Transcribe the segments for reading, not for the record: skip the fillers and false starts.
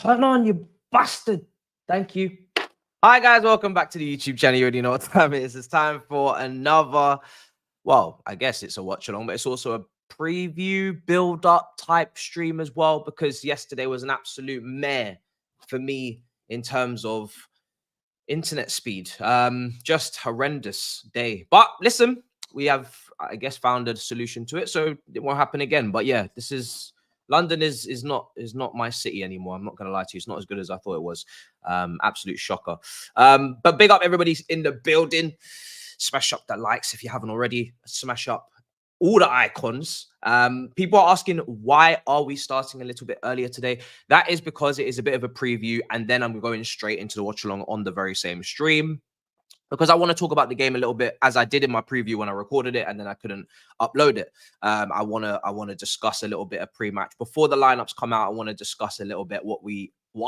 Turn on, you bastard. Thank you. Hi, guys. Welcome back to the YouTube channel. You already know what time it is. It's time for another, well, I guess it's a watch along, but it's also a preview build-up type stream as well, because yesterday was an absolute mare for me in terms of internet speed. Just horrendous day. But listen, we have, I guess, found a solution to it, so it won't happen again. But yeah, this is London is not my city anymore. I'm not gonna lie to you, it's not as good as I thought it was. Absolute shocker. But big up everybody's in the building. Smash up that likes if you haven't already. Smash up all the icons. People are asking, why are we starting a little bit earlier today? That is because it is a bit of a preview, and then I'm going straight into the watch along on the very same stream, because I want to talk about the game a little bit, as I did in my preview when I recorded it and then I couldn't upload it. I want to discuss a little bit of pre-match before the lineups come out. I want to discuss a little bit what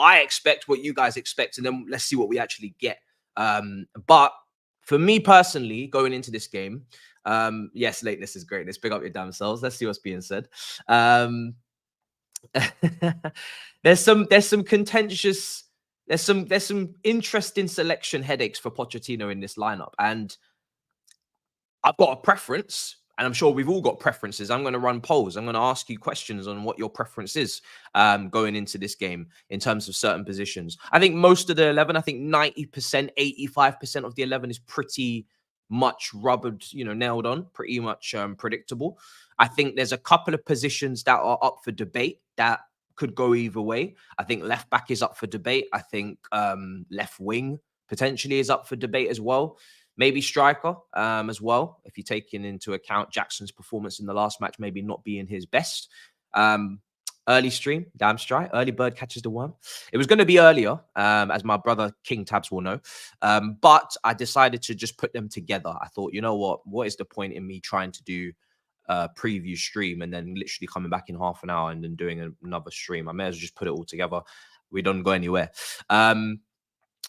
I expect, what you guys expect, and then let's see what we actually get. But for me personally, going into this game, yes, Lateness is great. Let's pick up your damn selves. Let's see what's being said. There's some contentious. There's some interesting selection headaches for Pochettino in this lineup, and I've got a preference, and I'm sure we've all got preferences. I'm going to run polls. I'm going to ask you questions on what your preference is going into this game in terms of certain positions. I think most of the 11, I think 90%, 85% of the 11 is pretty much rubbered, nailed on, pretty much predictable. I think there's a couple of positions that are up for debate that could go either way. I think left back is up for debate. I think left wing potentially is up for debate as well. Maybe striker as well, if you're taking into account Jackson's performance in the last match maybe not being his best. Early stream, damn strike. Early bird catches the worm. It was going to be earlier, as my brother King Thabz will know. But I decided to just put them together. I thought, you know what is the point in me trying to do preview stream and then literally coming back in half an hour and then doing another stream? I may as well just put it all together. We don't go anywhere.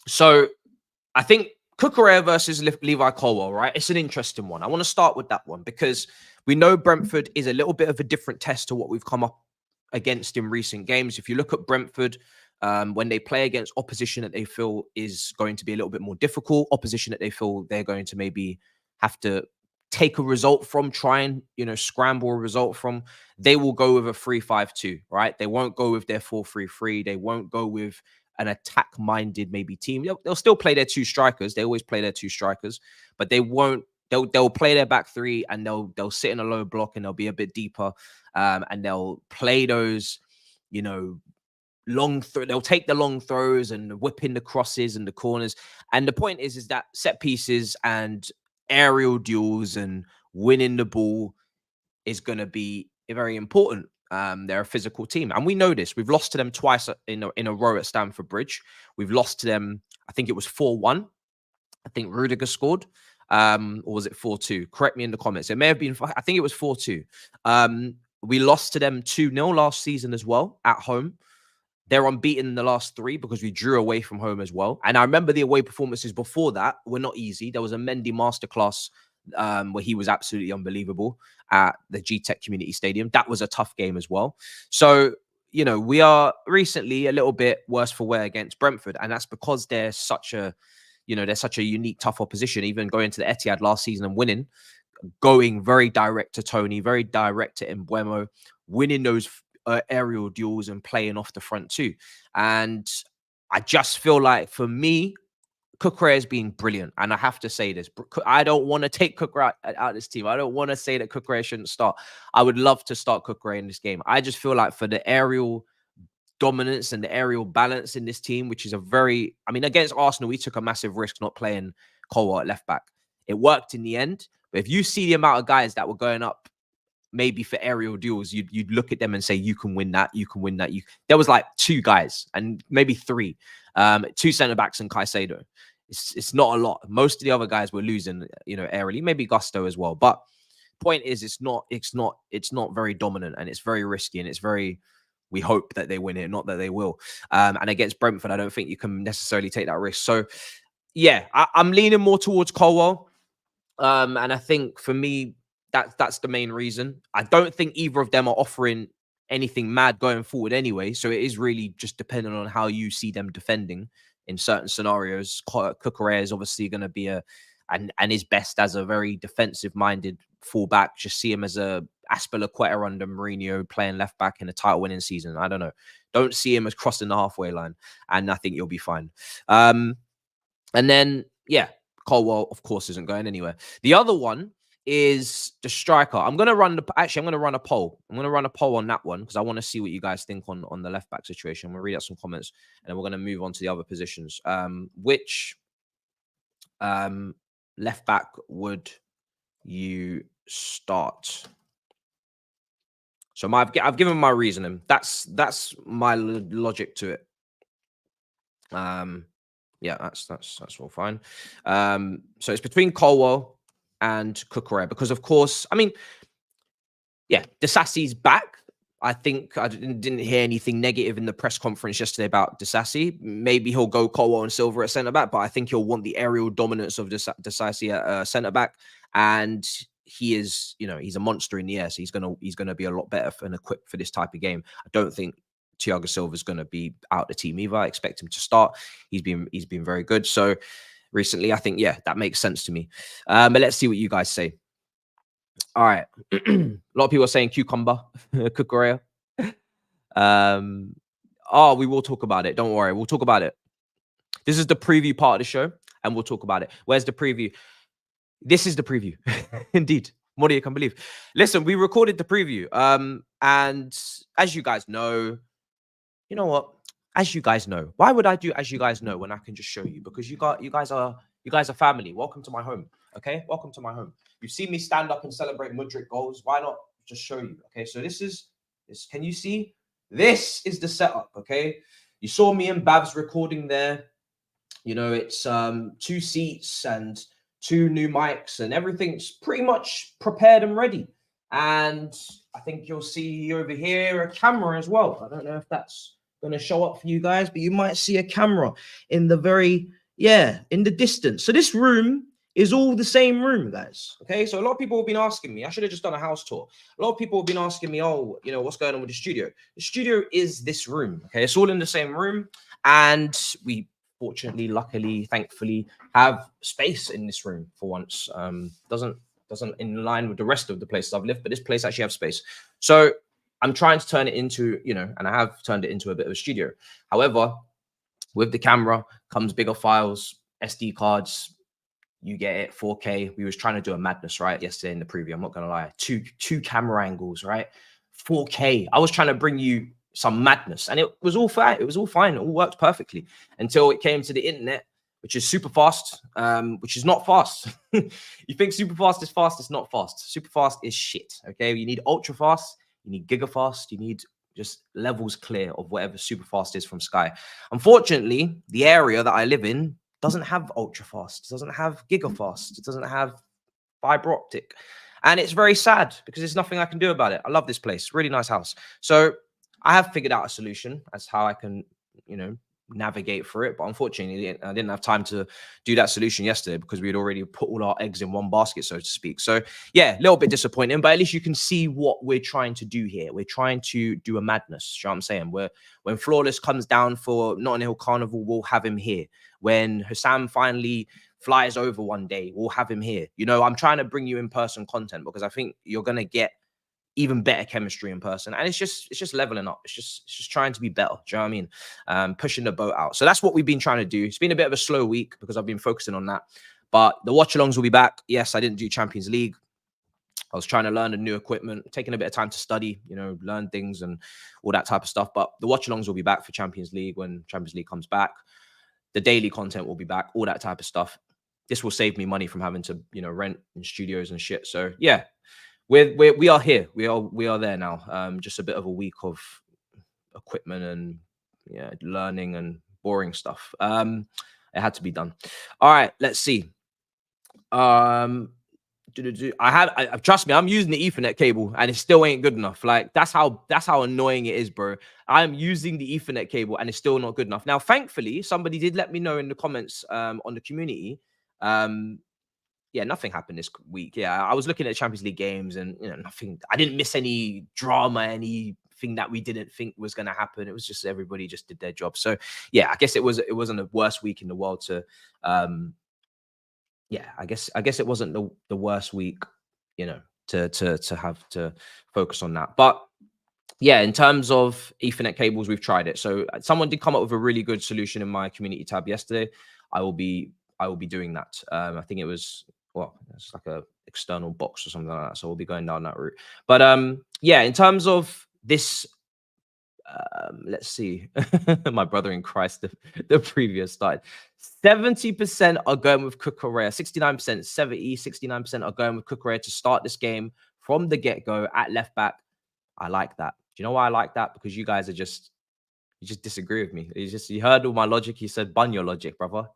So I think Cucurella versus Levi Colwill, right? It's an interesting one. I want to start with that one because we know Brentford is a little bit of a different test to what we've come up against in recent games. If you look at Brentford, when they play against opposition that they feel is going to be a little bit more difficult, opposition that they feel they're going to maybe have to take a result from, try and, scramble a result from, they will go with a 3-5-2, right? They won't go with their 4-3-3. They won't go with an attack-minded maybe team. They'll still play their two strikers. They always play their two strikers, but they won't. They'll play their back three, and they'll sit in a low block, and they'll be a bit deeper, and they'll play those, long. They'll take the long throws and whip in the crosses and the corners. And the point is that set pieces and aerial duels and winning the ball is going to be very important. They're a physical team, and we know this. We've lost to them twice in a row at Stamford Bridge. We've lost to them, I think it was 4-1. I think Rudiger scored, or was it 4-2? Correct me in the comments. It may have been, I think it was 4-2. We lost to them 2-0 last season as well at home. They're unbeaten in the last 3 because we drew away from home as well. And I remember the away performances before that were not easy. There was a Mendy masterclass where he was absolutely unbelievable at the G-Tech Community Stadium. That was a tough game as well. So, we are recently a little bit worse for wear against Brentford, and that's because they're such a unique, tough opposition. Even going to the Etihad last season and winning, going very direct to Tony, very direct to Mbeumo, winning those aerial duels and playing off the front too. And I just feel like, for me, Cucurella has been brilliant. And I have to say this. I don't want to take Cucurella out of this team. I don't want to say that Cucurella shouldn't start. I would love to start Cucurella in this game. I just feel like for the aerial dominance and the aerial balance in this team, which is against Arsenal, we took a massive risk not playing Colwill at left back. It worked in the end. But if you see the amount of guys that were going up maybe for aerial duels, you'd look at them and say, you can win that, you can win that. There was like 2 guys and maybe 3, 2 centre-backs and Caicedo. It's not a lot. Most of the other guys were losing, aerially, maybe Gusto as well. But point is, it's not very dominant, and it's very risky, and it's very, we hope that they win it, not that they will. And against Brentford, I don't think you can necessarily take that risk. So yeah, I'm leaning more towards Colwill. And I think for me, that's the main reason. I don't think either of them are offering anything mad going forward anyway. So it is really just dependent on how you see them defending in certain scenarios. Cucurella is obviously going to be and is best as a very defensive-minded fullback. Just see him as a Aspilicueta under Mourinho playing left back in a title-winning season. I don't know. Don't see him as crossing the halfway line, and I think you'll be fine. And then, yeah, Colwell, of course, isn't going anywhere. The other one is the striker. I'm going to run a poll. I'm going to run a poll on that one because I want to see what you guys think on the left back situation. I'm going to read out some comments and then we're going to move on to the other positions. Which left back would you start? So I've given my reasoning. That's my logic to it. Yeah, that's all fine. So it's between Colwell and Cucurella because, of course, I mean, yeah, Disasi's back. I think I didn't hear anything negative in the press conference yesterday about Disasi. Maybe he'll go Colwell and Silva at centre back, but I think he'll want the aerial dominance of Disasi at centre back. And he is, he's a monster in the air, so he's gonna be a lot better and equipped for this type of game. I don't think Thiago Silva is going to be out the team either. I expect him to start. He's been very good. So recently, I think, yeah, that makes sense to me. But let's see what you guys say. All right. A lot of people are saying cucumber, Cucurella. We will talk about it. Don't worry. We'll talk about it. This is the preview part of the show, and we'll talk about it. Where's the preview? This is the preview. Indeed. More than you can believe. Listen, we recorded the preview. And as you guys know, you know what? As you guys know, why would I do as you guys know when I can just show you? Because you guys are family. Welcome to my home. Okay, welcome to my home. You've seen me stand up and celebrate Mudryk goals. Why not just show you? Okay, so this. Can you see? This is the setup. Okay, you saw me and Babs recording there. It's 2 seats and 2 new mics, and everything's pretty much prepared and ready. And I think you'll see over here a camera as well. I don't know if that's going to show up for you guys, but you might see a camera in the distance. So this room is all the same room, guys. Okay, so a lot of people have been asking me, I should have just done a house tour. A lot of people have been asking me, what's going on with the studio? The studio is this room. Okay, it's all in the same room, and we fortunately, luckily, thankfully have space in this room for once. Doesn't in line with the rest of the places I've lived, but this place actually has space. So I'm trying to turn it into, and I have turned it into a bit of a studio. However, with the camera comes bigger files, SD cards. You get it, 4K. We was trying to do a madness, right? Yesterday in the preview, I'm not going to lie. Two camera angles, right? 4K. I was trying to bring you some madness, and it was all fine. It was all fine. It all worked perfectly until it came to the internet, which is super fast, which is not fast. You think super fast is fast, it's not fast. Super fast is shit, okay? You need ultra fast, you need giga fast, you need just levels clear of whatever super fast is from Sky. Unfortunately, the area that I live in doesn't have ultra fast, it doesn't have giga fast, it doesn't have fiber optic. And it's very sad because there's nothing I can do about it. I love this place, really nice house. So I have figured out a solution as how I can, navigate through it, but unfortunately I didn't have time to do that solution yesterday because we had already put all our eggs in one basket, so to speak. So yeah, a little bit disappointing, but at least you can see what we're trying to do here. We're trying to do a madness. You know what I'm saying? When Flawless comes down for Notting Hill Carnival, we'll have him here. When Hussam finally flies over one day, we'll have him here. I'm trying to bring you in-person content because I think you're gonna get even better chemistry in person, and it's just leveling up. It's just trying to be better. Do you know what I mean? Pushing the boat out. So that's what we've been trying to do. It's been a bit of a slow week because I've been focusing on that, but the watch-alongs will be back. Yes, I didn't do Champions League. I was trying to learn the new equipment, taking a bit of time to study, learn things and all that type of stuff. But the watch-alongs will be back for Champions League when Champions League comes back. The daily content will be back, all that type of stuff. This will save me money from having to, rent in studios and shit. So yeah. We are here. We are there now. Just a bit of a week of equipment and learning and boring stuff. It had to be done. All right, let's see. Trust me, I'm using the Ethernet cable and it still ain't good enough. Like that's how annoying it is, bro. I'm using the Ethernet cable and it's still not good enough. Now, thankfully, somebody did let me know in the comments on the community. Yeah, nothing happened this week. Yeah, I was looking at Champions League games and nothing. I didn't miss any drama, any something that we didn't think was going to happen. It was just everybody just did their job. So yeah, I guess it wasn't the worst week in the world to yeah, I guess it wasn't the worst week, you know, to have to focus on that. But yeah, in terms of Ethernet cables, we've tried it. So someone did come up with a really good solution in my community tab yesterday. I will be doing that. I think it was, well, it's like a external box or something like that. So we'll be going down that route. But yeah, in terms of this, let's see, my brother in Christ, the previous slide. 70% are going with Cucurella, 69%, 69% are going with Cucurella to start this game from the get-go at left back. I like that. Do you know why I like that? Because you guys are you just disagree with me. You heard all my logic. You said, bun your logic, brother.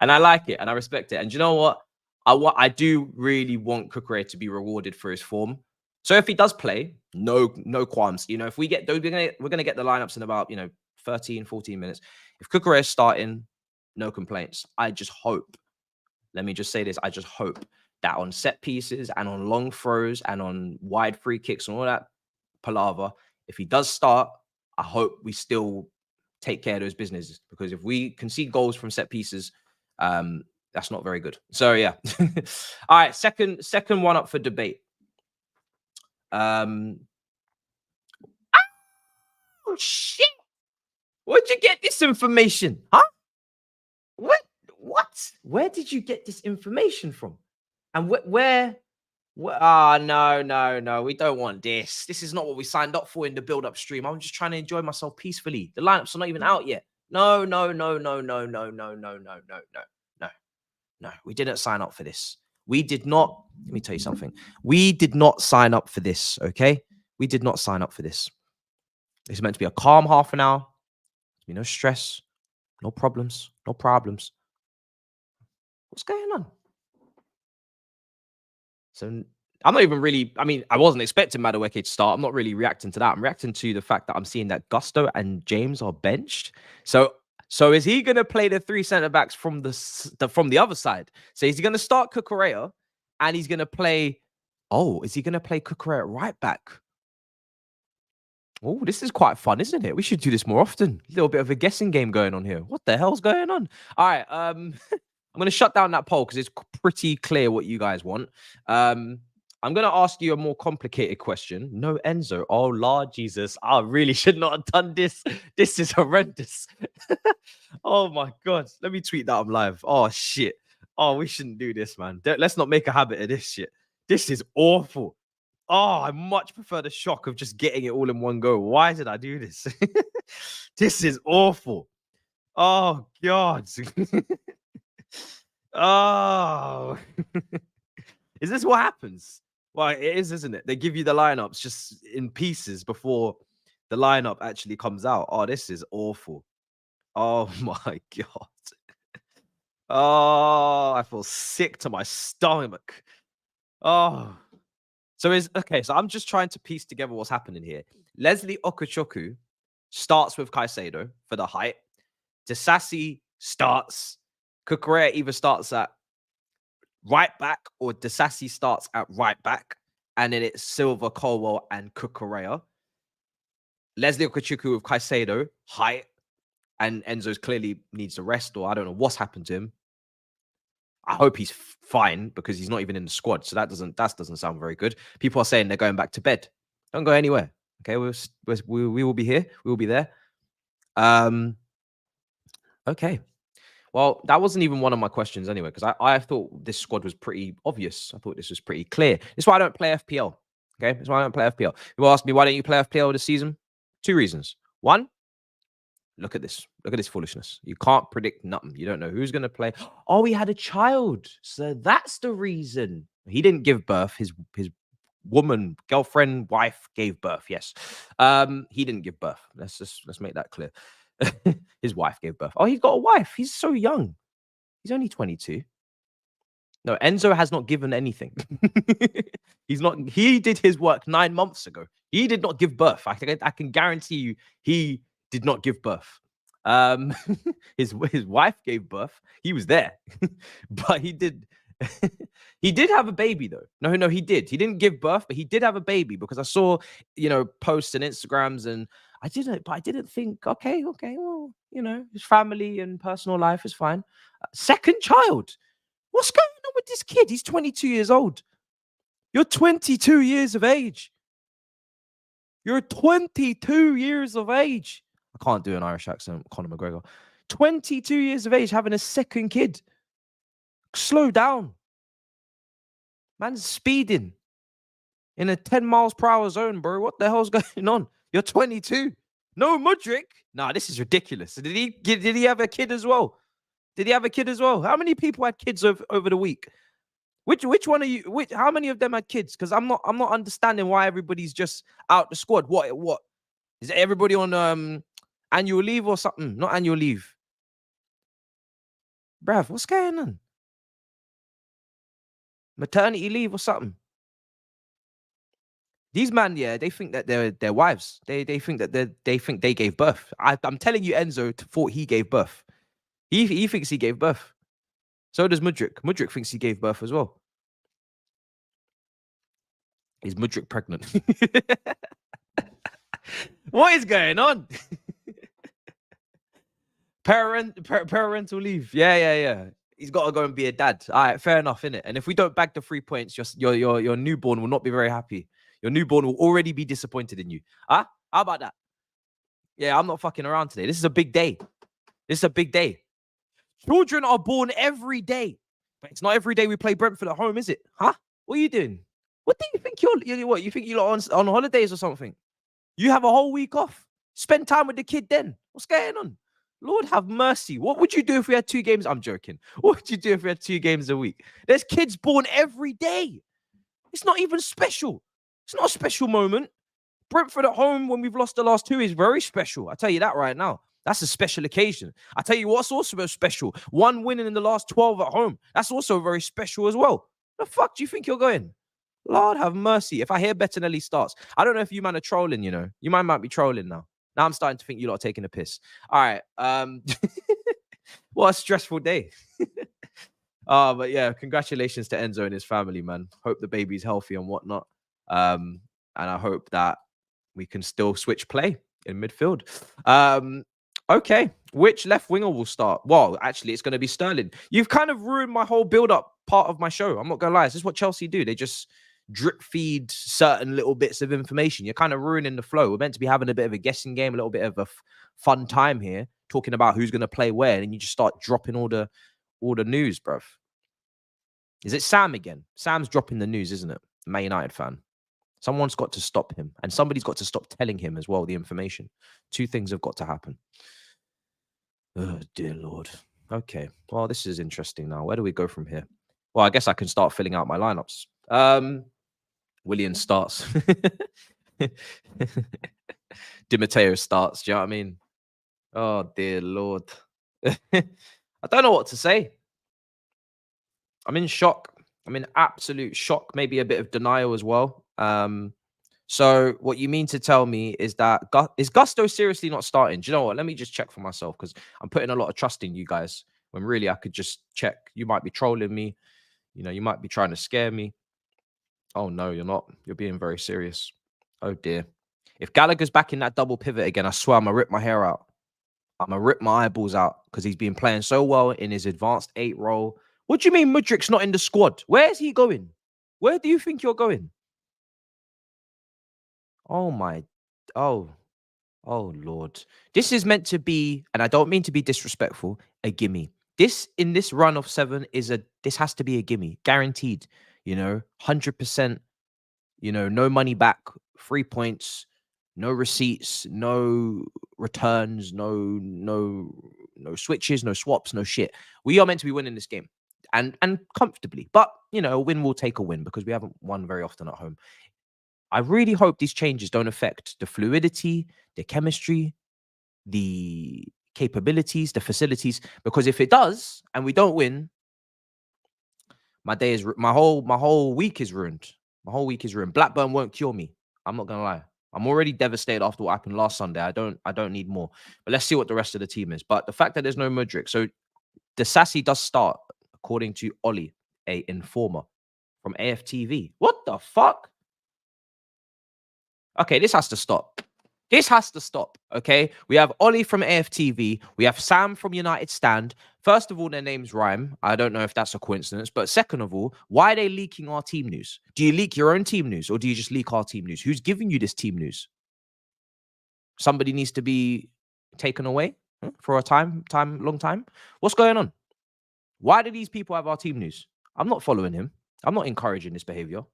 And I like it and I respect it. And do you know what? I do really want Cucurella to be rewarded for his form. So if he does play, no qualms. You know, if we get, we're gonna get the lineups in about 13, 14 minutes. If Cucurella is starting, no complaints. I just hope. Let me just say this. I just hope that on set pieces and on long throws and on wide free kicks and all that palaver, if he does start, I hope we still take care of those businesses, because if we concede goals from set pieces, that's not very good. So yeah. All right, second one up for debate. Oh shit! Where'd you get this information? Huh? What? Where did you get this information from? And where? No. We don't want this. This is not what we signed up for in the build-up stream. I'm just trying to enjoy myself peacefully. The lineups are not even out yet. No. We didn't sign up for this. We did not. Let me tell you something. We did not sign up for this, okay? We did not sign up for this. It's meant to be a calm half an hour. No stress. No problems. No problems. What's going on? So I'm not even really, I mean, I wasn't expecting Madueke to start. I'm not really reacting to that. I'm reacting to the fact that I'm seeing that Gusto and James are benched. So is he going to play the three centre-backs from the other side? So is he going to start Cucurella and he's going to play, is he going to play Cucurella at right back? Oh, this is quite fun, isn't it? We should do this more often. A little bit of a guessing game going on here. What the hell's going on? All right, I'm going to shut down that poll because it's pretty clear what you guys want. I'm going to ask you a more complicated question. No Enzo. Oh, Lord Jesus. I really should not have done this. This is horrendous. Oh, my God. Let me tweet that I'm live. Oh, shit. Oh, we shouldn't do this, man. Let's not make a habit of this shit. This is awful. Oh, I much prefer the shock of just getting it all in one go. Why did I do this? This is awful. Oh, God. Oh. Is this what happens? Well, it is, isn't it? They give you the lineups just in pieces before the lineup actually comes out. Oh, this is awful. Oh, my God. Oh, I feel sick to my stomach. Oh. So I'm just trying to piece together what's happening here. Leslie Okuchukwu starts with Caicedo for the height. Disasi starts. Cucurella either starts at right back or Disasi starts at right back. And then it's Silva, Colwell, and Cucurella. Leslie Okuchukwu with Caicedo, height. And Enzo's clearly needs a rest, or I don't know what's happened to him. I hope he's fine because he's not even in the squad. So that doesn't sound very good. People are saying they're going back to bed. Don't go anywhere. Okay, we will be here. We will be there. Okay. Well, that wasn't even one of my questions anyway, because I thought this squad was pretty obvious. I thought this was pretty clear. This is why I don't play FPL. Okay, that's why I don't play FPL. People ask me, why don't you play FPL this season? 2 reasons. 1, look at this. Look at this foolishness. You can't predict nothing. You don't know who's going to play. Oh, he had a child. So that's the reason. He didn't give birth. His woman, girlfriend, wife gave birth. Yes. He didn't give birth. Let's make that clear. His wife gave birth. Oh, he's got a wife. He's so young. He's only 22. No, Enzo has not given anything. He did his work 9 months ago. He did not give birth. I can guarantee you he did not give birth. His wife gave birth. He was there. But he did He did have a baby though. No, he did. He didn't give birth, but he did have a baby because I saw, posts and Instagrams, and I didn't think, okay, well, his family and personal life is fine. Second child. What's going on with this kid? He's 22 years old. You're 22 years of age. You're 22 years of age. I can't do an Irish accent, Conor McGregor. 22 years of age, having a second kid. Slow down. Man's speeding in a 10 miles per hour zone, bro. What the hell's going on? You're 22. No Mudryk. Nah, this is ridiculous. Did he have a kid as well? Did he have a kid as well? How many people had kids over the week? Which one are you? How many of them had kids? Because I'm not understanding why everybody's just out the squad. What is everybody on annual leave or something? Not annual leave, bruv. What's going on? Maternity leave or something? These man, yeah, they think that they're wives. They think that they think they gave birth. I'm telling you, Enzo thought he gave birth. He thinks he gave birth. So does Mudryk. Mudryk thinks he gave birth as well. Is Mudryk pregnant? What is going on? Parental leave. Yeah. He's got to go and be a dad. All right, fair enough, innit? And if we don't bag the 3 points, your newborn will not be very happy. Your newborn will already be disappointed in you. Huh? How about that? Yeah, I'm not fucking around today. This is a big day. Children are born every day. But it's not every day we play Brentford at home, is it? Huh? What are you doing? What do you think what? You think you're on holidays or something? You have a whole week off. Spend time with the kid then. What's going on? Lord have mercy. What would you do if we had 2 games? I'm joking. What would you do if we had 2 games a week? There's kids born every day. It's not even special. It's not a special moment. Brentford at home when we've lost the last 2 is very special. I tell you that right now. That's a special occasion. I tell you what's also special. 1 winning in the last 12 at home. That's also very special as well. The fuck do you think you're going? Lord have mercy. If I hear Bettinelli starts, I don't know if you man are trolling, You might be trolling now. Now I'm starting to think you lot are taking a piss. All right. What a stressful day. But yeah, congratulations to Enzo and his family, man. Hope the baby's healthy and whatnot. And I hope that we can still switch play in midfield. Okay, which left winger will start? Well, actually, it's going to be Sterling. You've kind of ruined my whole build-up part of my show. I'm not going to lie. This is what Chelsea do. They just drip feed certain little bits of information. You're kind of ruining the flow. We're meant to be having a bit of a guessing game, a little bit of a fun time here, talking about who's going to play where, and you just start dropping all the news, bruv. Is it Sam again? Sam's dropping the news, isn't it? Man United fan. Someone's got to stop him, and somebody's got to stop telling him as well the information. 2 things have got to happen. Oh, dear Lord. Okay. Well, this is interesting now. Where do we go from here? Well, I guess I can start filling out my lineups. Willian starts. Di Matteo starts. Do you know what I mean? Oh, dear Lord. I don't know what to say. I'm in shock. I'm in absolute shock. Maybe a bit of denial as well. So what you mean to tell me is that is Gusto seriously not starting? Do you know what? Let me just check for myself, because I'm putting a lot of trust in you guys when really I could just check. You might be trolling me. You might be trying to scare me. Oh, no, you're not. You're being very serious. Oh, dear. If Gallagher's back in that double pivot again, I swear I'm going to rip my hair out. I'm going to rip my eyeballs out, because he's been playing so well in his advanced 8 role. What do you mean Mudryk's not in the squad? Where's he going? Where do you think you're going? Oh, my. Oh, Lord. This is meant to be, and I don't mean to be disrespectful, a gimme. This, in this run of 7, this has to be a gimme. Guaranteed. 100%, no money back, 3 points, no receipts, no returns, no switches, no swaps, no shit. We are meant to be winning this game, and comfortably. But, a win will take a win, because we haven't won very often at home. I really hope these changes don't affect the fluidity, the chemistry, the capabilities, the facilities, because if it does and we don't win, my whole week is ruined. My whole week is ruined. Blackburn won't cure me. I'm not gonna lie. I'm already devastated after what happened last Sunday. I don't need more. But let's see what the rest of the team is. But the fact that there's no Mudryk, so the Sassy does start according to Ollie, a informer from AFTV. What the fuck? Okay, this has to stop. This has to stop, okay? We have Ollie from AFTV. We have Sam from United Stand. First of all, their names rhyme. I don't know if that's a coincidence. But second of all, why are they leaking our team news? Do you leak your own team news or do you just leak our team news? Who's giving you this team news? Somebody needs to be taken away for a long time. What's going on? Why do these people have our team news? I'm not following him. I'm not encouraging this behavior.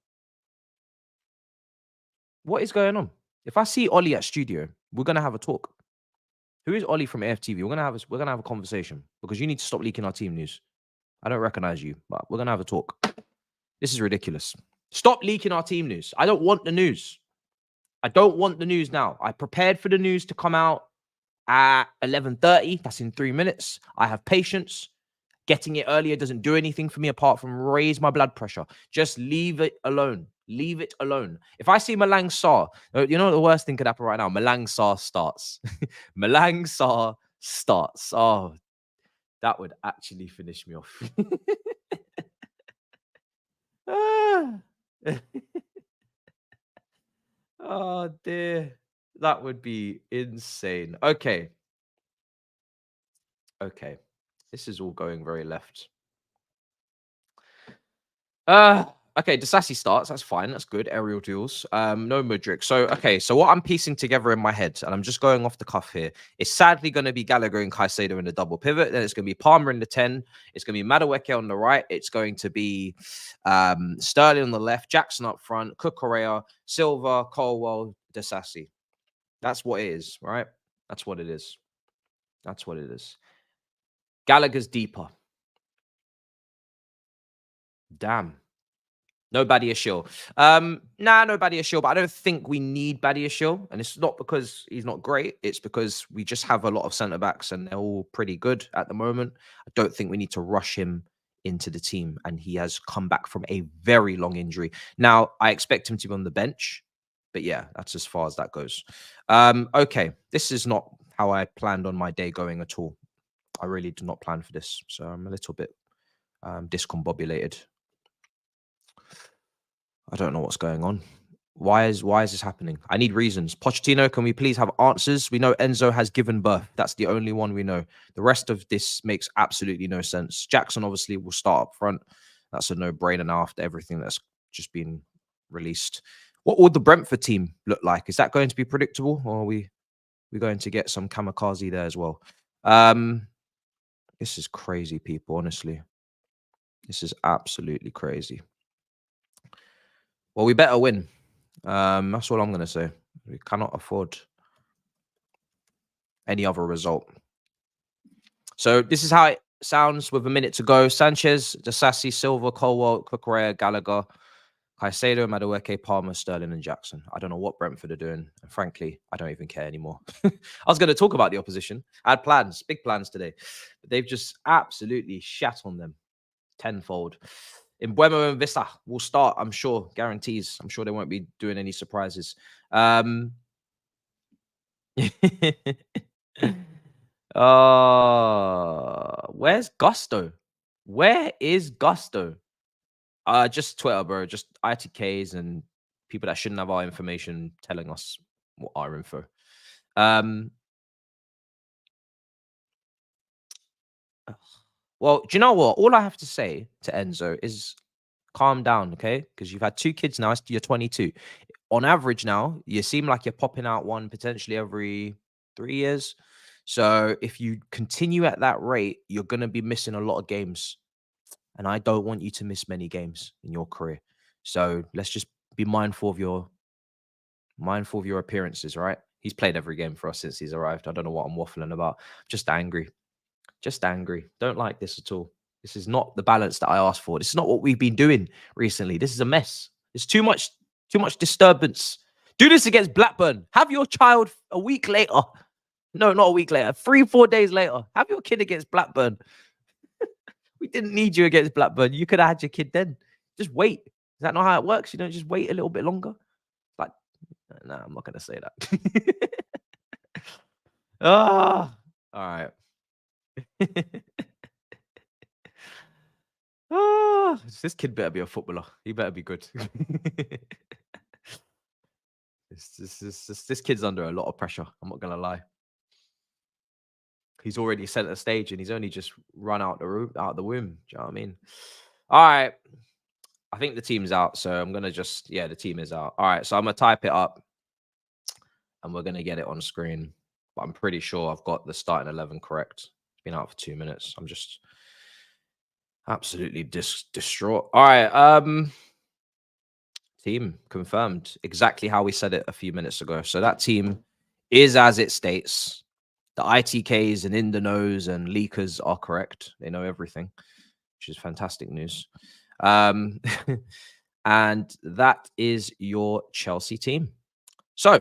What is going on? If I see Ollie at studio, we're gonna have a talk. Who is Ollie from AFTV? We're gonna have a conversation because you need to stop leaking our team news. I don't recognize you, but we're gonna have a talk. This is ridiculous. Stop leaking our team news. I don't want the news. I don't want the news now. I prepared for the news to come out at 11:30. That's in 3 minutes. I have patience. Getting it earlier doesn't do anything for me apart from raise my blood pressure. Just leave it alone. Leave it alone. If I see Malang Sarr, you know what the worst thing could happen right now? Malang Sarr starts. Malang Sarr starts. Oh, that would actually finish me off. Ah. Oh, dear. That would be insane. Okay. Okay. This is all going very left. Okay, Disassi starts. That's fine. That's good. Aerial duels. No Mudryk. So, okay. So what I'm piecing together in my head, and I'm just going off the cuff here, is sadly going to be Gallagher and Caicedo in the double pivot. Then it's going to be Palmer in the 10. It's going to be Madueke on the right. It's going to be Sterling on the left, Jackson up front, Cucurella, Silva, Colwell, Disassi. That's what it is, right? That's what it is. That's what it is. Gallagher's deeper. Damn. No Badiashile. Nah, no Badiashile, but I don't think we need Badiashile. And it's not because he's not great. It's because we just have a lot of centre backs and they're all pretty good at the moment. I don't think we need to rush him into the team. And he has come back from a very long injury. Now, I expect him to be on the bench. But yeah, that's as far as that goes. Okay, this is not how I planned on my day going at all. I really did not plan for this. So I'm a little bit discombobulated. I don't know what's going on. Why is this happening? I need reasons. Pochettino, can we please have answers? We know Enzo has given birth. That's the only one we know. The rest of this makes absolutely no sense. Jackson obviously will start up front. That's a no-brainer now after everything that's just been released. What would the Brentford team look like? Is that going to be predictable, or are we going to get some kamikaze there as well? This is crazy, people. Honestly, this is absolutely crazy. Well, we better win. That's all I'm going to say. We cannot afford any other result. So this is how it sounds with a minute to go. Sanchez, Disassi, Silva, Colwell, Cucurella, Gallagher, Caicedo, Madueke, Palmer, Sterling, and Jackson. I don't know what Brentford are doing. And frankly, I don't even care anymore. I was going to talk about the opposition. I had plans, big plans today. But they've just absolutely shat on them tenfold. In Buemo and Vista will start, I'm sure, guarantees. I'm sure they won't be doing any surprises. Where's Gusto? Where is Gusto? Just Twitter, bro. Just ITKs and people that shouldn't have our information telling us what our info. Well, do you know what? All I have to say to Enzo is calm down, okay? Because you've had 2 kids now. You're 22. On average now, you seem like you're popping out one potentially every 3 years. So if you continue at that rate, you're going to be missing a lot of games. And I don't want you to miss many games in your career. So let's just be mindful of your appearances, right? He's played every game for us since he's arrived. I don't know what I'm waffling about. Just angry. Just angry. Don't like this at all. This is not the balance that I asked for. This is not what we've been doing recently. This is a mess. It's too much disturbance. Do this against Blackburn. Have your child a week later. No, not a week later. 3-4 days later. Have your kid against Blackburn. We didn't need you against Blackburn. You could have had your kid then. Just wait. Is that not how it works? You don't just wait a little bit longer? Like, no, I'm not going to say that. All right. Ah, this kid better be a footballer. He better be good. This kid's under a lot of pressure. I'm not gonna lie. He's already set the stage and he's only just run out the womb. Do you know what I mean? All right. I think the team's out, so I'm gonna just the team is out. All right, so I'm gonna type it up and we're gonna get it on screen. But I'm pretty sure I've got the starting 11 correct. It's been out for 2 minutes. I'm just absolutely distraught. All right, team confirmed exactly how we said it a few minutes ago. So that team is as it states. The ITKs and in the nose and leakers are correct. They know everything, which is fantastic news. And that is your Chelsea team. So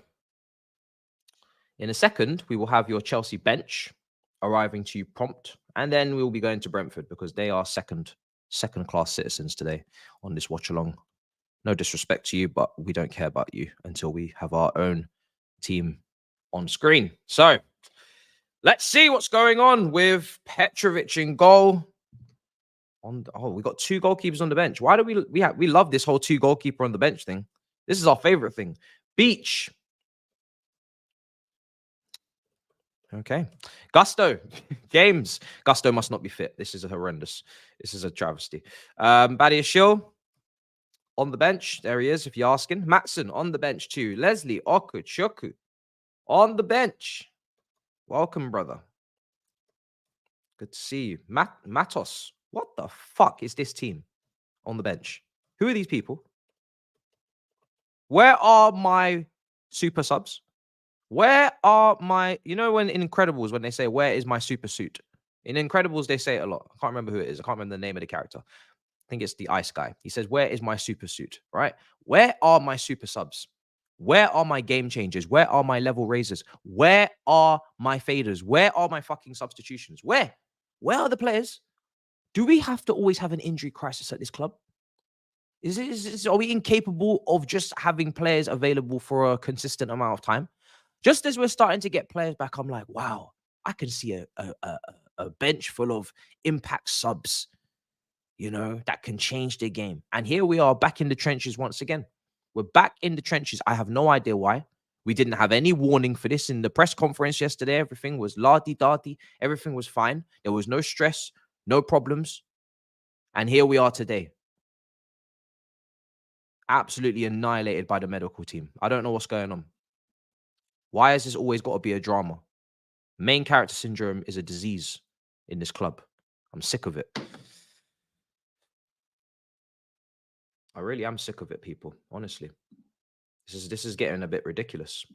in a second, we will have your Chelsea bench arriving to you prompt, and then we'll be going to Brentford because they are second class citizens today on this watch along. No disrespect to you, but we don't care about you until we have our own team on screen. So let's see what's going on with Petrovic in goal. We got 2 goalkeepers on the bench. Why do we love this whole 2 goalkeeper on the bench thing? This is our favorite thing. Beach. Okay. Gusto. James. Gusto must not be fit. This is horrendous. This is a travesty. Badia Shill on the bench. There he is, if you're asking. Matson on the bench too. Leslie, Oku, Choku on the bench. Welcome, brother. Good to see you. Matos. What the fuck is this team on the bench? Who are these people? Where are my super subs? Where are my, when in Incredibles, when they say, where is my super suit? In Incredibles, they say it a lot. I can't remember who it is. I can't remember the name of the character. I think it's the ice guy. He says, where is my super suit? Right? Where are my super subs? Where are my game changers? Where are my level raisers? Where are my faders? Where are my fucking substitutions? Where are the players? Do we have to always have an injury crisis at this club? Are we incapable of just having players available for a consistent amount of time? Just as we're starting to get players back, I'm like, wow, I can see a bench full of impact subs, that can change the game. And here we are back in the trenches once again. We're back in the trenches. I have no idea why. We didn't have any warning for this in the press conference yesterday. Everything was la-di-da-di. Everything was fine. There was no stress, no problems. And here we are today. Absolutely annihilated by the medical team. I don't know what's going on. Why has this always got to be a drama? Main character syndrome is a disease in this club. I'm sick of it. I really am sick of it, people. Honestly. This is getting a bit ridiculous.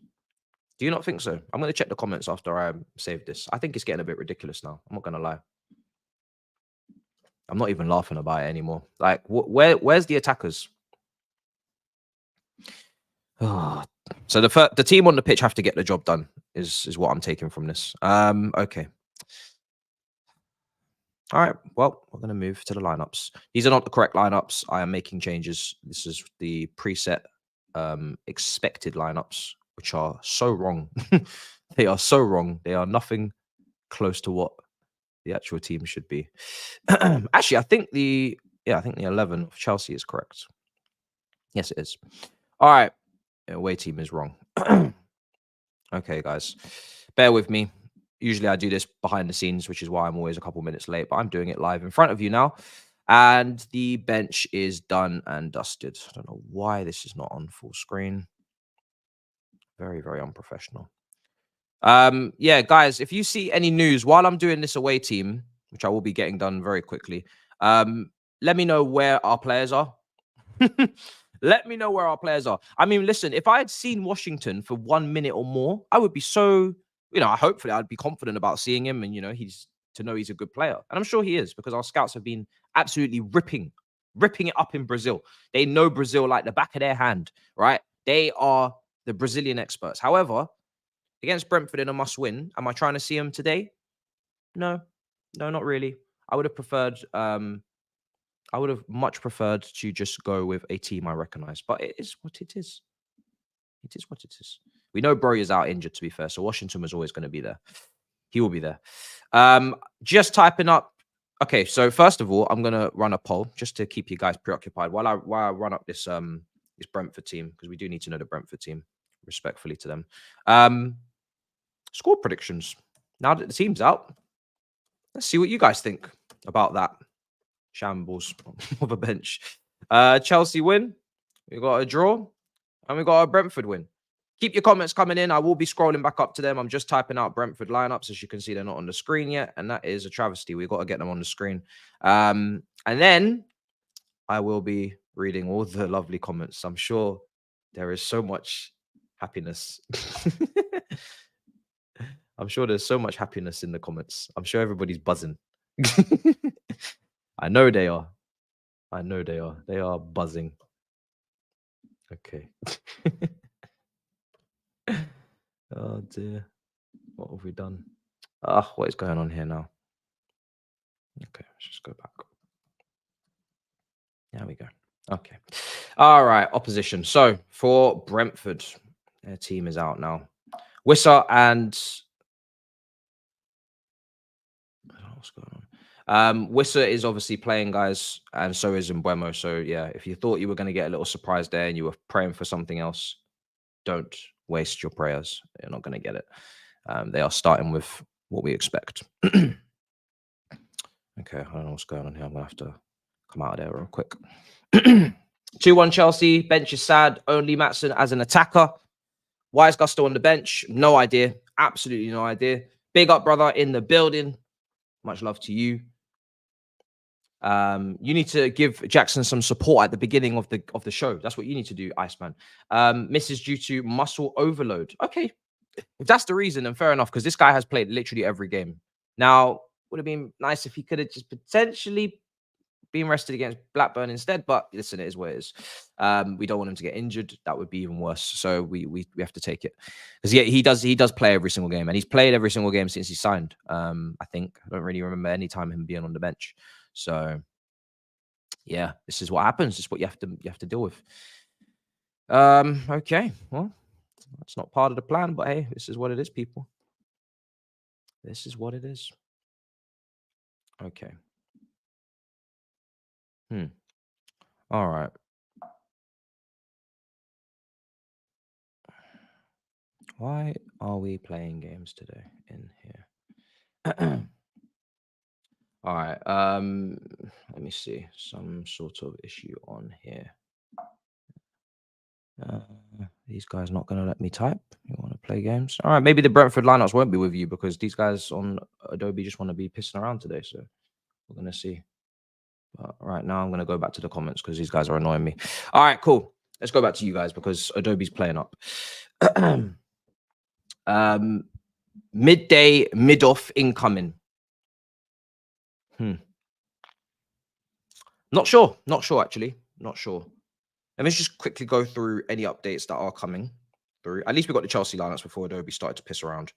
Do you not think so? I'm going to check the comments after I save this. I think it's getting a bit ridiculous now. I'm not going to lie. I'm not even laughing about it anymore. Like, where's the attackers? Oh, so the team on the pitch have to get the job done is what I'm taking from this. Okay. All right. Well, we're going to move to the lineups. These are not the correct lineups. I am making changes. This is the preset expected lineups, which are so wrong. They are so wrong. They are nothing close to what the actual team should be. Actually, I think the 11 of Chelsea is correct. Yes, it is. All right. Away team is wrong. Okay, guys, bear with me. Usually I do this behind the scenes, which is why I'm always a couple minutes late, but I'm doing it live in front of you now. And the bench is done and dusted. I don't know why this is not on full screen. Very, very unprofessional. Yeah, guys, if you see any news while I'm doing this away team, which I will be getting done very quickly, let me know where our players are. Let me know where our players are. I mean, listen, if I had seen Washington for 1 minute or more, I would be so, hopefully I'd be confident about seeing him and, he's a good player. And I'm sure he is because our scouts have been absolutely ripping it up in Brazil. They know Brazil like the back of their hand, right? They are the Brazilian experts. However, against Brentford in a must win, am I trying to see him today? No, not really. I would have much preferred to just go with a team I recognize, but it is what it is. It is what it is. We know Bro is out injured, to be fair, so Washington was always going to be there. He will be there. Just typing up Okay, so first of all, I'm gonna run a poll just to keep you guys preoccupied while I run up this Brentford team, because we do need to know the Brentford team, respectfully to them. Score predictions. Now that the team's out, let's see what you guys think about that shambles of a bench. Chelsea win. We got a draw, and we got a Brentford win. Keep your comments coming in. I will be scrolling back up to them. I'm just typing out Brentford lineups. As you can see, they're not on the screen yet, and that is a travesty. We've got to get them on the screen. And then I will be reading all the lovely comments. I'm sure there is so much happiness. I'm sure there's so much happiness in the comments. I'm sure everybody's buzzing. I know they are. I know they are. They are buzzing. Okay. Oh dear. What have we done? What is going on here now? Okay, let's just go back. There we go. Okay. All right, opposition. So for Brentford, their team is out now. Wissa and I don't know what's going on. Wissa is obviously playing, guys, and so is Mbeumo. So yeah, if you thought you were going to get a little surprise there and you were praying for something else, don't waste your prayers. You're not going to get it. They are starting with what we expect. Okay, I don't know what's going on here. I'm going to have to come out of there real quick. 2-1 Chelsea. Bench is sad. Only Maatsen as an attacker. Why is Gusto on the bench? No idea. Absolutely no idea. Big up, brother, in the building. Much love to you. You need to give Jackson some support at the beginning of the show. That's what you need to do, Iceman. Misses due to muscle overload. Okay, if that's the reason, then fair enough, because this guy has played literally every game. Now, would have been nice if he could have just potentially been rested against Blackburn instead, but listen, it is what it is. We don't want him to get injured. That would be even worse. So we have to take it, because he does play every single game, and he's played every single game since he signed. I think I don't really remember any time him being on the bench. So yeah, this is what happens. This is what you have to deal with. Okay, well, that's not part of the plan, but hey, this is what it is, people. This is what it is. Okay. All right. Why are we playing games today in here? All right. Let me see. Some sort of issue on here. These guys not going to let me type. You want to play games? All right. Maybe the Brentford lineups won't be with you, because these guys on Adobe just want to be pissing around today. So we're going to see. But right now, I'm going to go back to the comments, because these guys are annoying me. All right, cool. Let's go back to you guys, because Adobe's playing up. Midday, mid-off incoming. Not sure, actually. Not sure. Let me just quickly go through any updates that are coming through. At least we got the Chelsea lineups before Adobe started to piss around.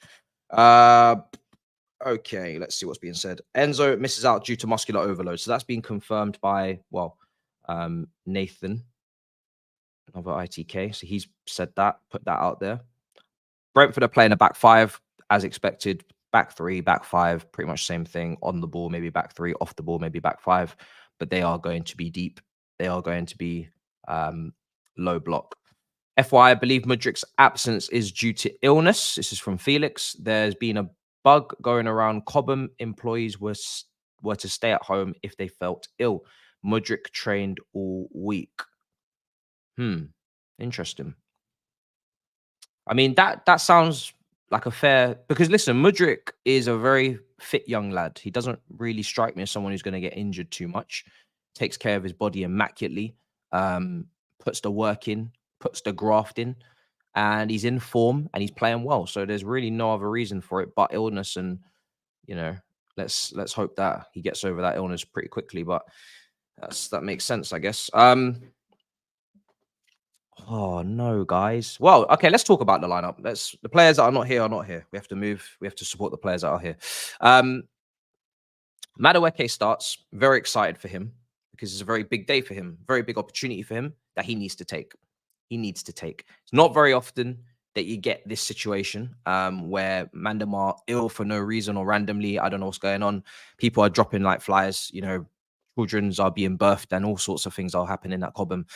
Okay, let's see what's being said. Enzo misses out due to muscular overload. So that's been confirmed by, well, Nathan, another ITK. So he's said that, put that out there. Brentford are playing a back five, as expected. Back three, back five, pretty much same thing. On the ball, maybe back three. Off the ball, maybe back five. But they are going to be deep. They are going to be low block. FYI, I believe Mudrik's absence is due to illness. This is from Felix. There's been a bug going around. Cobham employees were to stay at home if they felt ill. Mudrik trained all week. Interesting. I mean, that sounds like a fair, because listen, Mudrik is a very fit young lad. He doesn't really strike me as someone who's going to get injured too much. Takes care of his body immaculately. Puts the work in, puts the graft in, and he's in form and he's playing well. So there's really no other reason for it but illness. And let's hope that he gets over that illness pretty quickly. But that makes sense, I guess. Oh no, guys. Well, okay, let's talk about the lineup. The players that are not here are not here. We have to move. We have to support the players that are here. Madueke starts. Very excited for him, because it's a very big day for him, very big opportunity for him that he needs to take. It's not very often that you get this situation where Mandemar ill for no reason or randomly. I don't know what's going on. People are dropping like flies. You know, children's are being birthed and all sorts of things are happening at Cobham.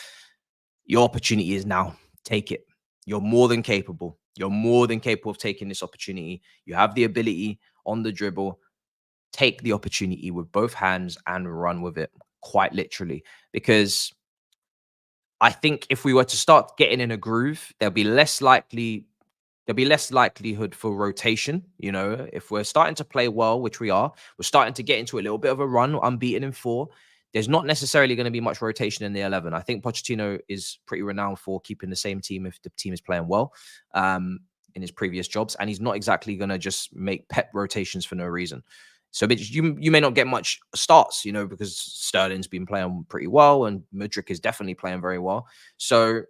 Your opportunity is now. Take it. You're more than capable. You're more than capable of taking this opportunity. You have the ability on the dribble. Take the opportunity with both hands and run with it, quite literally. Because I think if we were to start getting in a groove, there'll be less likelihood for rotation. You know, if we're starting to play well, which we are, we're starting to get into a little bit of a run, unbeaten in 4. There's not necessarily going to be much rotation in the 11. I think Pochettino is pretty renowned for keeping the same team if the team is playing well in his previous jobs. And he's not exactly going to just make pep rotations for no reason. So you may not get much starts, you know, because Sterling's been playing pretty well and Mudryk is definitely playing very well. So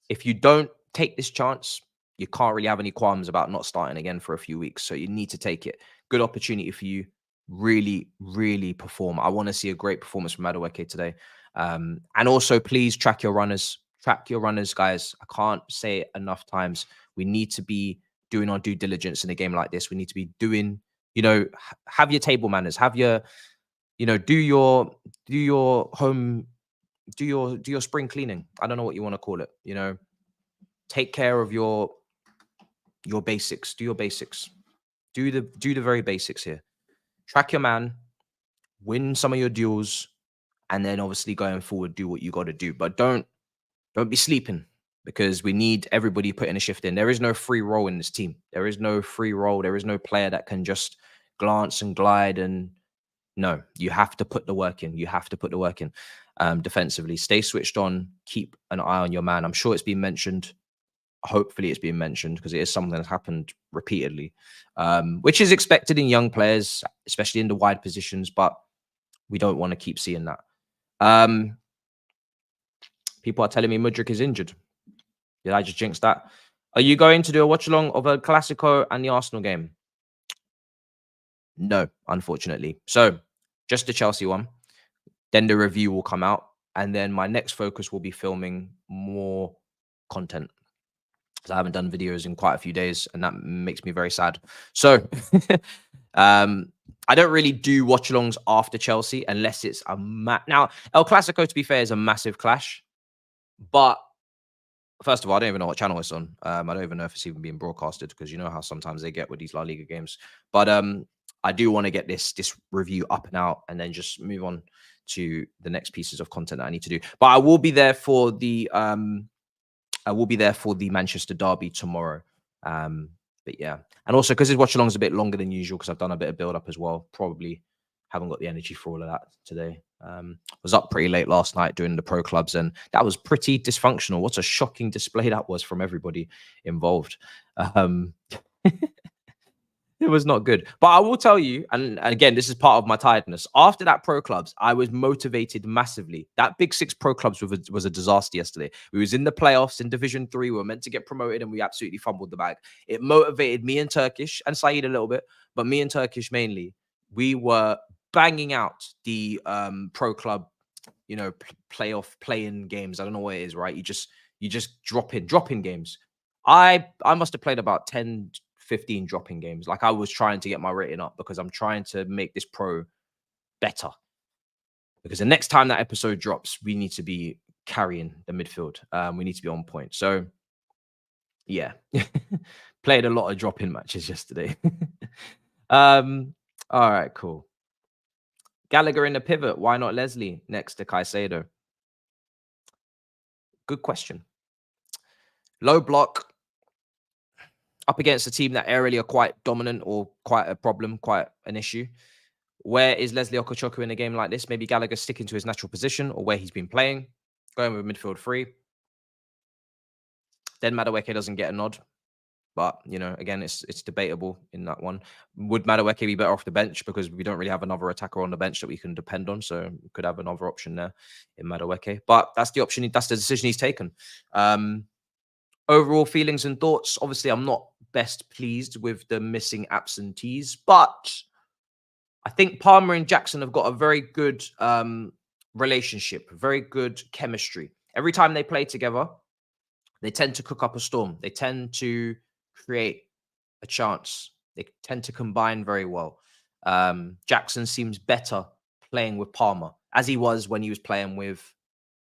if you don't take this chance, you can't really have any qualms about not starting again for a few weeks. So you need to take it. Good opportunity for you. Really, really perform. I want to see a great performance from Madueke today. And also, please track your runners. Track your runners, guys. I can't say it enough times. We need to be doing our due diligence in a game like this. We need to be doing, you know, have your table manners. Have your, you know, do your home, do your spring cleaning. I don't know what you want to call it. You know, take care of your basics. Do your basics. Do the very basics here. Track your man, win some of your duels, and then obviously going forward, do what you got to do. But don't be sleeping, because we need everybody putting a shift in. There is no free roll in this team. There is no free roll. There is no player that can just glance and glide. And no, you have to put the work in. You have to put the work in defensively. Stay switched on. Keep an eye on your man. I'm sure it's been mentioned. Hopefully it's been mentioned, because it is something that's happened repeatedly, which is expected in young players, especially in the wide positions, but we don't want to keep seeing that. People are telling me Mudryk is injured. Did I just jinx that? Are you going to do a watch along of a Clasico and the Arsenal game? No, unfortunately. So just the Chelsea one. Then the review will come out. And then my next focus will be filming more content, because I haven't done videos in quite a few days, and that makes me very sad. So I don't really do watch-alongs after Chelsea unless it's a now, El Clasico, to be fair, is a massive clash. But first of all, I don't even know what channel it's on. I don't even know if it's even being broadcasted, because you know how sometimes they get with these La Liga games. But I do want to get this review up and out, and then just move on to the next pieces of content that I need to do. But I will be there for the Manchester derby tomorrow. But yeah, and also because this watch along is a bit longer than usual, because I've done a bit of build up as well. Probably haven't got the energy for all of that today. Was up pretty late last night doing the pro clubs, and that was pretty dysfunctional. What a shocking display that was from everybody involved. It was not good. But I will tell you, and again, this is part of my tiredness. After that pro clubs, I was motivated massively. That Big Six pro clubs was a disaster yesterday. We was in the playoffs in Division 3. We were meant to get promoted, and we absolutely fumbled the bag. It motivated me and Turkish, and Saeed a little bit, but me and Turkish mainly. We were banging out the pro club, you know, playoff play-in games. I don't know what it is, right? You just drop in games. I must have played about 10, 15 drop-in games. Like, I was trying to get my rating up, because I'm trying to make this pro better. Because the next time that episode drops, we need to be carrying the midfield. We need to be on point. So, yeah, played a lot of drop-in matches yesterday. All right, cool. Gallagher in the pivot. Why not Leslie next to Caicedo? Good question. Low block, up against a team that aerially are quite dominant, or quite a problem, quite an issue. Where is Leslie Okochoku in a game like this? Maybe Gallagher sticking to his natural position, or where he's been playing, going with midfield 3. Then Madueke doesn't get a nod. But, you know, again, it's debatable in that one. Would Madueke be better off the bench, because we don't really have another attacker on the bench that we can depend on? So we could have another option there in Madueke. But that's the option. That's the decision he's taken. Overall feelings and thoughts. Obviously, I'm not best pleased with the missing absentees, but I think Palmer and Jackson have got a very good relationship, very good chemistry. Every time they play together, they tend to cook up a storm. They tend to create a chance. They tend to combine very well. Jackson seems better playing with Palmer, as he was when he was playing with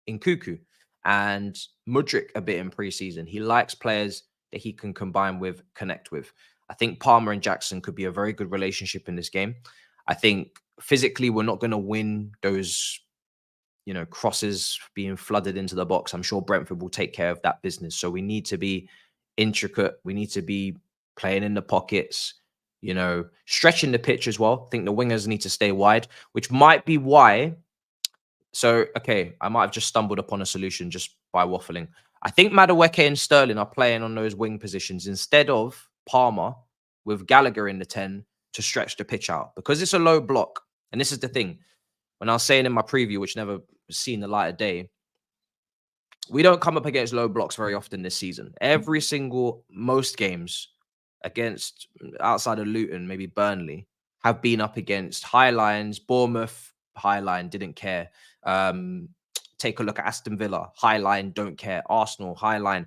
Nkuku, and Mudryk a bit in preseason. He likes players that he can combine with, connect with. I think Palmer and Jackson could be a very good relationship in this game. I think physically we're not going to win those, crosses being flooded into the box. I'm sure Brentford will take care of that business. So we need to be intricate. We need to be playing in the pockets, stretching the pitch as well. I think the wingers need to stay wide, which might be why. So, okay, I might have just stumbled upon a solution just by waffling. I think Madueke and Sterling are playing on those wing positions instead of Palmer with Gallagher in the 10 to stretch the pitch out, because it's a low block. And this is the thing. When I was saying in my preview, which never seen the light of day, we don't come up against low blocks very often this season. Most games against, outside of Luton, maybe Burnley, have been up against high lines. Bournemouth, high line, didn't care. Take a look at Aston Villa, high line, don't care. Arsenal, high line.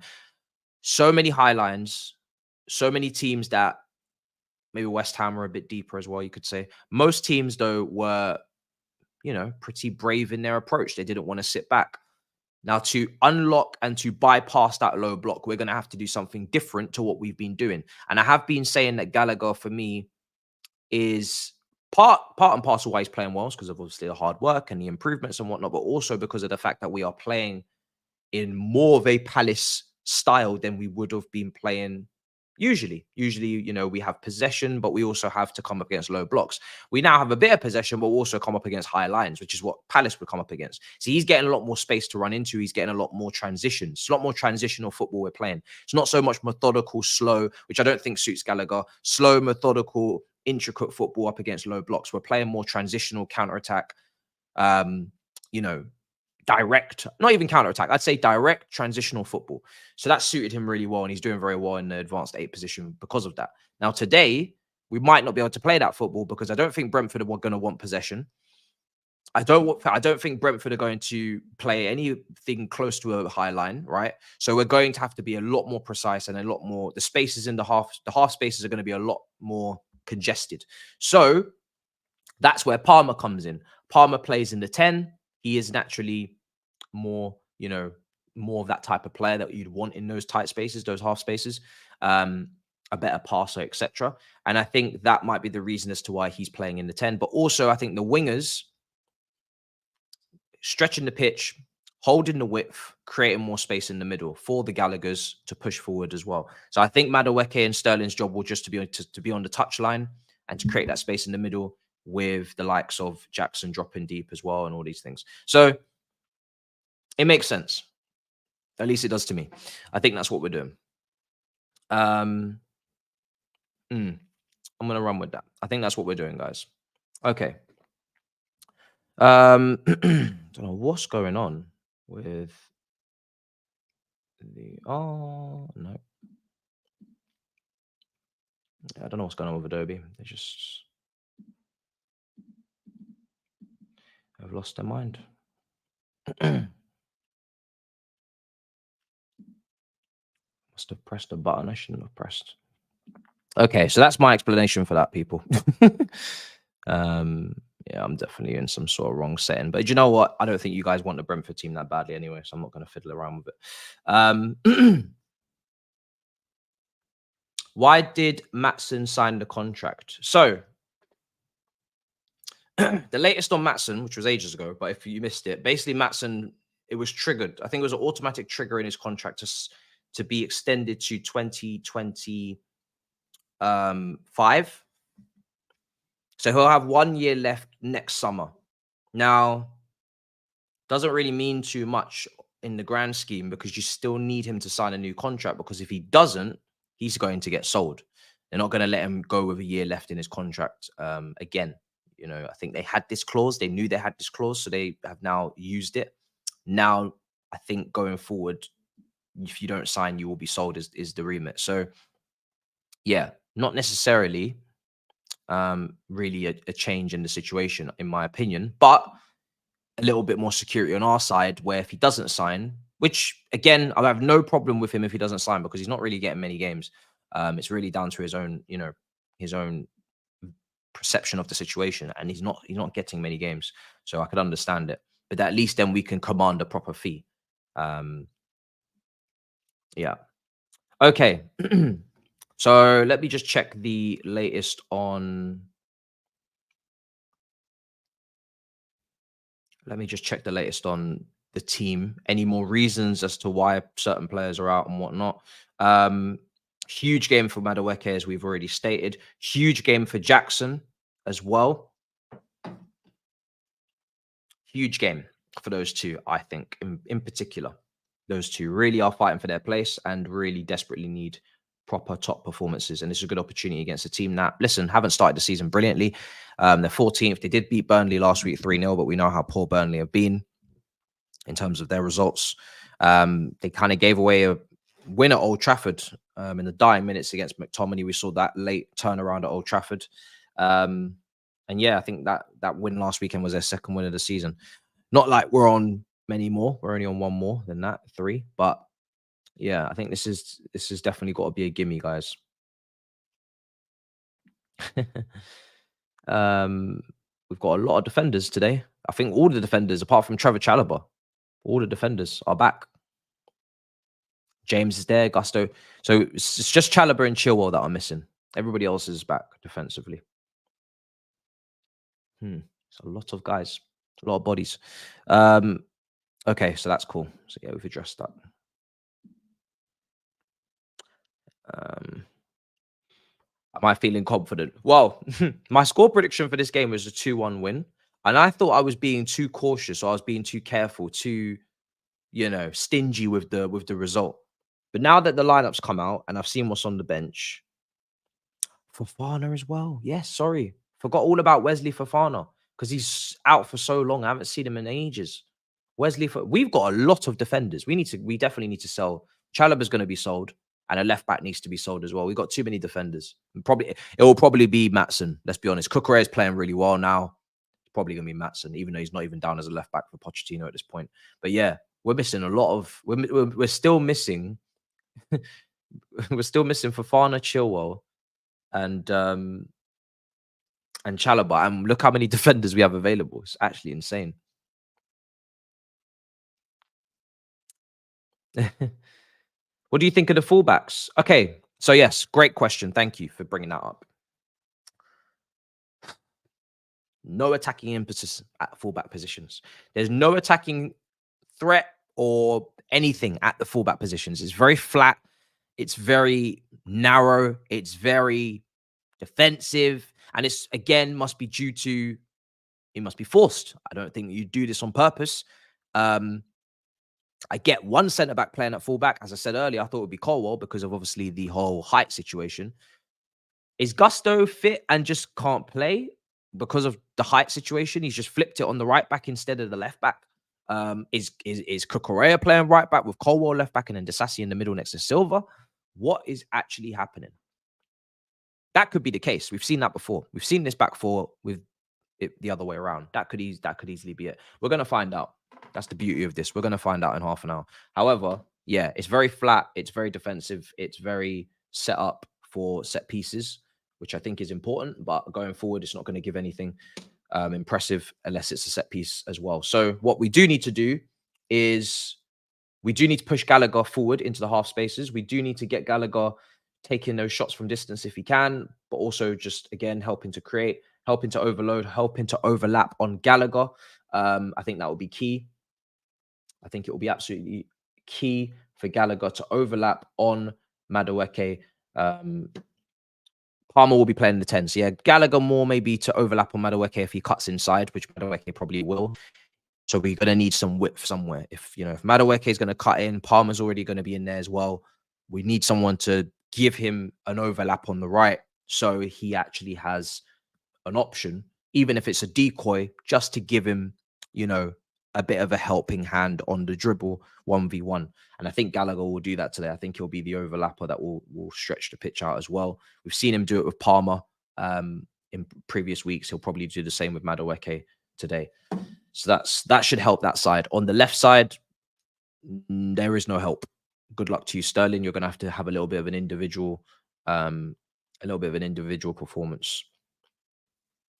So many high lines, so many teams that maybe West Ham are a bit deeper as well, you could say. Most teams, though, were, pretty brave in their approach. They didn't want to sit back. Now, to unlock and to bypass that low block, we're going to have to do something different to what we've been doing. And I have been saying that Gallagher, for me, is part and parcel why he's playing well, because of obviously the hard work and the improvements and whatnot, but also because of the fact that we are playing in more of a Palace style than we would have been playing usually. Usually, we have possession, but we also have to come up against low blocks. We now have a bit of possession, but we'll also come up against high lines, which is what Palace would come up against. So he's getting a lot more space to run into. He's getting a lot more transitions. It's a lot more transitional football we're playing. It's not so much methodical, slow, which I don't think suits Gallagher. Slow, methodical, intricate football up against low blocks. We're playing more transitional counter-attack, direct, not even counter-attack, I'd say direct transitional football. So that suited him really well, and he's doing very well in the advanced 8 position because of that. Now, today, we might not be able to play that football because I don't think Brentford are going to want possession. I don't think Brentford are going to play anything close to a high line, right? So we're going to have to be a lot more precise and a lot more, the spaces in the half spaces are going to be a lot more congested. So that's where Palmer comes in. Palmer plays in the 10. He is naturally more of that type of player that you'd want in those tight spaces, those half spaces, a better passer, etc. And I think that might be the reason as to why he's playing in the 10. But also, I think the wingers stretching the pitch, holding the width, creating more space in the middle for the Gallaghers to push forward as well. So I think Madueke and Sterling's job will just to be on the touchline and to create that space in the middle, with the likes of Jackson dropping deep as well and all these things. So it makes sense. At least it does to me. I think that's what we're doing. I'm going to run with that. I think that's what we're doing, guys. Okay. Don't know what's going on with the... Oh, no. I don't know what's going on with Adobe. They just have lost their mind. Must have pressed a button I shouldn't have pressed. Okay, so that's my explanation for that, people. Yeah, I'm definitely in some sort of wrong setting. But you know what? I don't think you guys want the Brentford team that badly anyway, so I'm not going to fiddle around with it. Why did Matson sign the contract? So, the latest on Matson, which was ages ago, but if you missed it, basically Matson, it was triggered. I think it was an automatic trigger in his contract to be extended to 2025. So he'll have 1 year left next summer. Now, doesn't really mean too much in the grand scheme because you still need him to sign a new contract, because if he doesn't, he's going to get sold. They're not going to let him go with a year left in his contract again. I think they had this clause. They knew they had this clause, so they have now used it. Now, I think going forward, if you don't sign, you will be sold is the remit. So, yeah, not necessarily really a change in the situation, in my opinion, but a little bit more security on our side, where if he doesn't sign, which again, I have no problem with him if he doesn't sign because he's not really getting many games. It's really down to his own, his own perception of the situation, and he's not getting many games, so I could understand it. But at least then we can command a proper fee. Um, yeah. Okay. So let me just check the latest on. Let me just check the latest on the team. Any more reasons as to why certain players are out and whatnot? Um, Huge game for Madueke, as we've already stated. Huge game for Jackson as well. Huge game for those two, I think, in particular. Those two really are fighting for their place and really desperately need proper top performances. And this is a good opportunity against a team that, listen, haven't started the season brilliantly. They're 14th. They did beat Burnley last week 3-0, but we know how poor Burnley have been in terms of their results. They kind of gave away a win at Old Trafford in the dying minutes against McTominay. We saw that late turnaround at Old Trafford. And yeah, I think that win last weekend was their second win of the season. Not like we're on many more. We're only on one more than that, 3. But yeah, I think this is definitely got to be a gimme, guys. We've got a lot of defenders today. I think all the defenders, apart from Trevor Chalobah, all the defenders are back. James is there, Gusto. So it's just Chalobah and Chilwell that are missing. Everybody else is back defensively. It's a lot of guys, a lot of bodies. Okay, so that's cool. So yeah, we've addressed that. Am I feeling confident? Well, my score prediction for this game was a 2-1 win. And I thought I was being too cautious, or I was being too careful, too, stingy with the result. But now that the lineups come out and I've seen what's on the bench, Fofana as well. Yes, sorry. Forgot all about Wesley Fofana because he's out for so long. I haven't seen him in ages. We've got a lot of defenders. We definitely need to sell. Chalobah's going to be sold, and a left back needs to be sold as well. We've got too many defenders. It will probably be Matson. Let's be honest. Cucurella is playing really well now. It's probably going to be Matson, even though he's not even down as a left back for Pochettino at this point. But yeah, we're missing a lot of. We're still missing. We're still missing Fofana, Chilwell, and Chalobah. And look how many defenders we have available. It's actually insane. What do you think of the fullbacks? Okay, so yes, great question. Thank you for bringing that up. No attacking impetus at fullback positions. There's no attacking threat or anything at the fullback positions. It's very flat. It's very narrow. It's very defensive. And it's, again, must be due to, it must be forced. I don't think you do this on purpose. I get one centre-back playing at fullback. As I said earlier, I thought it would be Colwell because of obviously the whole height situation. Is Gusto fit and just can't play because of the height situation? He's just flipped it on the right back instead of the left back. Is Cucurella playing right back with Colwell left back and then Disasi in the middle next to Silva? What is actually happening? That could be the case. We've seen that before. We've seen this back four with it the other way around. That could easily be it. We're going to find out. That's the beauty of this. We're going to find out in half an hour. However, yeah, it's very flat. It's very defensive. It's very set up for set pieces, which I think is important. But going forward, it's not going to give anything impressive unless it's a set piece as well. So what we do need to do is we do need to push Gallagher forward into the half spaces. We do need to get Gallagher taking those shots from distance if he can, but also just, again, helping to create, helping to overload, helping to overlap on Gallagher. I think that will be key. I think it will be absolutely key for Gallagher to overlap on Madueke. Palmer will be playing the 10. So yeah, Gallagher more maybe to overlap on Madueke if he cuts inside, which Madueke probably will. So we're going to need some width somewhere. If Madueke is going to cut in, Palmer's already going to be in there as well. We need someone to give him an overlap on the right so he actually has an option, even if it's a decoy, just to give him, a bit of a helping hand on the dribble 1v1. And I think Gallagher will do that today. I think he'll be the overlapper that will stretch the pitch out as well. We've seen him do it with Palmer in previous weeks. He'll probably do the same with Madueke today. So that should help that side. On the left side, there is no help. Good luck to you, Sterling. You're gonna have to have a little bit of an um, individual performance.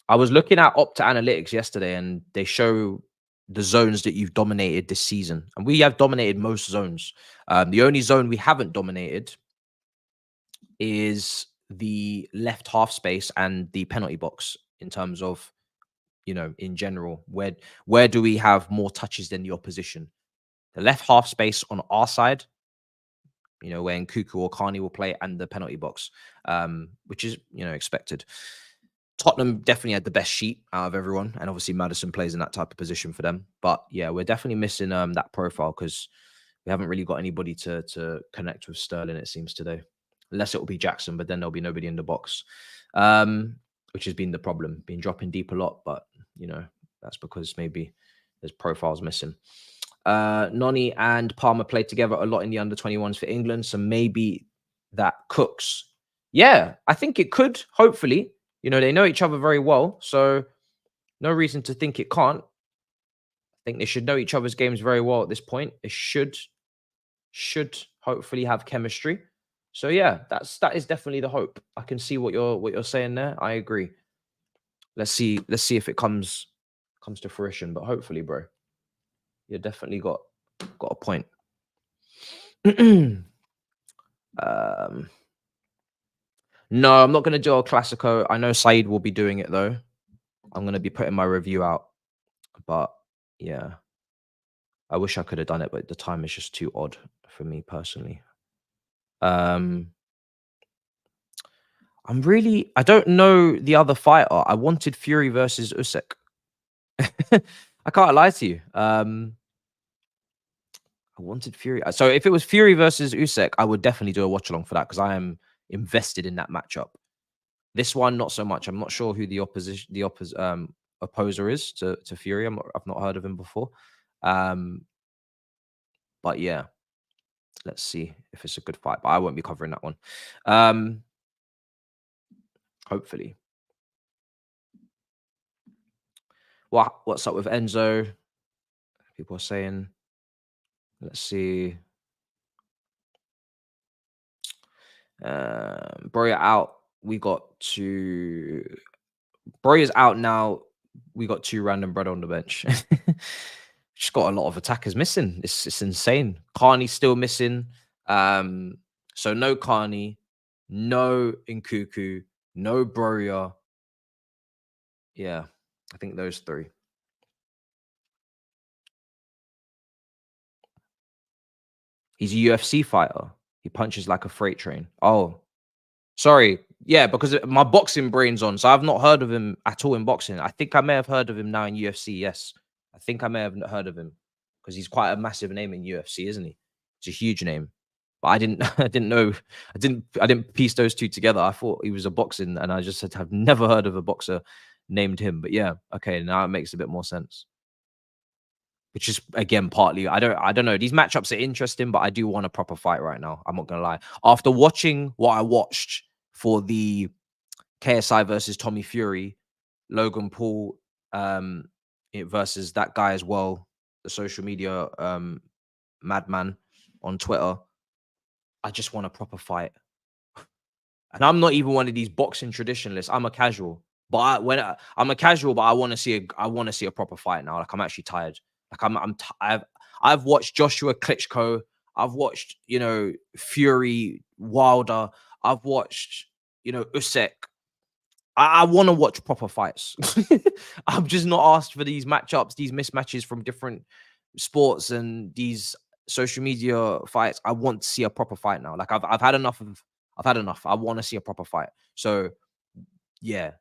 I was looking at Opta Analytics yesterday, and they show the zones that you've dominated this season, and we have dominated most zones. The only zone we haven't dominated is the left half space and the penalty box in terms of, in general, where do we have more touches than the opposition? The left half space on our side, where Nkuku or Carney will play, and the penalty box, which is, expected. Tottenham definitely had the best sheet out of everyone, and obviously Maddison plays in that type of position for them. But yeah, we're definitely missing that profile because we haven't really got anybody to connect with Sterling, it seems, today. Unless it will be Jackson, but then there'll be nobody in the box, which has been the problem. Been dropping deep a lot, but that's because maybe there's profiles missing. Noni and Palmer played together a lot in the under-21s for England, so maybe that cooks. Yeah, I think it could, hopefully. They know each other very well, so no reason to think it can't. I think they should know each other's games very well at this point. They should hopefully have chemistry. So yeah, that is definitely the hope. I can see what you're saying there. I agree. Let's see if it comes to fruition, but hopefully, bro, you definitely got a point. No, I'm not going to do El Clasico. I know Saeed will be doing it, though. I'm going to be putting my review out. But, yeah. I wish I could have done it, but the time is just too odd for me, personally. I don't know the other fighter. I wanted Fury versus Usyk. I can't lie to you. I wanted Fury. So if it was Fury versus Usyk, I would definitely do a watch along for that because I am invested in that matchup. This one, not so much. I'm not sure who the opposer is to Fury. I've not heard of him before. But yeah, let's see if it's a good fight. But I won't be covering that one. Hopefully. What's up with Enzo? People are saying, let's see. Broya out. Broya's out now. We got 2 random bread on the bench. Just got a lot of attackers missing. It's insane. Carney's still missing. So no Carney, no Nkuku, no Broya. Yeah, I think those 3. He's a UFC fighter. He punches like a freight train. Oh, sorry. Yeah, because my boxing brain's on, so I've not heard of him at all in boxing. I think I may have heard of him now in UFC. Yes, I think I may have heard of him because he's quite a massive name in UFC, isn't he? It's a huge name. But I didn't know. I didn't piece those 2 together. I thought he was a boxing, and I just said I've never heard of a boxer named him. But yeah, okay, now it makes a bit more sense. Which is, again, partly, I don't know. These matchups are interesting, but I do want a proper fight right now. I'm not gonna lie. After watching what I watched for the KSI versus Tommy Fury, Logan Paul versus that guy as well, the social media madman on Twitter, I just want a proper fight. And I'm not even one of these boxing traditionalists. I'm a casual. But I'm a casual, but I want to see a proper fight now. Like, I'm actually tired. Like, I've watched Joshua Klitschko. I've watched, Fury Wilder. I've watched, Usyk. I want to watch proper fights. I'm just not asked for these matchups, these mismatches from different sports and these social media fights. I want to see a proper fight now. Like, I've had enough. I want to see a proper fight. So yeah,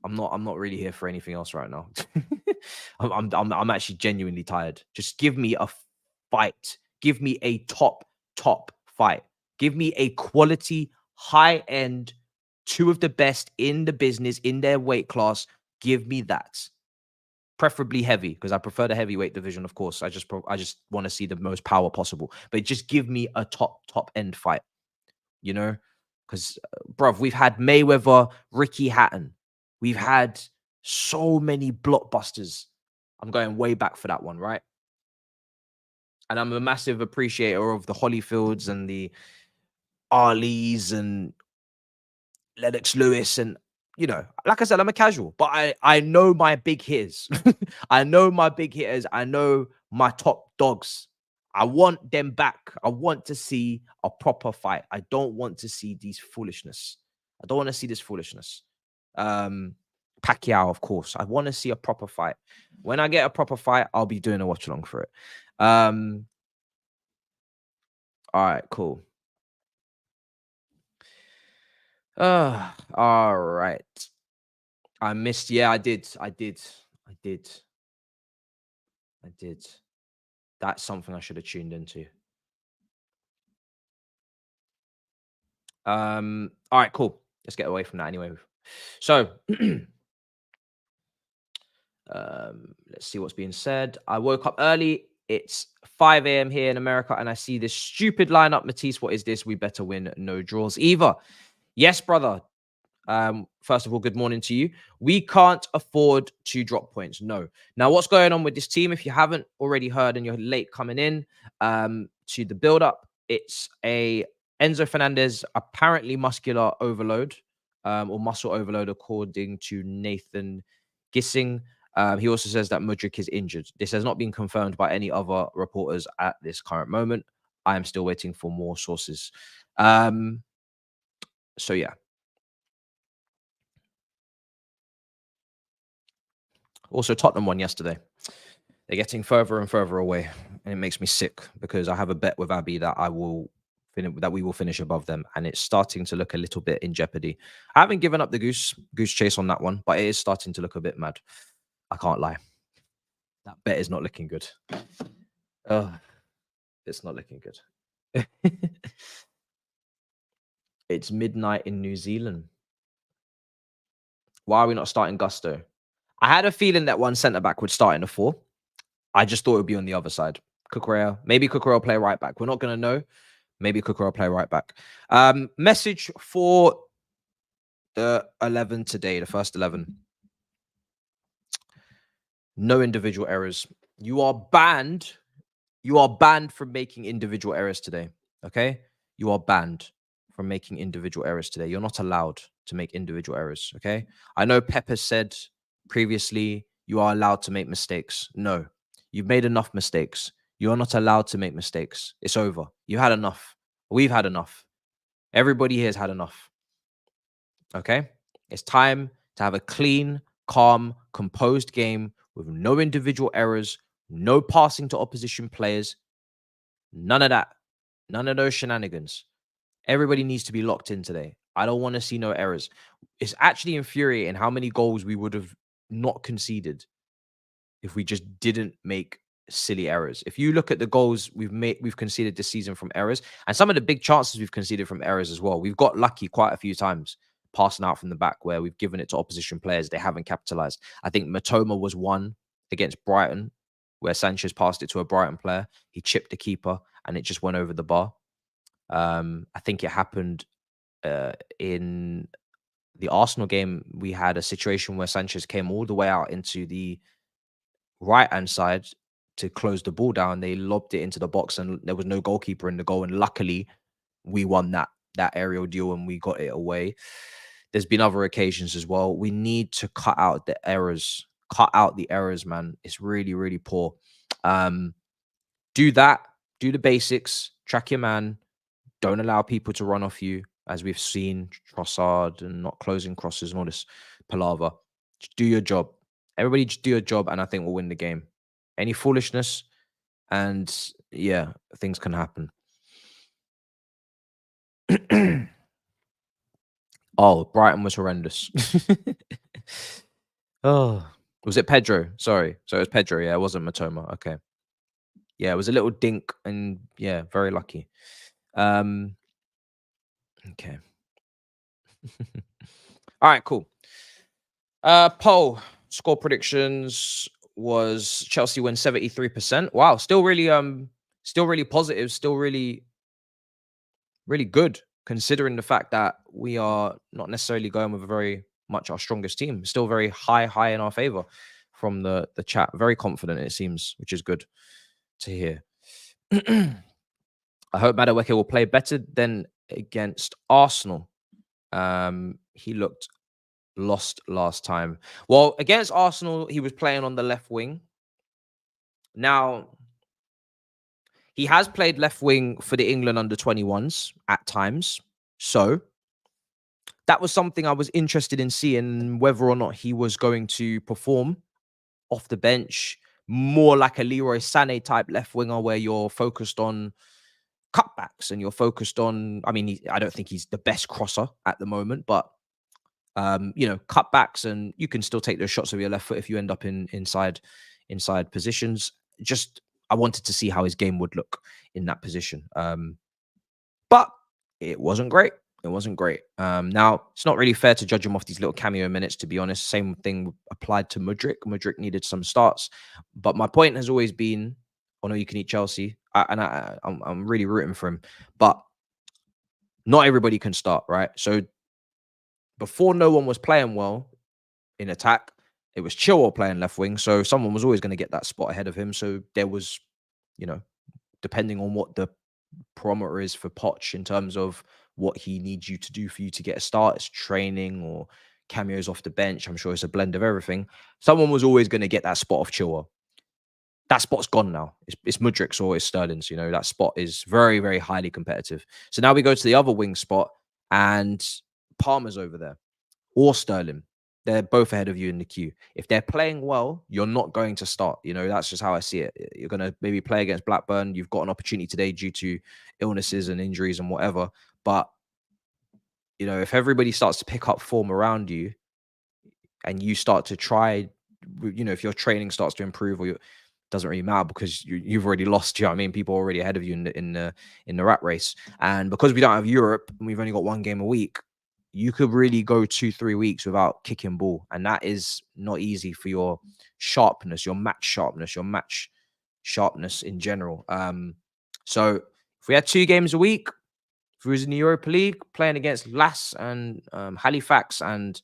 I'm not really here for anything else right now. I'm actually genuinely tired. Just give me a fight. Give me a top fight. Give me a quality, high end, 2 of the best in the business, in their weight class. Give me that. Preferably heavy, because I prefer the heavyweight division, of course. I just want to see the most power possible. But just give me a top end fight. Because, bruv, we've had Mayweather, Ricky Hatton. We've had so many blockbusters. I'm going way back for that one, right? And I'm a massive appreciator of the Holyfields and the Arleys and Lennox Lewis. And, you know, like I said, I'm a casual, but I know my big hitters. I know my big hitters. I know my top dogs. I want them back. I want to see a proper fight. I don't want to see these foolishness. I don't want to see this foolishness. Pacquiao, of course. I want to see a proper fight. When I get a proper fight, I'll be doing a watch along for it. All right, cool. All right. I missed. Yeah, I did. That's something I should have tuned into. All right, cool. Let's get away from that anyway. So, let's see what's being said. I woke up early. It's 5 a.m. here in America, and I see this stupid lineup. Matisse, what is this? We better win. No draws either. Yes, brother. First of all, good morning to you. We can't afford to drop points. No. Now, what's going on with this team? If you haven't already heard and you're late coming in to the build-up, it's a Enzo Fernandez apparently muscular overload or muscle overload, according to Nathan Gissing. He also says that Mudryk is injured. This has not been confirmed by any other reporters at this current moment. I am still waiting for more sources. So, yeah. Also, Tottenham won yesterday. They're getting further and further away, and it makes me sick because I have a bet with Abby that we will finish above them, and it's starting to look a little bit in jeopardy. I haven't given up the goose chase on that one, but it is starting to look a bit mad. I can't lie. That bet is not looking good. It's not looking good. It's midnight in New Zealand. Why are we not starting Gusto? I had a feeling that one centre back would start in a 4. I just thought it would be on the other side. Cucurella. Maybe Cucurella play right back. We're not going to know. Maybe Cucurella play right back. Message for the 11 today, the first 11. No individual errors. You are banned. You are banned from making individual errors today. Okay? You are banned from making individual errors today. You're not allowed to make individual errors. Okay? I know Pep has said previously you are allowed to make mistakes. No. You've made enough mistakes. You're not allowed to make mistakes. It's over. You had enough. We've had enough. Everybody here has had enough. Okay? It's time to have a clean, calm, composed game with no individual errors, no passing to opposition players, none of that. None of those shenanigans. Everybody needs to be locked in today. I don't want to see no errors. It's actually infuriating how many goals we would have not conceded if we just didn't make silly errors. If you look at the goals we've conceded this season from errors, and some of the big chances we've conceded from errors as well. We've got lucky quite a few times passing out from the back where we've given it to opposition players. They haven't capitalized. I think Matoma was one against Brighton where Sanchez passed it to a Brighton player. He chipped the keeper and it just went over the bar. I think it happened in the Arsenal game. We had a situation where Sanchez came all the way out into the right-hand side to close the ball down. They lobbed it into the box and there was no goalkeeper in the goal. And luckily, we won that aerial duel and we got it away. There's been other occasions as well. We need to cut out the errors. Cut out the errors, man. It's really, really poor. Do that. Do the basics. Track your man. Don't allow people to run off you, as we've seen Trossard and not closing crosses and all this palaver. Just do your job. Everybody just do your job, and I think we'll win the game. Any foolishness, and yeah, things can happen. Oh, Brighton was horrendous. Oh, was it Pedro? Sorry. So it was Pedro. Yeah, it wasn't Matoma. Okay. Yeah, it was a little dink, and yeah, very lucky. Okay. All right, cool. Poll score predictions was Chelsea win 73%. Wow, still really positive, still really good considering the fact that we are not necessarily going with a very much our strongest team. Still very high in our favor from the chat. Very confident it seems, which is good to hear. I hope Madueke will play better than against Arsenal. He looked lost last time. Well, against Arsenal, he was playing on the left wing. Now, he has played left wing for the England under 21s at times. So that was something I was interested in seeing, whether or not he was going to perform off the bench, more like a Leroy Sané type left winger where you're focused on cutbacks and you're focused on, I mean, I don't think he's the best crosser at the moment, but cutbacks, and you can still take those shots with your left foot if you end up inside positions. Just I wanted to see how his game would look in that position. But it wasn't great. It wasn't great. Now, it's not really fair to judge him off these little cameo minutes, to be honest. Same thing applied to Mudryk. Mudryk needed some starts. But my point has always been, oh no, you can eat Chelsea. I'm really rooting for him. But not everybody can start, right? So before, no one was playing well in attack. It was Chilwell playing left wing. So someone was always going to get that spot ahead of him. So there was, depending on what the parameter is for Poch in terms of what he needs you to do for you to get a start, it's training or cameos off the bench. I'm sure it's a blend of everything. Someone was always going to get that spot of Chilwell. That spot's gone now. It's Mudryk's or it's Sterling's. That spot is very, very highly competitive. So now we go to the other wing spot, and Palmer's over there, or Sterling. They're both ahead of you in the queue. If they're playing well, you're not going to start. That's just how I see it. You're going to maybe play against Blackburn. You've got an opportunity today due to illnesses and injuries and whatever. But, if everybody starts to pick up form around you and you start to try, if your training starts to improve, or doesn't really matter because you've already lost. You know what I mean? People are already ahead of you in the rat race. And because we don't have Europe and we've only got one game a week, you could really go 2-3 weeks without kicking ball. And that is not easy for your sharpness, your match sharpness in general. So if we had 2 games a week, if we was in the Europa League playing against Lass and Halifax and,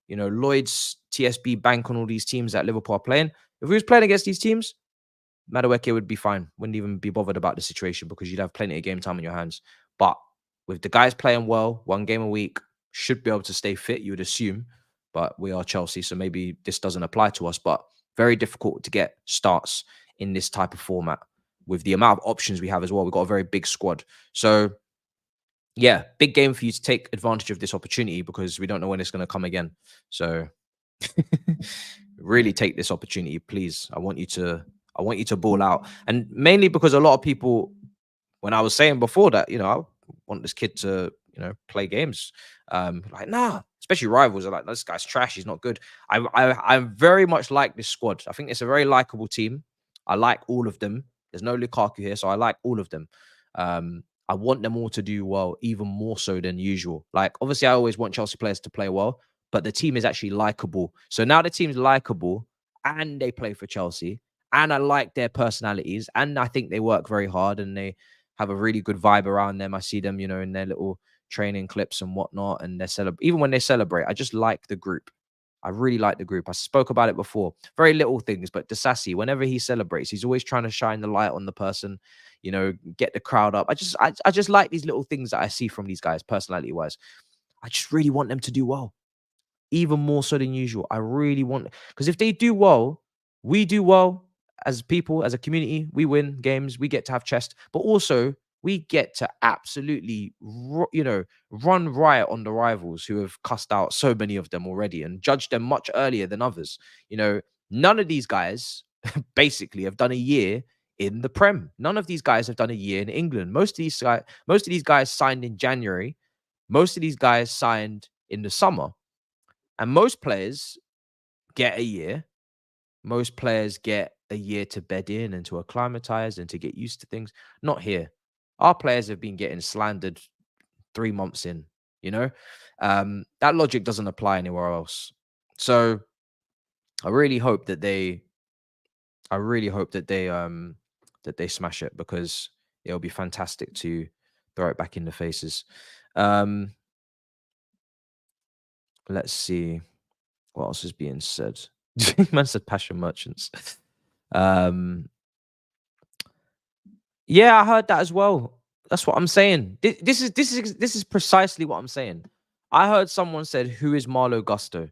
Lloyd's, TSB, Bank, on all these teams that Liverpool are playing, if we was playing against these teams, Madueke would be fine. Wouldn't even be bothered about the situation because you'd have plenty of game time in your hands. But with the guys playing well, 1 game a week, should be able to stay fit, you would assume. But we are Chelsea, so maybe this doesn't apply to us. But very difficult to get starts in this type of format with the amount of options we have as well. We've got a very big squad. So, yeah, big game for you to take advantage of this opportunity because we don't know when it's going to come again. So, really take this opportunity, please. I want you to ball out. And mainly because a lot of people, when I was saying before that, I want this kid to, play games. Like, nah, especially rivals are like, this guy's trash. He's not good. I very much like this squad. I think it's a very likable team. I like all of them. There's no Lukaku here, so I like all of them. I want them all to do well, even more so than usual. Like, obviously, I always want Chelsea players to play well, but the team is actually likable. So now the team's likable and they play for Chelsea, and I like their personalities, and I think they work very hard and they have a really good vibe around them. I see them, in their little training clips and whatnot, and even when they celebrate, I just like the group. I really like the group. I spoke about it before. Very little things, but Disasi, whenever he celebrates, he's always trying to shine the light on the person, get the crowd up. I just like these little things that I see from these guys, personality wise. I just really want them to do well, even more so than usual. I really want, because if they do well, we do well as people, as a community, we win games, we get to have chest, but also we get to absolutely, run riot on the rivals who have cussed out so many of them already and judged them much earlier than others. None of these guys basically have done a year in the Prem. None of these guys have done a year in England. Most of these guys signed in January. Most of these guys signed in the summer. And most players get a year. Most players get a year to bed in and to acclimatize and to get used to things. Not here. Our players have been getting slandered 3 months in, that logic doesn't apply anywhere else. So I really hope that they that they smash it, because it'll be fantastic to throw it back in the faces. Let's see what else is being said. Man said passion merchants. Yeah, I heard that as well. That's what I'm saying. This is precisely what I'm saying. I heard someone said, "Who is Marlo Gusto?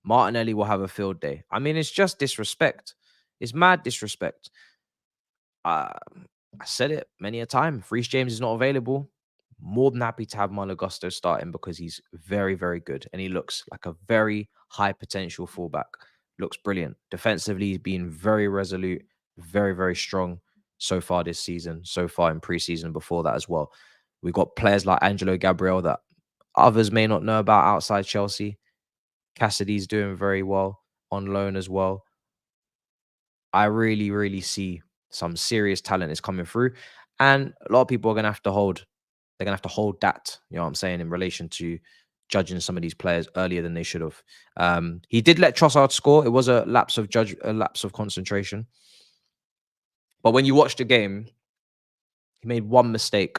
Martinelli will have a field day." I mean, it's just disrespect. It's mad disrespect. Uh, I said it many a time. Reece James is not available. More than happy to have Marlo Gusto starting because he's very, very good and he looks like a very high potential fullback. Looks brilliant. Defensively, he's been very resolute, very, very strong so far this season, so far in preseason before that as well. We've got players like Angelo Gabriel that others may not know about outside Chelsea. Cassidy's doing very well on loan as well. I really, really see some serious talent is coming through. And a lot of people are gonna have to hold, they're gonna have to hold that, you know what I'm saying, in relation to judging some of these players earlier than they should have. He did let Trossard score. It was a lapse of concentration. But when you watch the game, he made one mistake.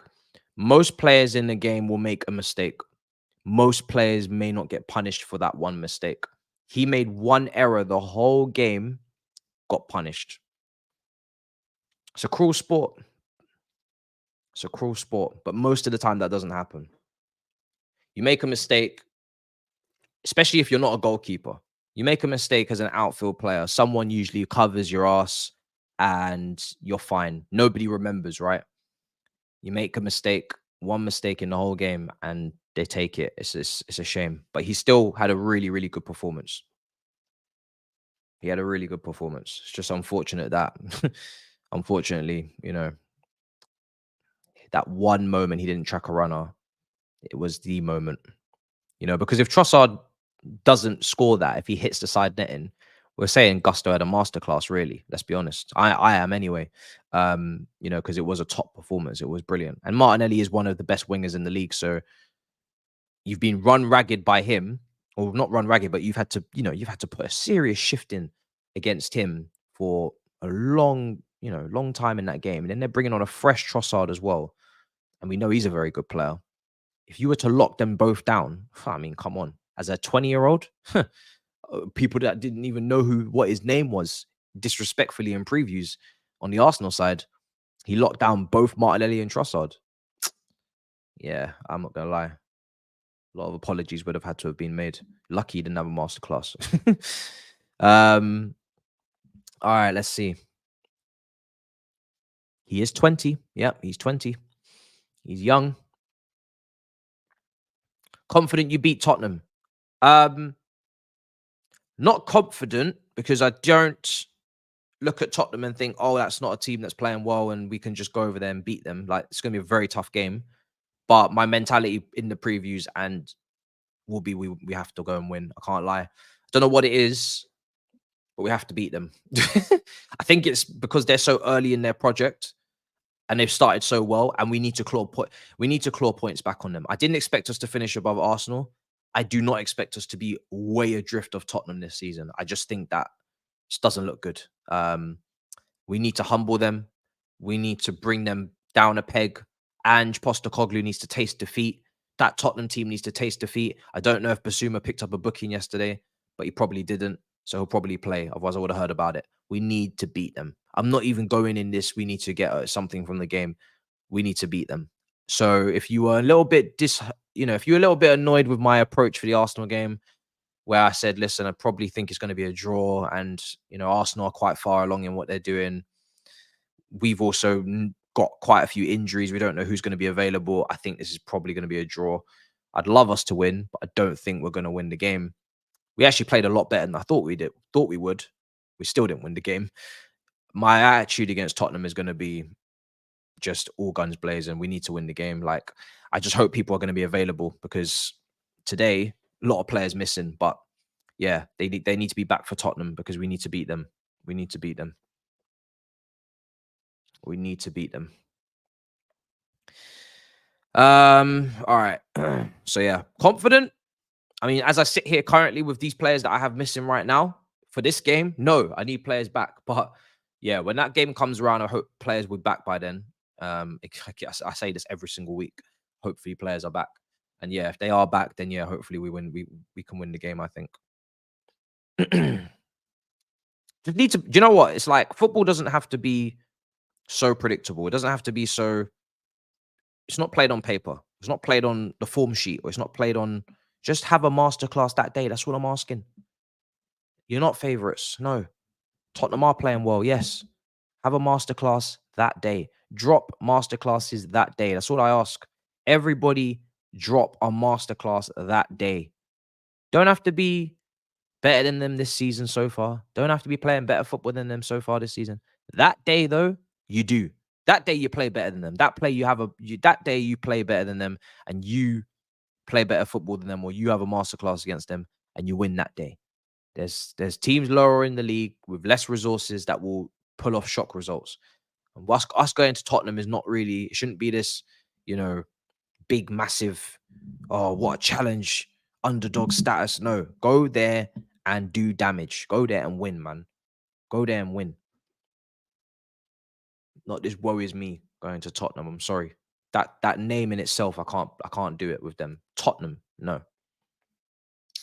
Most players in the game will make a mistake. Most players may not get punished for that one mistake. He made one error the whole game, got punished. It's a cruel sport. It's a cruel sport, but most of the time that doesn't happen. You make a mistake, especially if you're not a goalkeeper. You make a mistake as an outfield player, someone usually covers your ass and you're fine. Nobody remembers, right? You make a mistake, one mistake in the whole game, and they take it. It's a shame. But he still had a really, really good performance. He had a really good performance. It's just unfortunate that, unfortunately, that one moment he didn't track a runner. It was the moment. Because if Trossard doesn't score that, if he hits the side netting, we're saying Gusto had a masterclass, really. Let's be honest. I am anyway. Because it was a top performance. It was brilliant. And Martinelli is one of the best wingers in the league. So you've been run ragged by him, or not run ragged, but you've had to put a serious shift in against him for a long time in that game. And then they're bringing on a fresh Trossard as well. And we know he's a very good player. If you were to lock them both down, I mean, come on. As a 20-year-old, people that didn't even know what his name was, disrespectfully in previews on the Arsenal side, he locked down both Martinelli and Trossard. Yeah, I'm not gonna lie. A lot of apologies would have had to have been made. Lucky he didn't have a masterclass. All right, let's see. He is 20. Yep, he's 20. He's young. Confident you beat Tottenham. Not confident because I don't look at Tottenham and think, oh, that's not a team that's playing well and we can just go over there and beat them. Like, it's going to be a very tough game. But my mentality in the previews and will be we have to go and win. I can't lie. I don't know what it is, but we have to beat them. I think it's because they're so early in their project and they've started so well, and we need to claw points back on them. I didn't expect us to finish above Arsenal. I do not expect us to be way adrift of Tottenham this season. I just think that just doesn't look good. We need to humble them. We need to bring them down a peg. Ange Postecoglou needs to taste defeat. That Tottenham team needs to taste defeat. I don't know if Basuma picked up a booking yesterday, but he probably didn't. So he'll probably play. Otherwise, I would have heard about it. We need to beat them. I'm not even going in this. We need to get something from the game. We need to beat them. So if you were a little bit if you're a little bit annoyed with my approach for the Arsenal game, where I said, listen, I probably think it's going to be a draw, and Arsenal are quite far along in what they're doing. We've also got quite a few injuries. We don't know who's going to be available. I think this is probably going to be a draw. I'd love us to win, but I don't think we're going to win the game. We actually played a lot better than I thought we did. Thought we would. We still didn't win the game. My attitude against Tottenham is going to be just all guns blazing. We need to win the game. Like, I just hope people are going to be available because today a lot of players missing. But yeah, they need to be back for Tottenham because we need to beat them. We need to beat them. We need to beat them. All right. So yeah, confident. I mean, as I sit here currently with these players that I have missing right now for this game, no, I need players back. But yeah, when that game comes around, I hope players will be back by then. I say this every single week. Hopefully, players are back, and yeah, if they are back, then yeah, hopefully we win. We can win the game. I think. Just need to. Do you know what? It's like football doesn't have to be So predictable. It doesn't have to be so. It's not played on paper. It's not played on the form sheet, or it's not played on. Just have a masterclass that day. That's what I'm asking. You're not favourites. No. Tottenham are playing well. Yes. Have a masterclass that day. Drop masterclasses that day. That's all I ask. Everybody drop a masterclass that day. Don't have to be better than them this season so far. Don't have to be playing better football than them so far this season. That day, though, you do. That day you play better than them. That day you play better than them, and you play better football than them, or you have a masterclass against them and you win that day. There's teams lower in the league with less resources that will pull off shock results. And us going to Tottenham is not really, it shouldn't be this, big, massive, oh, what a challenge, underdog status. No, go there and do damage. Go there and win, man. Go there and win. Not this worries me going to Tottenham. I'm sorry. That name in itself, I can't do it with them. Tottenham, no.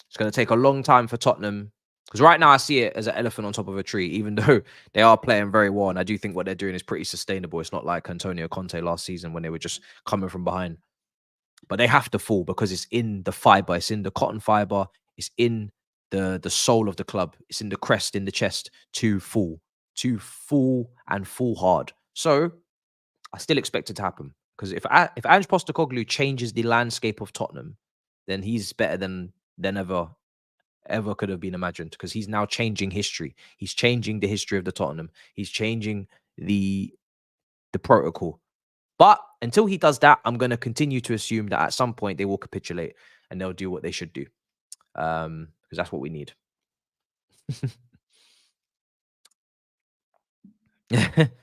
It's going to take a long time for Tottenham, because right now I see it as an elephant on top of a tree, even though they are playing very well. And I do think what they're doing is pretty sustainable. It's not like Antonio Conte last season when they were just coming from behind. But they have to fall because it's in the fiber. It's in the cotton fiber. It's in the soul of the club. It's in the crest, in the chest to fall and fall hard. So I still expect it to happen, because if Ange Postecoglou changes the landscape of Tottenham, then he's better than ever could have been imagined, because he's now changing history. He's changing the history of the Tottenham. He's changing the protocol. But until he does that, I'm going to continue to assume that at some point they will capitulate and they'll do what they should do, because that's what we need.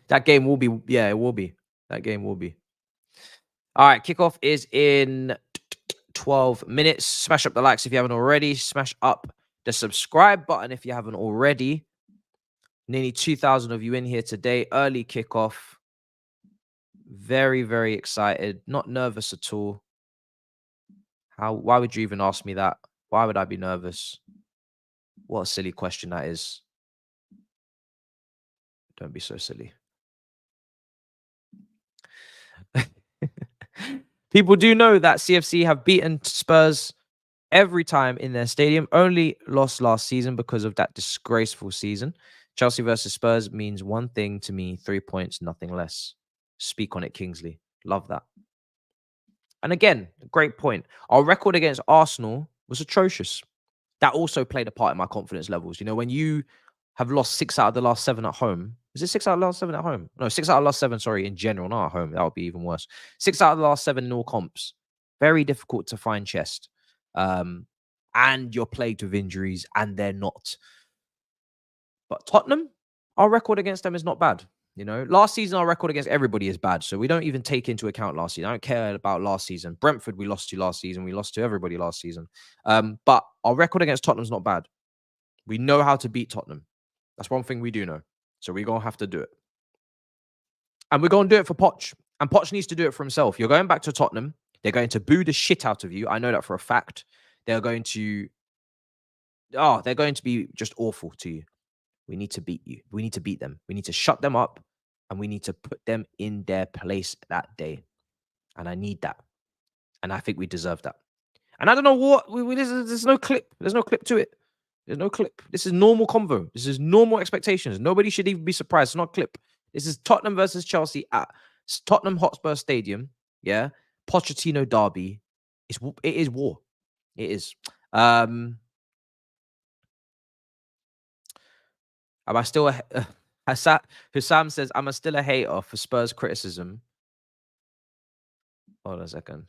That game will be, yeah, it will be. That game will be. All right, kickoff is in 12 minutes. Smash up the likes if you haven't already. Smash up the subscribe button if you haven't already. Nearly 2,000 of you in here today. Early kickoff. Very, very excited. Not nervous at all. Why would you even ask me that? Why would I be nervous? What a silly question that is. Don't be so silly. People do know that CFC have beaten Spurs every time in their stadium. Only lost last season because of that disgraceful season. Chelsea versus Spurs means one thing to me: 3 points, nothing less. Speak on it, Kingsley. Love that. And again, great point. Our record against Arsenal was atrocious. That also played a part in my confidence levels. When you have lost 6 out of the last 7 at home. Is it 6 out of the last 7 at home? No, 6 out of the last 7, sorry, in general, not at home. That would be even worse. 6 out of the last 7 in all comps. Very difficult to find chest. And you're plagued with injuries, and they're not. But Tottenham, our record against them is not bad. Last season, our record against everybody is bad. So we don't even take into account last season. I don't care about last season. Brentford, we lost to last season. We lost to everybody last season. But our record against Tottenham's not bad. We know how to beat Tottenham. That's one thing we do know. So we're going to have to do it. And we're going to do it for Poch. And Poch needs to do it for himself. You're going back to Tottenham. They're going to boo the shit out of you. I know that for a fact. They're going to be just awful to you. We need to beat you. We need to beat them. We need to shut them up. And we need to put them in their place that day. And I need that. And I think we deserve that. And I don't know what. There's no clip. There's no clip to it. There's no clip. This is normal convo. This is normal expectations. Nobody should even be surprised. It's not a clip. This is Tottenham versus Chelsea at Tottenham Hotspur Stadium. Yeah. Pochettino derby. It is war. It is. Am I still Hussam says, I'm still a hater for Spurs criticism. Hold on a second.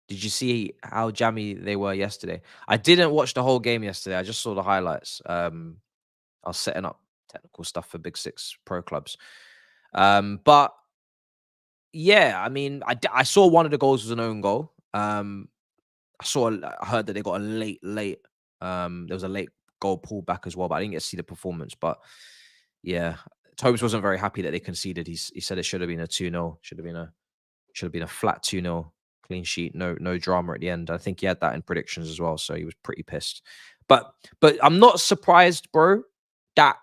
Did you see how jammy they were yesterday? I didn't watch the whole game yesterday. I just saw the highlights. I was setting up technical stuff for Big Six pro clubs. But yeah, I mean, I saw one of the goals was an own goal. I heard that they got a late. There was a late goal pulled back as well, but I didn't get to see the performance. But yeah, Tobes wasn't very happy that they conceded. He said it should have been a 2-0. Should have been a flat 2-0. Clean sheet, no drama at the end. I think he had that in predictions as well, so he was pretty pissed. But I'm not surprised, bro, that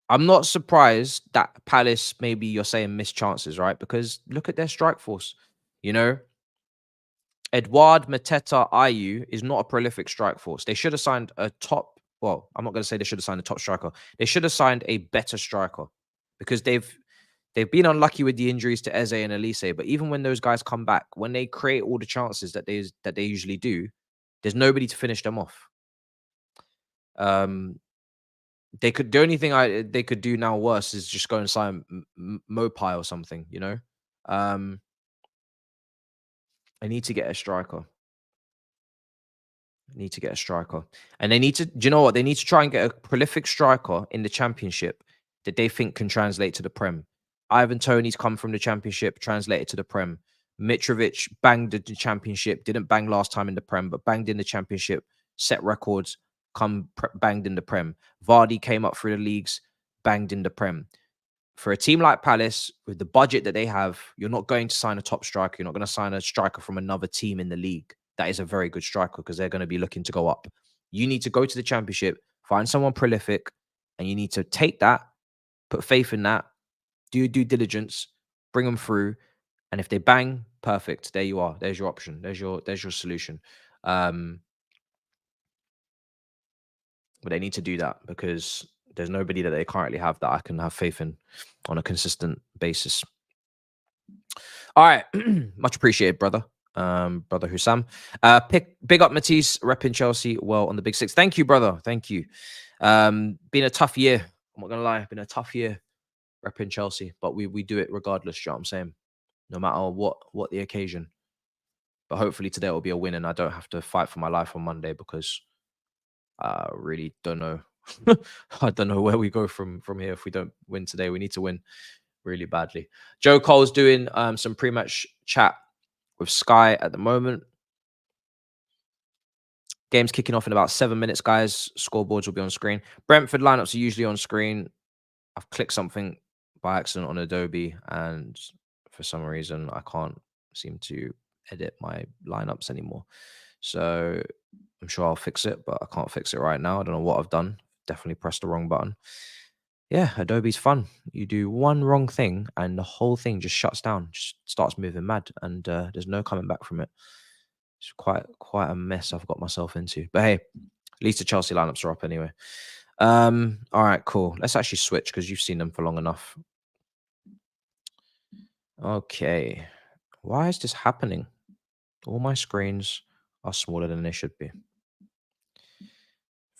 I'm not surprised that Palace, maybe you're saying missed chances, right? Because look at their strike force. You know, Edouard, Mateta, Ayew is not a prolific strike force. They should have signed a top. Well, I'm not going to say they should have signed a top striker. They should have signed a better striker because they've been unlucky with the injuries to Eze and Elise. But even when those guys come back, when they create all the chances that they usually do, there's nobody to finish them off. They could the only thing they could do now worse is just go and sign Mopai or something. You know, I need to get a striker. Need to get a striker. And they need to, do you know what? They need to try and get a prolific striker in the championship that they think can translate to the Prem. Ivan Toney's come from the championship, translated to the Prem. Mitrovic banged the championship, didn't bang last time in the Prem, but banged in the championship, set records, banged in the Prem. Vardy came up through the leagues, banged in the Prem. For a team like Palace, with the budget that they have, you're not going to sign a top striker. You're not going to sign a striker from another team in the league that is a very good striker because they're going to be looking to go up. You need to go to the championship, find someone prolific, and you need to take that, put faith in that, do your due diligence, bring them through, and if they bang, perfect. There you are. There's your option. There's your solution. But they need to do that because there's nobody that they currently have that I can have faith in on a consistent basis. All right. Much appreciated, brother. Brother Hussam. Big up Matisse, repping Chelsea well on the Big Six. Thank you, brother. Thank you. Been a tough year. I'm not gonna lie, been a tough year repping Chelsea, but we do it regardless, you know what I'm saying? No matter what the occasion. But hopefully today will be a win and I don't have to fight for my life on Monday because I really don't know. I don't know where we go from here if we don't win today. We need to win really badly. Joe Cole's doing some pre-match chat with Sky at the moment. Game's kicking off in about 7 minutes, guys. Scoreboards will be on screen. Brentford lineups are usually on screen. I've clicked something by accident on Adobe, and for some reason, I can't seem to edit my lineups anymore. So I'm sure I'll fix it, but I can't fix it right now. I don't know what I've done. Definitely pressed the wrong button. Yeah, Adobe's fun. You do one wrong thing and the whole thing just shuts down, just starts moving mad, and there's no coming back from it. It's quite a mess I've got myself into. But hey, at least the Chelsea lineups are up anyway. All right, cool. Let's actually switch because you've seen them for long enough. Okay. Why is this happening? All my screens are smaller than they should be.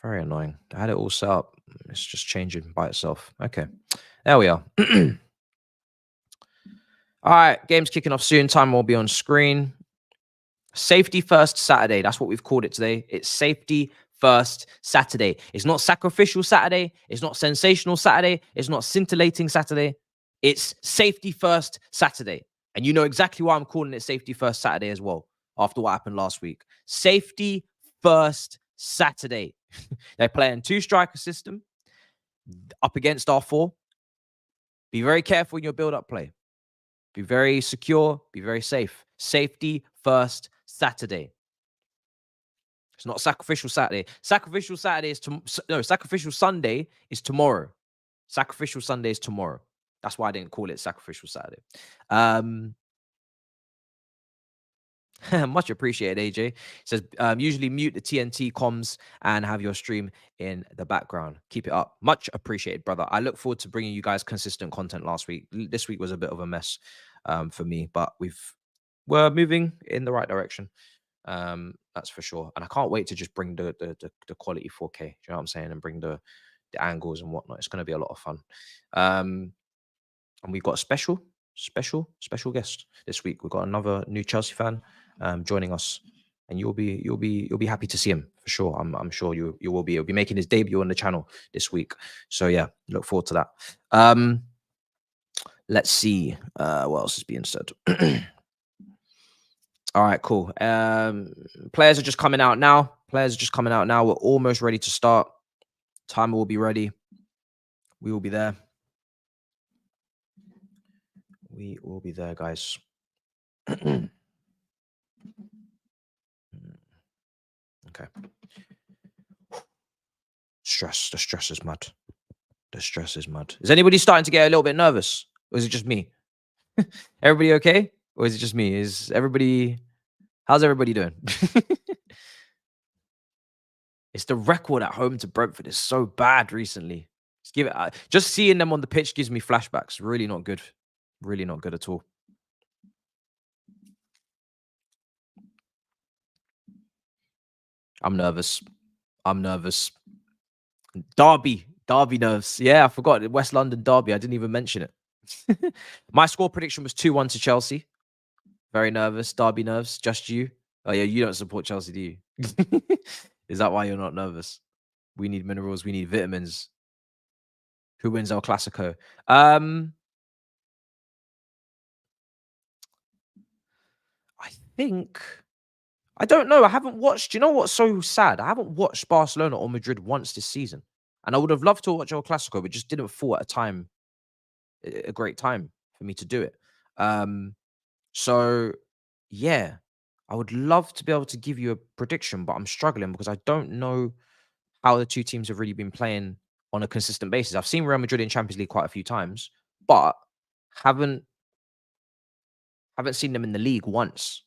Very annoying. I had it all set up. It's just changing by itself. Okay. There we are. All right. Game's kicking off soon. Time will be on screen. Safety first Saturday. That's what we've called it today. It's safety first Saturday. It's not sacrificial Saturday. It's not sensational Saturday. It's not scintillating Saturday. It's safety first Saturday. And you know exactly why I'm calling it safety first Saturday as well, after what happened last week. Safety first Saturday. They're playing two striker system up against our four. Be very careful in your build-up play. Be very secure. Be very safe. Safety first Saturday. It's not sacrificial Saturday. Sacrificial Saturday is sacrificial Sunday is tomorrow. Sacrificial Sunday is tomorrow. That's why I didn't call it sacrificial Saturday. Much appreciated, AJ. Says usually mute the TNT comms and have your stream in the background. Keep it up. Much appreciated, brother. I look forward to bringing you guys consistent content last week. This week was a bit of a mess for me, but we're moving in the right direction. That's for sure. And I can't wait to just bring the quality 4K. Do you know what I'm saying? And bring the angles and whatnot. It's going to be a lot of fun. And we've got a special guest this week. We've got another new Chelsea fan joining us, and you'll be happy to see him for sure. I'm sure you will be. He'll be making his debut on the channel this week. So yeah, look forward to that. Let's see what else is being said. All right, cool. Players are just coming out now. We're almost ready to start. Timer will be ready. We will be there. We will be there, guys. Okay. The stress is mad. The stress is mad. Is anybody starting to get a little bit nervous? Or is it just me? Everybody okay? Or is it just me? How's everybody doing? It's the record at home to Brentford is so bad recently. Just seeing them on the pitch gives me flashbacks. Really not good. Really not good at all. I'm nervous. Derby nerves. Yeah, I forgot. West London derby. I didn't even mention it. My score prediction was 2-1 to Chelsea. Very nervous. Derby nerves. Just you. Oh, yeah, you don't support Chelsea, do you? Is that why you're not nervous? We need minerals. We need vitamins. Who wins El Clasico? I think... I don't know. I haven't watched... You know what's so sad? I haven't watched Barcelona or Madrid once this season. And I would have loved to watch El Clasico, but just didn't fall at a great time for me to do it. So, yeah, I would love to be able to give you a prediction, but I'm struggling because I don't know how the two teams have really been playing on a consistent basis. I've seen Real Madrid in Champions League quite a few times, but haven't seen them in the league once.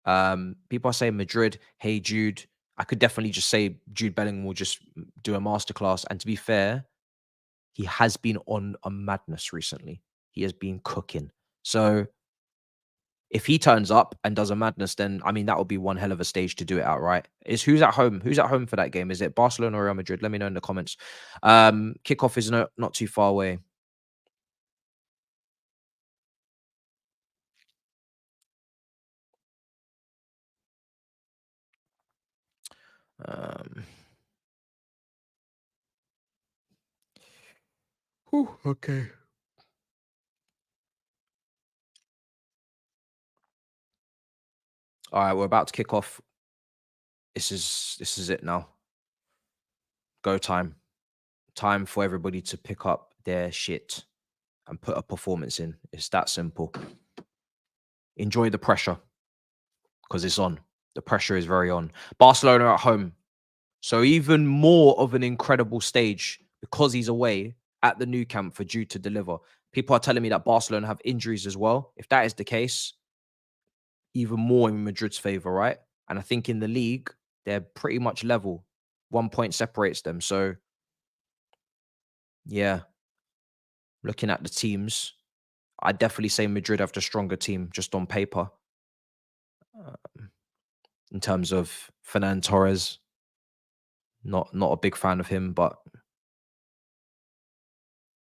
People are saying Madrid, hey Jude. I could definitely just say Jude Bellingham will just do a masterclass. And to be fair, he has been on a madness recently. He has been cooking. So if he turns up and does a madness, then I mean that would be one hell of a stage to do it outright. Who's at home? Who's at home for that game? Is it Barcelona or Real Madrid? Let me know in the comments. Kickoff is not too far away. Okay. All right, we're about to kick off. This is it now. Go time. Time for everybody to pick up their shit and put a performance in. It's that simple. Enjoy the pressure because it's on. The pressure is very on. Barcelona at home. So even more of an incredible stage because he's away at the new camp for Jude to deliver. People are telling me that Barcelona have injuries as well. If that is the case, even more in Madrid's favor, right? And I think in the league, they're pretty much level. 1 point separates them. So, yeah, looking at the teams, I'd definitely say Madrid have the stronger team just on paper. In terms of Fernan Torres, not a big fan of him, but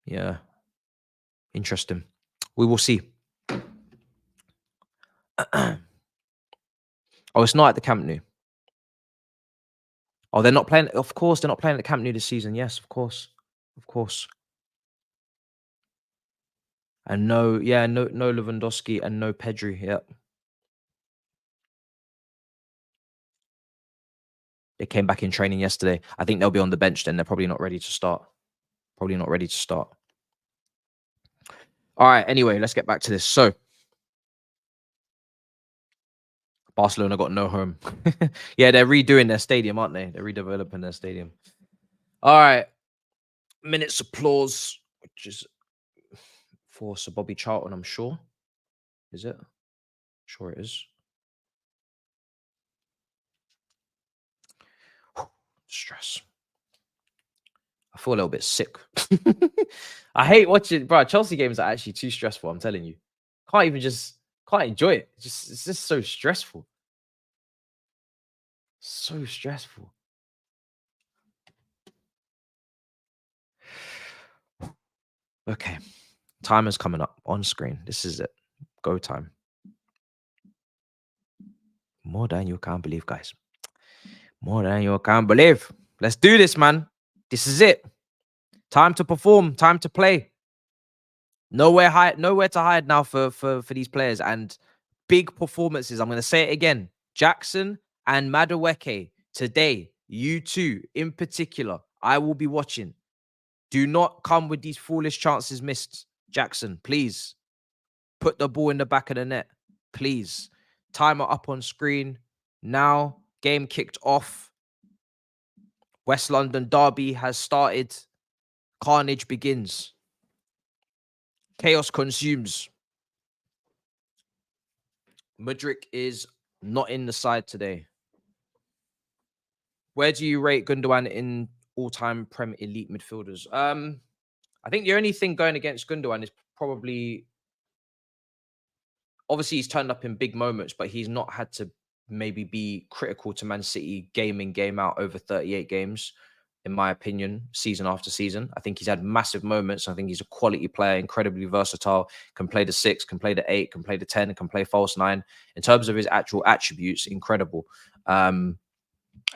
yeah, interesting. We will see. Oh, it's not at the Camp Nou. Oh, they're not playing. Of course, they're not playing at the Camp Nou this season. Yes, of course. Of course. And no Lewandowski and no Pedri. Yep. They came back in training yesterday. I think they'll be on the bench then. They're probably not ready to start. Probably not ready to start. All right. Anyway, let's get back to this. So, Barcelona got no home. Yeah, they're redoing their stadium, aren't they? They're redeveloping their stadium. All right. Minutes applause, which is for Sir Bobby Charlton, I'm sure. Is it? Sure it is. Stress. I feel a little bit sick. I hate watching, bro. Chelsea games are actually too stressful. I'm telling you, can't enjoy it. It's just so stressful. So stressful. Okay, timer's coming up on screen. This is it. Go time. More than you can't believe, guys. More than you can't believe. Let's do this, man. This is it. Time to perform. Time to play. Nowhere to hide now for these players, and big performances. I'm going to say it again. Jackson and Madueke today. You two in particular, I will be watching. Do not come with these foolish chances missed, Jackson. Please put the ball in the back of the net. Please. Timer up on screen now. Game kicked off. West London derby has started. Carnage begins. Chaos consumes. Mudryk is not in the side today. Where do you rate Gundogan in all-time Prem elite midfielders? I think the only thing going against Gundogan is probably, obviously he's turned up in big moments, but he's not had to maybe be critical to Man City game in, game out over 38 games, in my opinion, season after season. I think he's had massive moments. I think he's a quality player, incredibly versatile, can play the 6, can play the 8, can play the 10, can play false 9. In terms of his actual attributes, incredible. And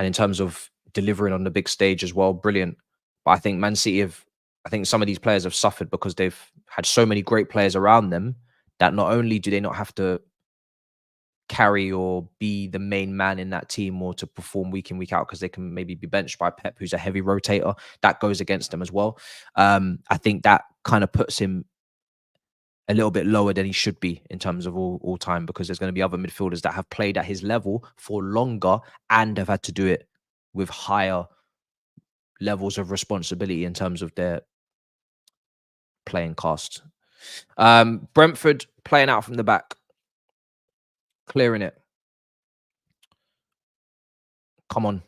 in terms of delivering on the big stage as well, brilliant. But I think Man City I think some of these players have suffered because they've had so many great players around them that not only do they not have to carry or be the main man in that team or to perform week in, week out, because they can maybe be benched by Pep, who's a heavy rotator. That goes against them as well. I think that kind of puts him a little bit lower than he should be in terms of all time, because there's going to be other midfielders that have played at his level for longer and have had to do it with higher levels of responsibility in terms of their playing cast. Brentford playing out from the back, clearing it. Come on,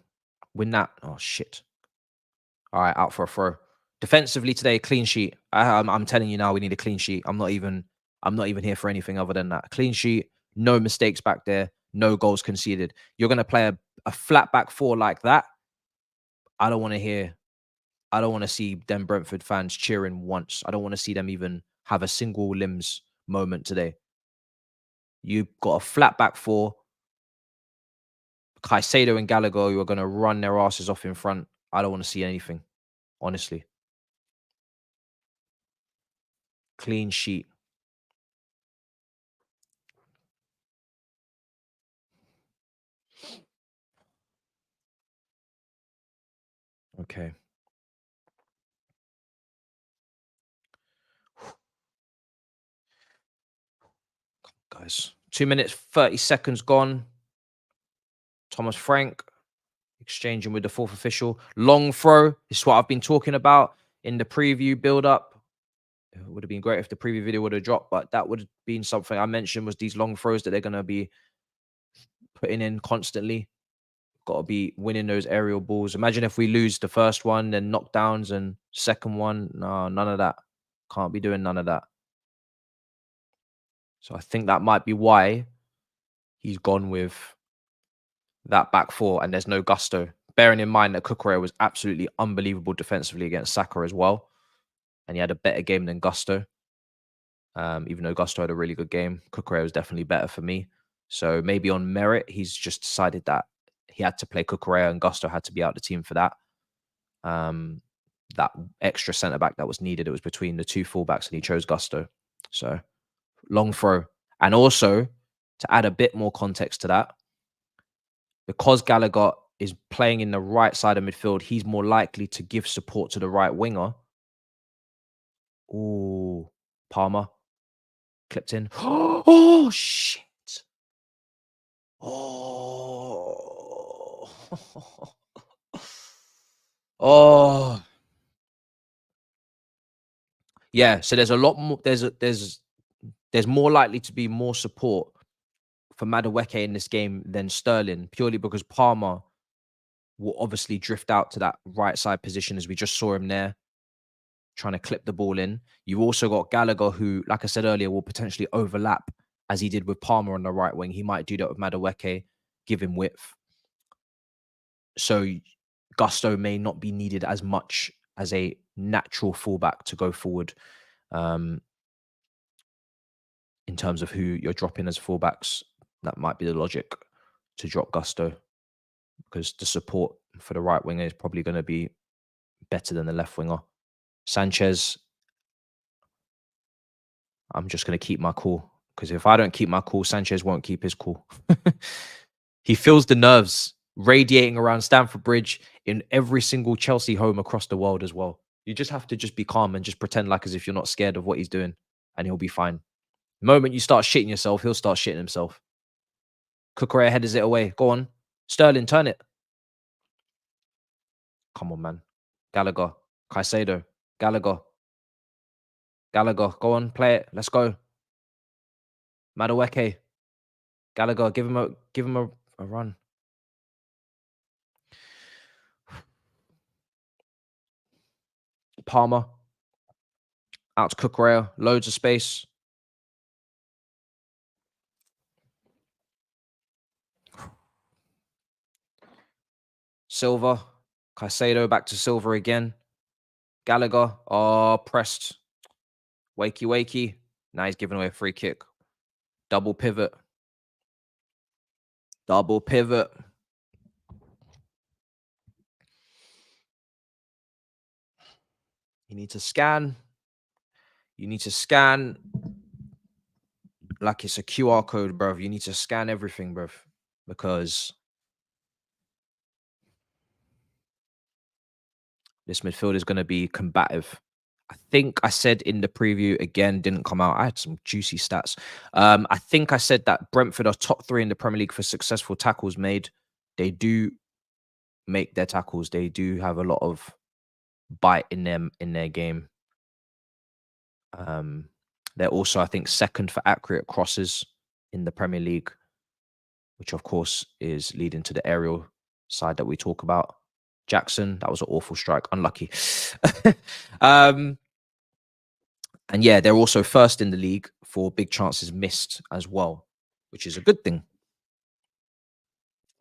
win that. Oh shit. All right, out for a throw. Defensively today, clean sheet. I'm telling you now, we need a clean sheet. I'm not even here for anything other than that. Clean sheet, no mistakes back there, no goals conceded. You're gonna play a flat back four like that. I don't want to see them Brentford fans cheering once. I don't want to see them even have a single limbs moment today. You've got a flat back four. Caicedo and Gallagher, you are going to run their asses off in front. I don't want to see anything, honestly. Clean sheet. Okay. Guys, 2 minutes, 30 seconds gone. Thomas Frank exchanging with the fourth official. Long throw. This is what I've been talking about in the preview build-up. It would have been great if the preview video would have dropped, but that would have been something I mentioned, was these long throws that they're going to be putting in constantly. Got to be winning those aerial balls. Imagine if we lose the first one, then knockdowns, and second one. No, none of that. Can't be doing none of that. So I think that might be why he's gone with that back four and there's no gusto. Bearing in mind that Cucurella was absolutely unbelievable defensively against Saka as well. And he had a better game than Gusto. Even though Gusto had a really good game, Cucurella was definitely better for me. So maybe on merit, he's just decided that he had to play Cucurella and Gusto had to be out the team for that. That extra centre back that was needed, it was between the two fullbacks and he chose Gusto. So long throw. And also, to add a bit more context to that, because Gallagher is playing in the right side of midfield, he's more likely to give support to the right winger. Ooh, Palmer clipped in. Oh, shit. Oh. Oh. Yeah, so there's a lot more, there's more likely to be more support for Madueke in this game than Sterling, purely because Palmer will obviously drift out to that right side position, as we just saw him there, trying to clip the ball in. You also got Gallagher, who, like I said earlier, will potentially overlap as he did with Palmer on the right wing. He might do that with Madueke, give him width. So Gusto may not be needed as much as a natural fullback to go forward, in terms of who you're dropping as fullbacks. That might be the logic to drop Gusto, because the support for the right winger is probably going to be better than the left winger. Sanchez, I'm just going to keep my cool, because if I don't keep my cool, Sanchez won't keep his cool. He feels the nerves radiating around Stamford Bridge in every single Chelsea home across the world as well. You just have to just be calm and just pretend like as if you're not scared of what he's doing, and he'll be fine. The moment you start shitting yourself, he'll start shitting himself. Cucurella headers it away. Go on. Sterling, turn it. Come on, man. Gallagher. Caicedo. Gallagher. Gallagher, go on, play it. Let's go. Madueke. Gallagher, give him a run. Palmer. Out to Cucurella. Loads of space. Silva. Caicedo back to Silva again. Gallagher. Oh, pressed. Wakey, wakey. Now he's giving away a free kick. Double pivot. Double pivot. You need to scan. You need to scan like it's a QR code, bruv. You need to scan everything, bruv. Because this midfield is going to be combative. I think I said in the preview, again, didn't come out. I had some juicy stats. I think I said that Brentford are top 3 in the Premier League for successful tackles made. They do make their tackles. They do have a lot of bite in them in their game. They're also, I think, second for accurate crosses in the Premier League, which of course is leading to the aerial side that we talk about. Jackson, that was an awful strike. Unlucky. And yeah, they're also first in the league for big chances missed as well, which is a good thing.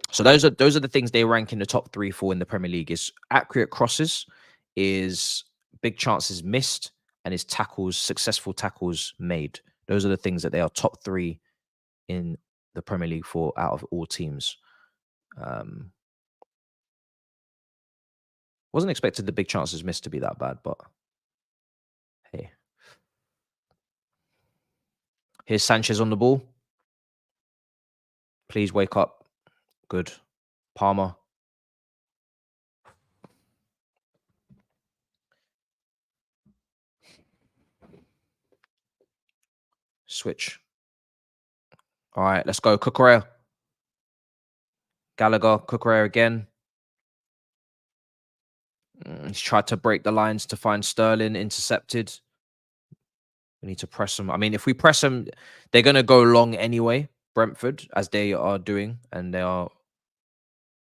So those are the things they rank in the top 3 for in the Premier League: is accurate crosses, is big chances missed, and is tackles, successful tackles made. Those are the things that they are top 3 in the Premier League for out of all teams. Wasn't expected the big chances missed to be that bad, but hey. Here's Sanchez on the ball. Please wake up. Good. Palmer. Switch. All right, let's go. Cucurella. Gallagher. Cucurella again. He's tried to break the lines to find Sterling. Intercepted. We need to press them. I mean, if we press them, they're going to go long anyway, Brentford, as they are doing. And they are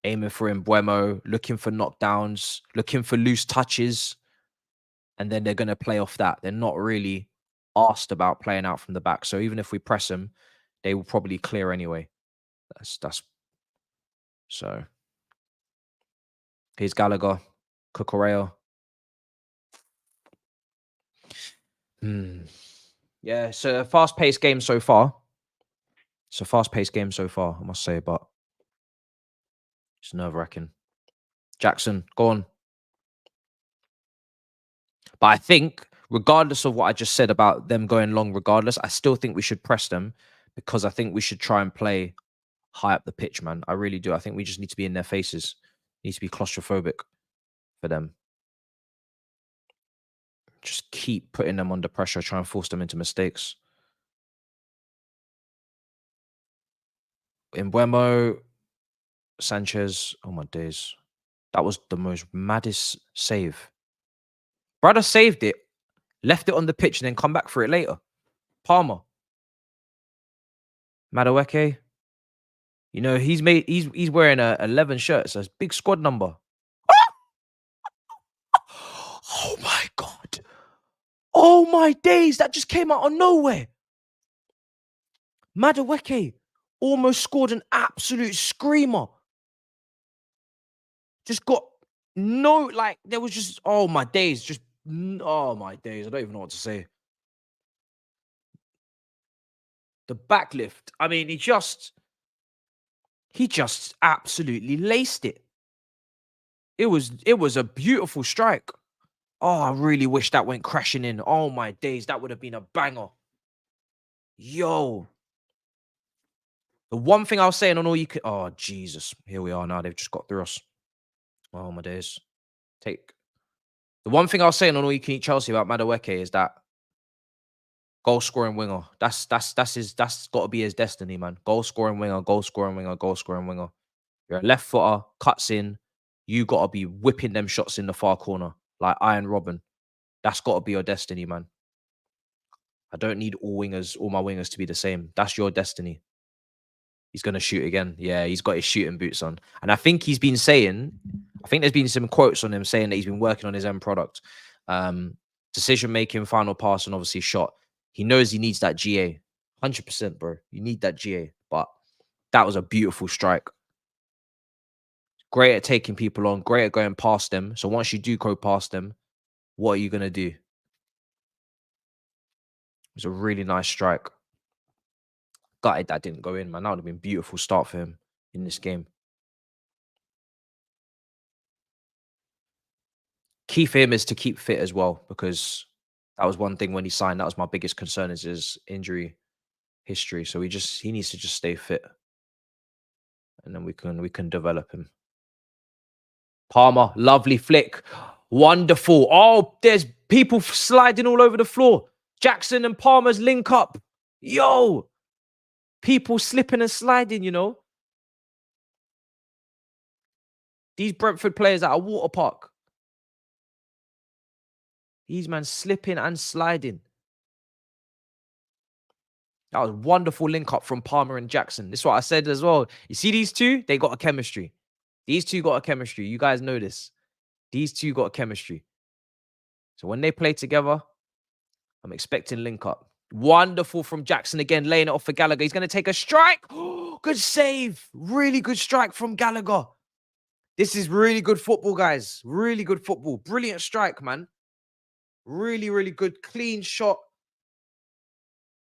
aiming for Mbuemo, looking for knockdowns, looking for loose touches. And then they're going to play off that. They're not really asked about playing out from the back. So even if we press them, they will probably clear anyway. That's so. Here's Gallagher, Cucurella. Yeah, it's a fast-paced game so far. It's a fast-paced game so far, I must say, but it's nerve-wracking. Jackson, go on. But I think, regardless of what I just said about them going long, regardless, I still think we should press them, because I think we should try and play high up the pitch, man. I really do. I think we just need to be in their faces. Need to be claustrophobic for them. Just keep putting them under pressure, try and force them into mistakes. Mbuemo, Sanchez. Oh my days. That was the most maddest save. Brother saved it, left it on the pitch, and then come back for it later. Palmer. Madueke. You know, he's wearing a 11 shirt, so it's a big squad number. Oh my God. Oh my days. That just came out of nowhere. Madueke almost scored an absolute screamer. Just got no, like, there was just, oh my days. Just, oh my days. I don't even know what to say. The backlift. I mean, he just absolutely laced it. It was a beautiful strike. Oh, I really wish that went crashing in. Oh my days, that would have been a banger. Yo. The one thing I was saying on all you could, oh Jesus, here we are now. They've just got through us. Oh my days. The one thing I was saying on all you can eat Chelsea about Madueke is that goal scoring winger. That's got to be his destiny, man. Goal scoring winger, goal scoring winger, goal scoring winger. You're a left footer, cuts in. You got to be whipping them shots in the far corner like Iron Robin. That's got to be your destiny, man. I don't need all my wingers to be the same. That's your destiny. He's going to shoot again. Yeah, he's got his shooting boots on. And I think he's been saying, I think there's been some quotes on him saying that he's been working on his end product. Decision making, final pass, and obviously shot. He knows he needs that GA. 100%, bro. You need that GA. But that was a beautiful strike. Great at taking people on, great at going past them. So once you do go past them, what are you going to do? It was a really nice strike. Gutted that didn't go in, man. That would have been a beautiful start for him in this game. Key for him is to keep fit as well, because that was one thing when he signed. That was my biggest concern, is his injury history. So he needs to just stay fit, and then we can develop him. Palmer, lovely flick, wonderful. Oh, there's people sliding all over the floor. Jackson and Palmer's link up. Yo, people slipping and sliding. You know, these Brentford players at a water park. These man slipping and sliding. That was wonderful link up from Palmer and Jackson. This is what I said as well. You see these two? They got a chemistry. These two got a chemistry. You guys know this. These two got a chemistry. So when they play together, I'm expecting link up. Wonderful from Jackson again, laying it off for Gallagher. He's going to take a strike. Good save. Really good strike from Gallagher. This is really good football, guys. Really good football. Brilliant strike, man. Really, really good. Clean shot.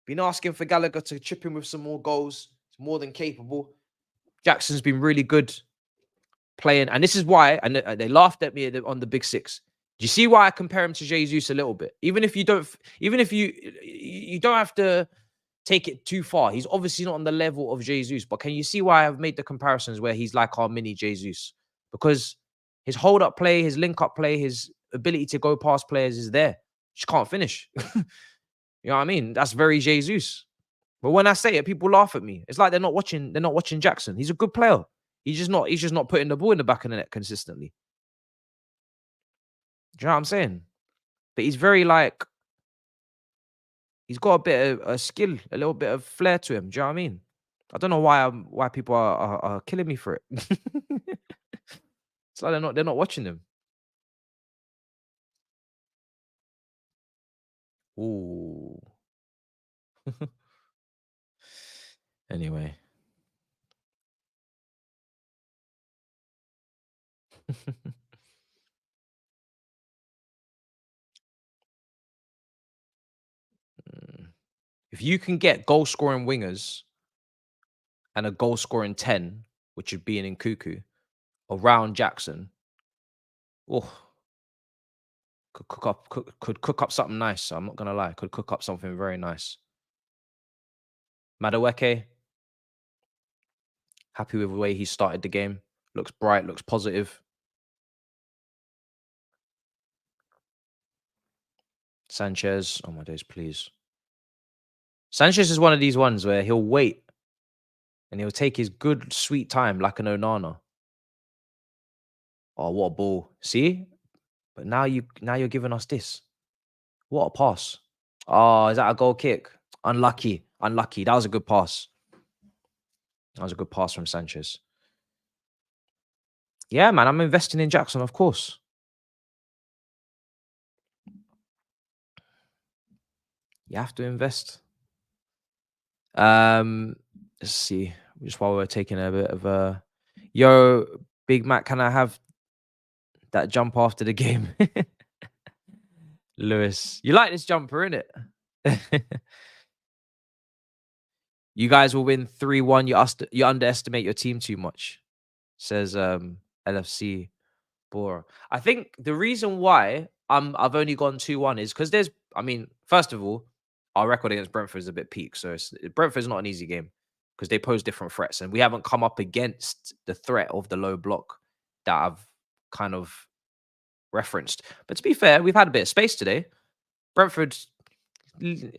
Been asking for Gallagher to chip in with some more goals. He's more than capable. Jackson's been really good playing. And this is why, and they laughed at me on the Big Six. Do you see why I compare him to Jesus a little bit? Even if you don't have to take it too far. He's obviously not on the level of Jesus, but can you see why I've made the comparisons where he's like our mini Jesus? Because his hold-up play, his link-up play, his ability to go past players is there. Just can't finish. You know what I mean? That's very Jesus. But when I say it, people laugh at me. It's like they're not watching Jackson. He's a good player. He's just not putting the ball in the back of the net consistently. Do you know what I'm saying? But he's very like, he's got a bit of a skill, a little bit of flair to him. Do you know what I mean? I don't know why people are killing me for it. It's like they're not watching him. Ooh. Anyway. If you can get goal scoring wingers and a goal scoring 10, which would be an Nkuku, around Jackson, oh, could cook up something nice. I'm not gonna lie, could cook up something very nice. Madueke, happy with the way he started the game. Looks bright, looks positive. Sanchez, oh my days, please. Sanchez is one of these ones where he'll wait and he'll take his good, sweet time like an Onana. Oh, what a ball. See? But now you're giving us this. What a pass. Oh, is that a goal kick? Unlucky. Unlucky. That was a good pass. That was a good pass from Sanchez. Yeah, man, I'm investing in Jackson, of course. You have to invest. Let's see. Just while we're taking a bit of a... Yo, Big Mac, can I have that jump after the game? Lewis, you like this jumper, innit? You guys will win 3-1. You underestimate your team too much, says LFC Bora. I think the reason why I've only gone 2-1 is because first of all, our record against Brentford is a bit peak. So Brentford's not an easy game because they pose different threats, and we haven't come up against the threat of the low block that I've kind of referenced. But to be fair, we've had a bit of space today. Brentford, is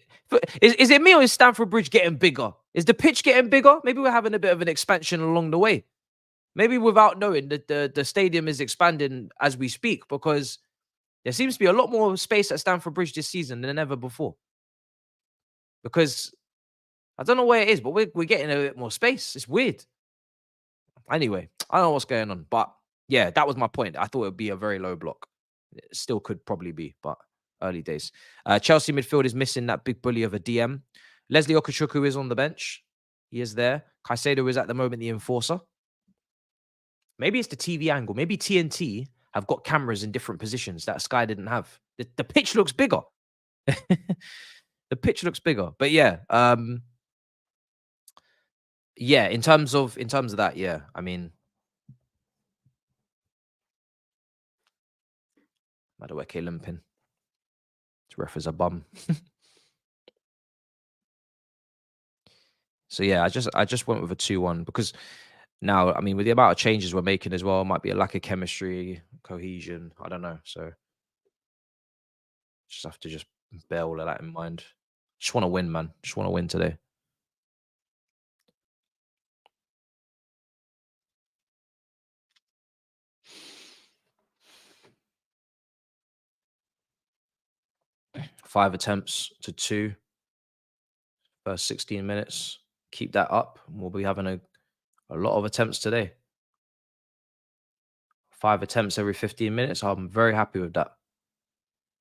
it me or is Stamford Bridge getting bigger? Is the pitch getting bigger? Maybe we're having a bit of an expansion along the way. Maybe without knowing that the stadium is expanding as we speak, because There seems to be a lot more space at Stamford Bridge this season than ever before. Because I don't know where it is, but we're getting a bit more space. It's weird. Anyway, I don't know what's going on, but yeah, that was my point. I thought it would be a very low block. It still could probably be, but early days. Chelsea midfield is missing that big bully of a DM. Leslie Okachukwu is on the bench. He is there. Caicedo is at the moment the enforcer. Maybe it's the TV angle. Maybe TNT have got cameras in different positions that Sky didn't have. The pitch looks bigger. The pitch looks bigger. But yeah, yeah, in terms of that, yeah, I mean, Madueke limping. This ref is a bum. So yeah, I just went with a 2-1 because now, I mean, with the amount of changes we're making as well, might be a lack of chemistry, cohesion. I don't know. So just have to just bear all of that in mind. Just want to win, man. Just want to win today. Five attempts to 2. First 16 minutes. Keep that up. And we'll be having a lot of attempts today. 5 attempts every 15 minutes. I'm very happy with that.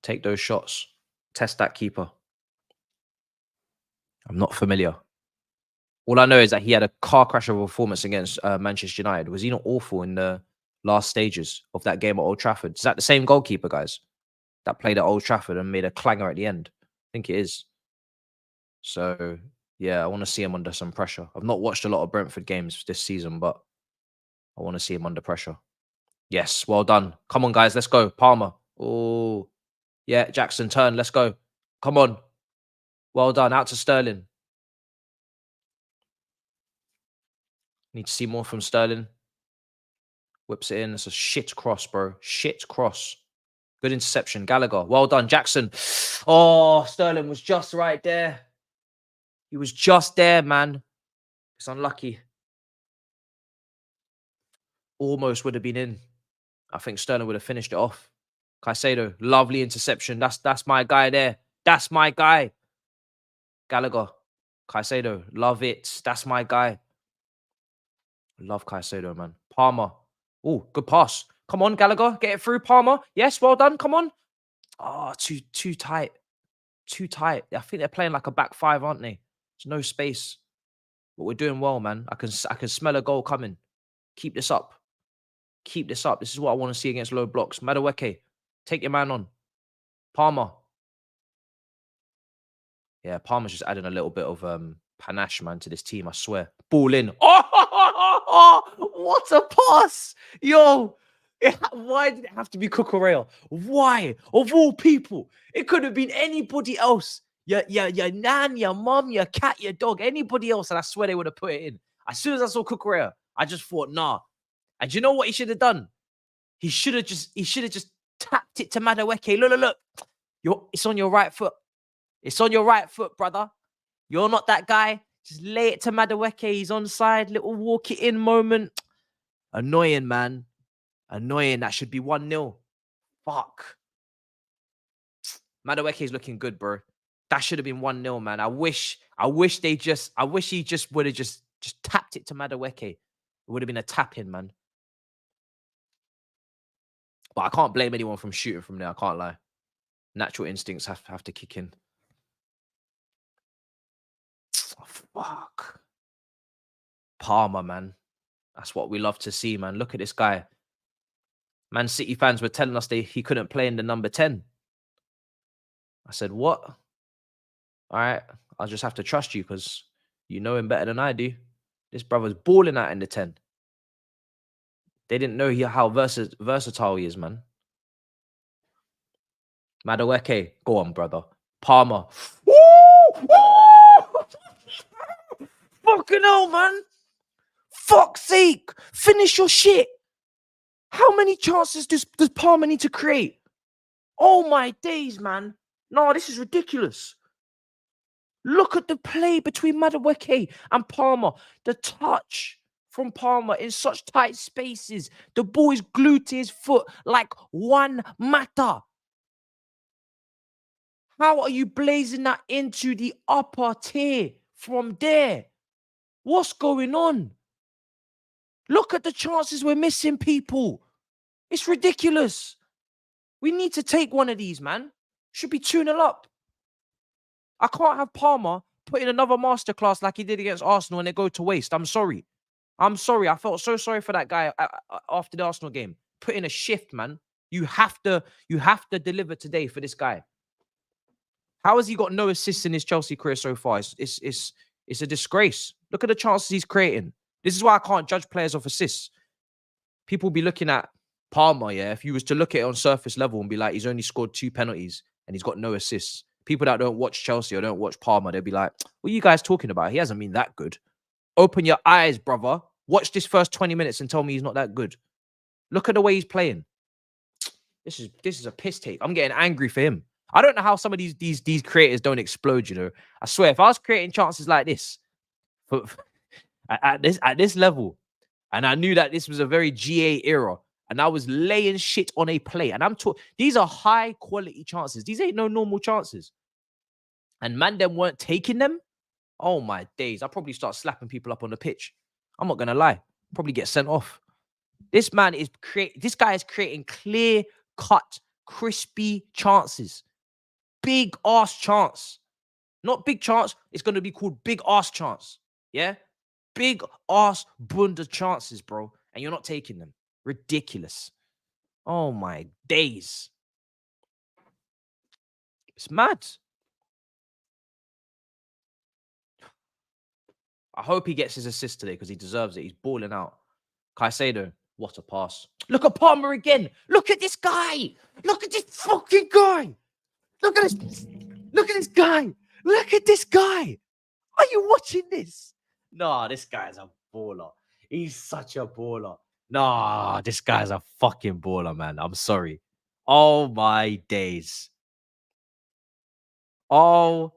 Take those shots. Test that keeper. I'm not familiar. All I know is that he had a car crash of a performance against Manchester United. Was he not awful in the last stages of that game at Old Trafford? Is that the same goalkeeper, guys, that played at Old Trafford and made a clanger at the end? I think it is. So, yeah, I want to see him under some pressure. I've not watched a lot of Brentford games this season, but I want to see him under pressure. Yes, well done. Come on, guys, let's go. Palmer. Oh, yeah, Jackson, turn. Let's go. Come on. Well done. Out to Sterling. Need to see more from Sterling. Whips it in. It's a shit cross, bro. Shit cross. Good interception. Gallagher. Well done. Jackson. Oh, Sterling was just right there. He was just there, man. It's unlucky. Almost would have been in. I think Sterling would have finished it off. Caicedo. Lovely interception. That's my guy there. That's my guy. Gallagher. Caicedo. Love it. That's my guy. Love Caicedo, man. Palmer. Oh, good pass. Come on, Gallagher. Get it through, Palmer. Yes, well done. Come on. Oh, too tight. Too tight. I think they're playing like a back 5, aren't they? There's no space. But we're doing well, man. I can smell a goal coming. Keep this up. Keep this up. This is what I want to see against low blocks. Madueke, take your man on. Palmer. Yeah, Palmer's just adding a little bit of panache, man, to this team, I swear. Ball in. Oh, what a pass. Yo, why did it have to be Cucurella? Why? Of all people, it could have been anybody else. Your nan, your mum, your cat, your dog, anybody else, and I swear they would have put it in. As soon as I saw Cucurella, I just thought, nah. And you know what he should have done? He should have just tapped it to Madueke. Look. It's on your right foot. It's on your right foot, brother. You're not that guy. Just lay it to Madueke. He's onside. Little walk it in moment. Annoying, man. Annoying. That should be 1-0. Fuck. Madueke is looking good, bro. That should have been 1-0, man. I wish he just would have just tapped it to Madueke. It would have been a tap in, man. But I can't blame anyone from shooting from there. I can't lie. Natural instincts have to kick in. Oh, fuck. Palmer, man. That's what we love to see, man. Look at this guy. Man City fans were telling us he couldn't play in the number 10. I said, what? All right. I'll just have to trust you because you know him better than I do. This brother's balling out in the 10. They didn't know how versatile he is, man. Madueke, go on, brother. Palmer. Fucking hell, man. Fuck's sake. Finish your shit. How many chances does Palmer need to create? Oh, my days, man. No, this is ridiculous. Look at the play between Madueke and Palmer. The touch from Palmer in such tight spaces. The ball is glued to his foot like one matter. How are you blazing that into the upper tier from there? What's going on? Look at the chances we're missing, people. It's ridiculous. We need to take one of these, man. Should be 2-0 up. I can't have Palmer put in another masterclass like he did against Arsenal and they go to waste. I'm sorry. I'm sorry. I felt so sorry for that guy after the Arsenal game. Put in a shift, man. You have to deliver today for this guy. How has he got no assists in his Chelsea career so far? It's a disgrace. Look at the chances he's creating. This is why I can't judge players off assists. People be looking at Palmer, yeah. If you was to look at it on surface level and be like, he's only scored 2 penalties and he's got no assists. People that don't watch Chelsea or don't watch Palmer, they'll be like, what are you guys talking about? He hasn't been that good. Open your eyes, brother. Watch this first 20 minutes and tell me he's not that good. Look at the way he's playing. This is a piss take. I'm getting angry for him. I don't know how some of these creators don't explode, you know. I swear, if I was creating chances like this at this level, and I knew that this was a very GA era, and I was laying shit on a play, and these are high quality chances. These ain't no normal chances. And man, them weren't taking them. Oh my days. I'll probably start slapping people up on the pitch. I'm not gonna lie. Probably get sent off. This guy is creating clear cut, crispy chances. Big ass chance. Not big chance. It's gonna be called big ass chance. Yeah? Big ass bunda chances, bro. And you're not taking them. Ridiculous. Oh my days. It's mad. I hope he gets his assist today because he deserves it. He's balling out. Caicedo, what a pass. Look at Palmer again. Look at this guy. Look at this fucking guy. Look at this. Look at this guy. Look at this guy. Are you watching this? Nah, this guy's a baller. He's such a baller. Nah, this guy's a fucking baller, man. I'm sorry. Oh my days. Oh.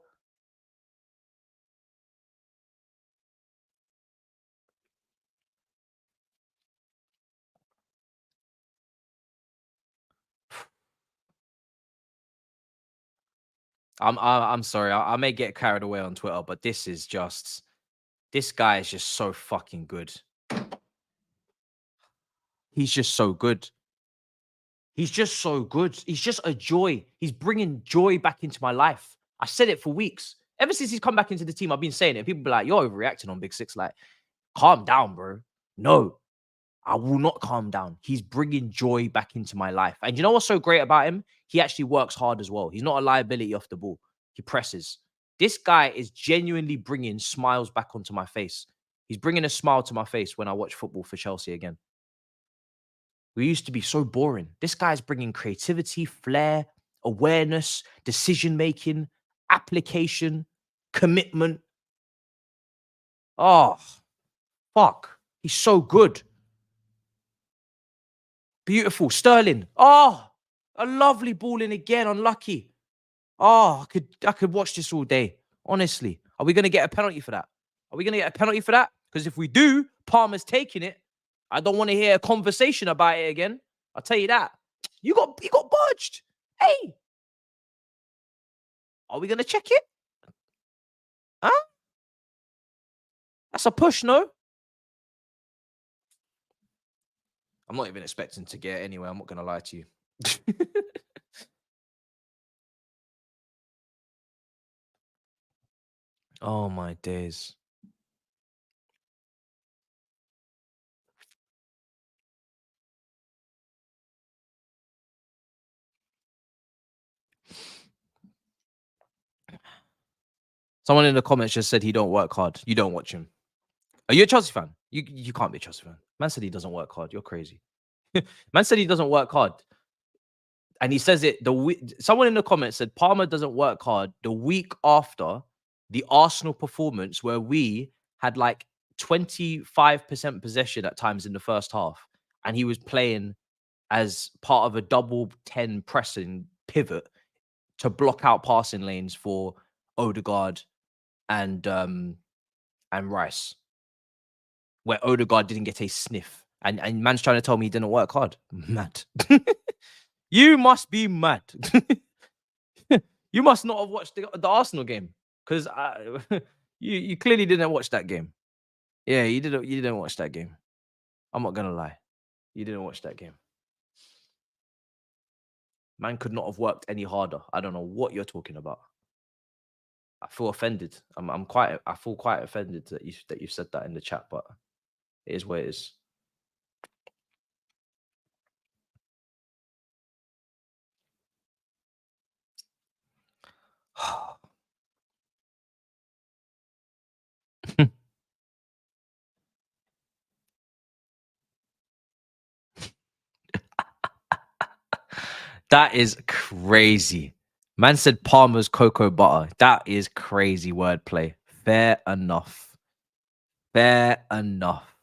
I'm sorry. I may get carried away on Twitter, but this guy is just so fucking good. He's just so good. He's just so good. He's just a joy. He's bringing joy back into my life. I said it for weeks. Ever since he's come back into the team, I've been saying it. People be like, you're overreacting on Big Six. Like, calm down, bro. No, I will not calm down. He's bringing joy back into my life. And you know what's so great about him? He actually works hard as well. He's not a liability off the ball. He presses. This guy is genuinely bringing smiles back onto my face. He's bringing a smile to my face when I watch football for Chelsea again. We used to be so boring. This guy's bringing creativity, flair, awareness, decision-making, application, commitment. Oh, fuck. He's so good. Beautiful. Sterling. Oh, a lovely ball in again. Unlucky. Oh, I could watch this all day. Honestly. Are we going to get a penalty for that? Are we going to get a penalty for that? Because if we do, Palmer's taking it. I don't want to hear a conversation about it again. I'll tell you that. You got budged. Hey. Are we going to check it? Huh? That's a push, no? I'm not even expecting to get it anyway. I'm not going to lie to you. Oh, my days. Someone in the comments just said he don't work hard. You don't watch him. Are you a Chelsea fan? You can't be a Chelsea fan. Man said he doesn't work hard. You're crazy. Man said he doesn't work hard. And he says it someone in the comments said Palmer doesn't work hard the week after the Arsenal performance where we had like 25% possession at times in the first half. And he was playing as part of a double 10 pressing pivot to block out passing lanes for Odegaard and Rice, where Odegaard didn't get a sniff. And man's trying to tell me he didn't work hard. Mad. You must be mad. You must not have watched the Arsenal game because you clearly didn't watch that game. Yeah, you didn't watch that game. I'm not gonna lie. You didn't watch that game. Man could not have worked any harder. I don't know what you're talking about. I feel offended. I feel quite offended that you said that in the chat, but it is what it is. That is crazy. Man said Palmer's cocoa butter. That is crazy wordplay. Fair enough. Fair enough.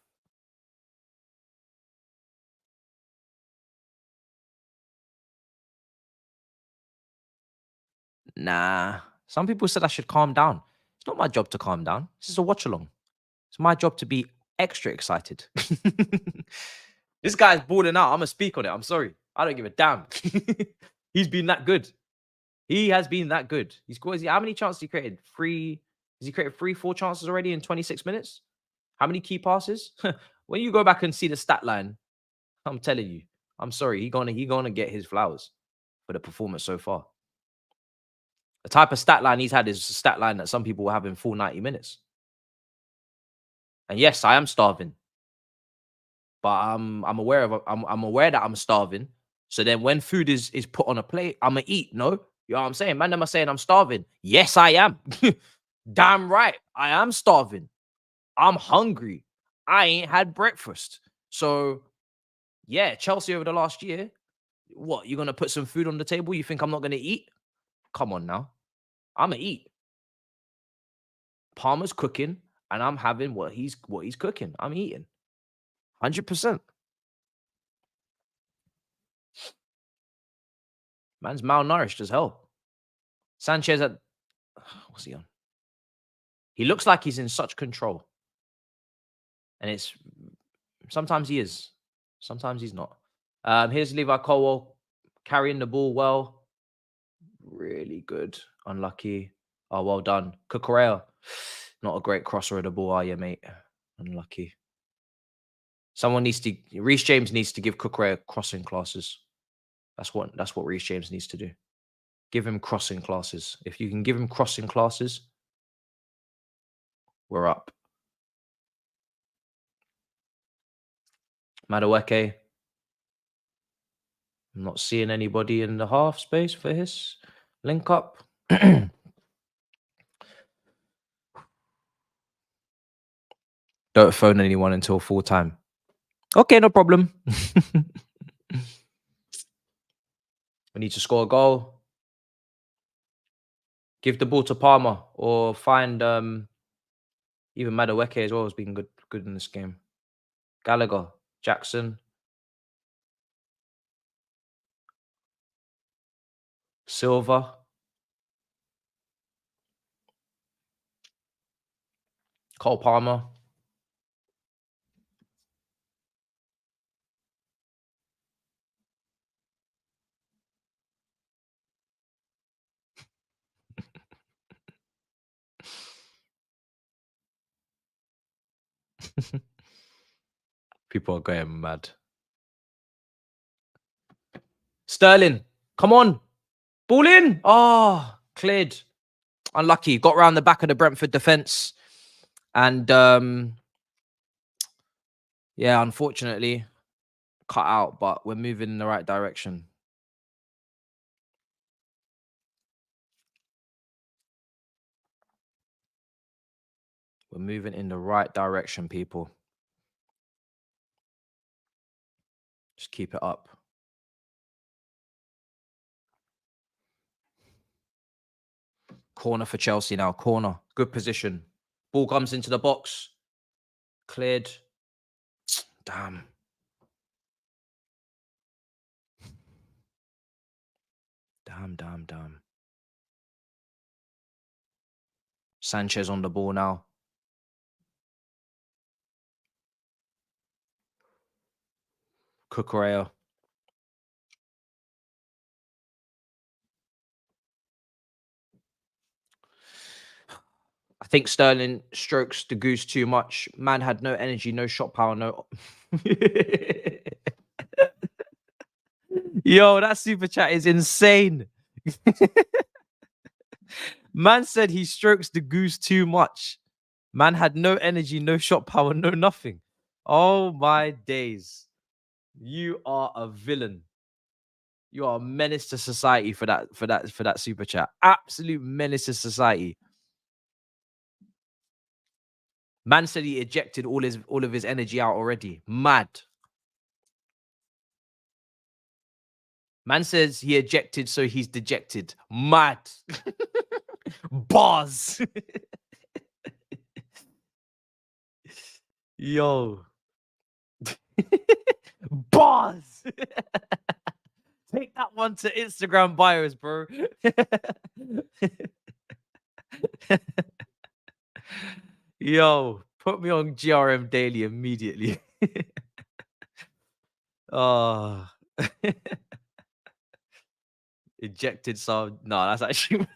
Nah. Some people said I should calm down. It's not my job to calm down. This is a watch along. It's my job to be extra excited. This guy's balling out. I'm gonna speak on it. I'm sorry. I don't give a damn. He's been that good. He has been that good. He's scored. How many chances he created? Three. Has he created 4 chances already in 26 minutes? How many key passes? When you go back and see the stat line, I'm telling you, I'm sorry. He gonna get his flowers for the performance so far. The type of stat line he's had is a stat line that some people will have in full 90 minutes. And yes, I am starving, but I'm aware of I'm aware that I'm starving. So then when food is put on a plate, I'ma eat. No, you know what I'm saying? Man, am I saying I'm starving? Yes, I am. Damn right, I am starving. I'm hungry. I ain't had breakfast. So yeah, Chelsea over the last year. What, you're gonna put some food on the table? You think I'm not gonna eat? Come on now. I'ma eat. Palmer's cooking, and I'm having what he's cooking. I'm eating. 100%. Man's malnourished as hell. Sanchez at what's he on? He looks like he's in such control. And it's sometimes he is, sometimes he's not. Here's Levi Colwell carrying the ball well. Really good. Unlucky. Oh, well done. Cucurella. Not a great crosser of the ball, are you, mate? Unlucky. Someone needs to Reece James needs to give Cucurella crossing classes. That's what Reece James needs to do. Give him crossing classes. If you can give him crossing classes, we're up. Madueke. I'm not seeing anybody in the half space for his link up. Don't phone anyone until full time. Okay, no problem. We need to score a goal. Give the ball to Palmer or find even Madueke as well has been good in this game. Gallagher, Jackson, Silva, Cole Palmer. People are going mad. Sterling, come on. Ball in. Oh, cleared. Unlucky. Got round the back of the Brentford defence. And yeah, unfortunately, cut out, but we're moving in the right direction. We're moving in the right direction, people. Just keep it up. Corner for Chelsea now. Corner. Good position. Ball comes into the box. Cleared. Damn. Damn. Sanchez on the ball now. Cucurella. I think Sterling strokes the goose too much. Man had no energy, no shot power, no. Yo, that super chat is insane. Man said he strokes the goose too much. Man had no energy, no shot power, no nothing. Oh my days. You are a villain. You are a menace to society for that super chat. Absolute menace to society. Man said he ejected all of his energy out already. Mad. Man says he ejected, so he's dejected. Mad. Bars. Yo. Bars. Take that one to Instagram bios, bro. Yo, put me on GRM Daily immediately. Oh. Ejected some. No, that's actually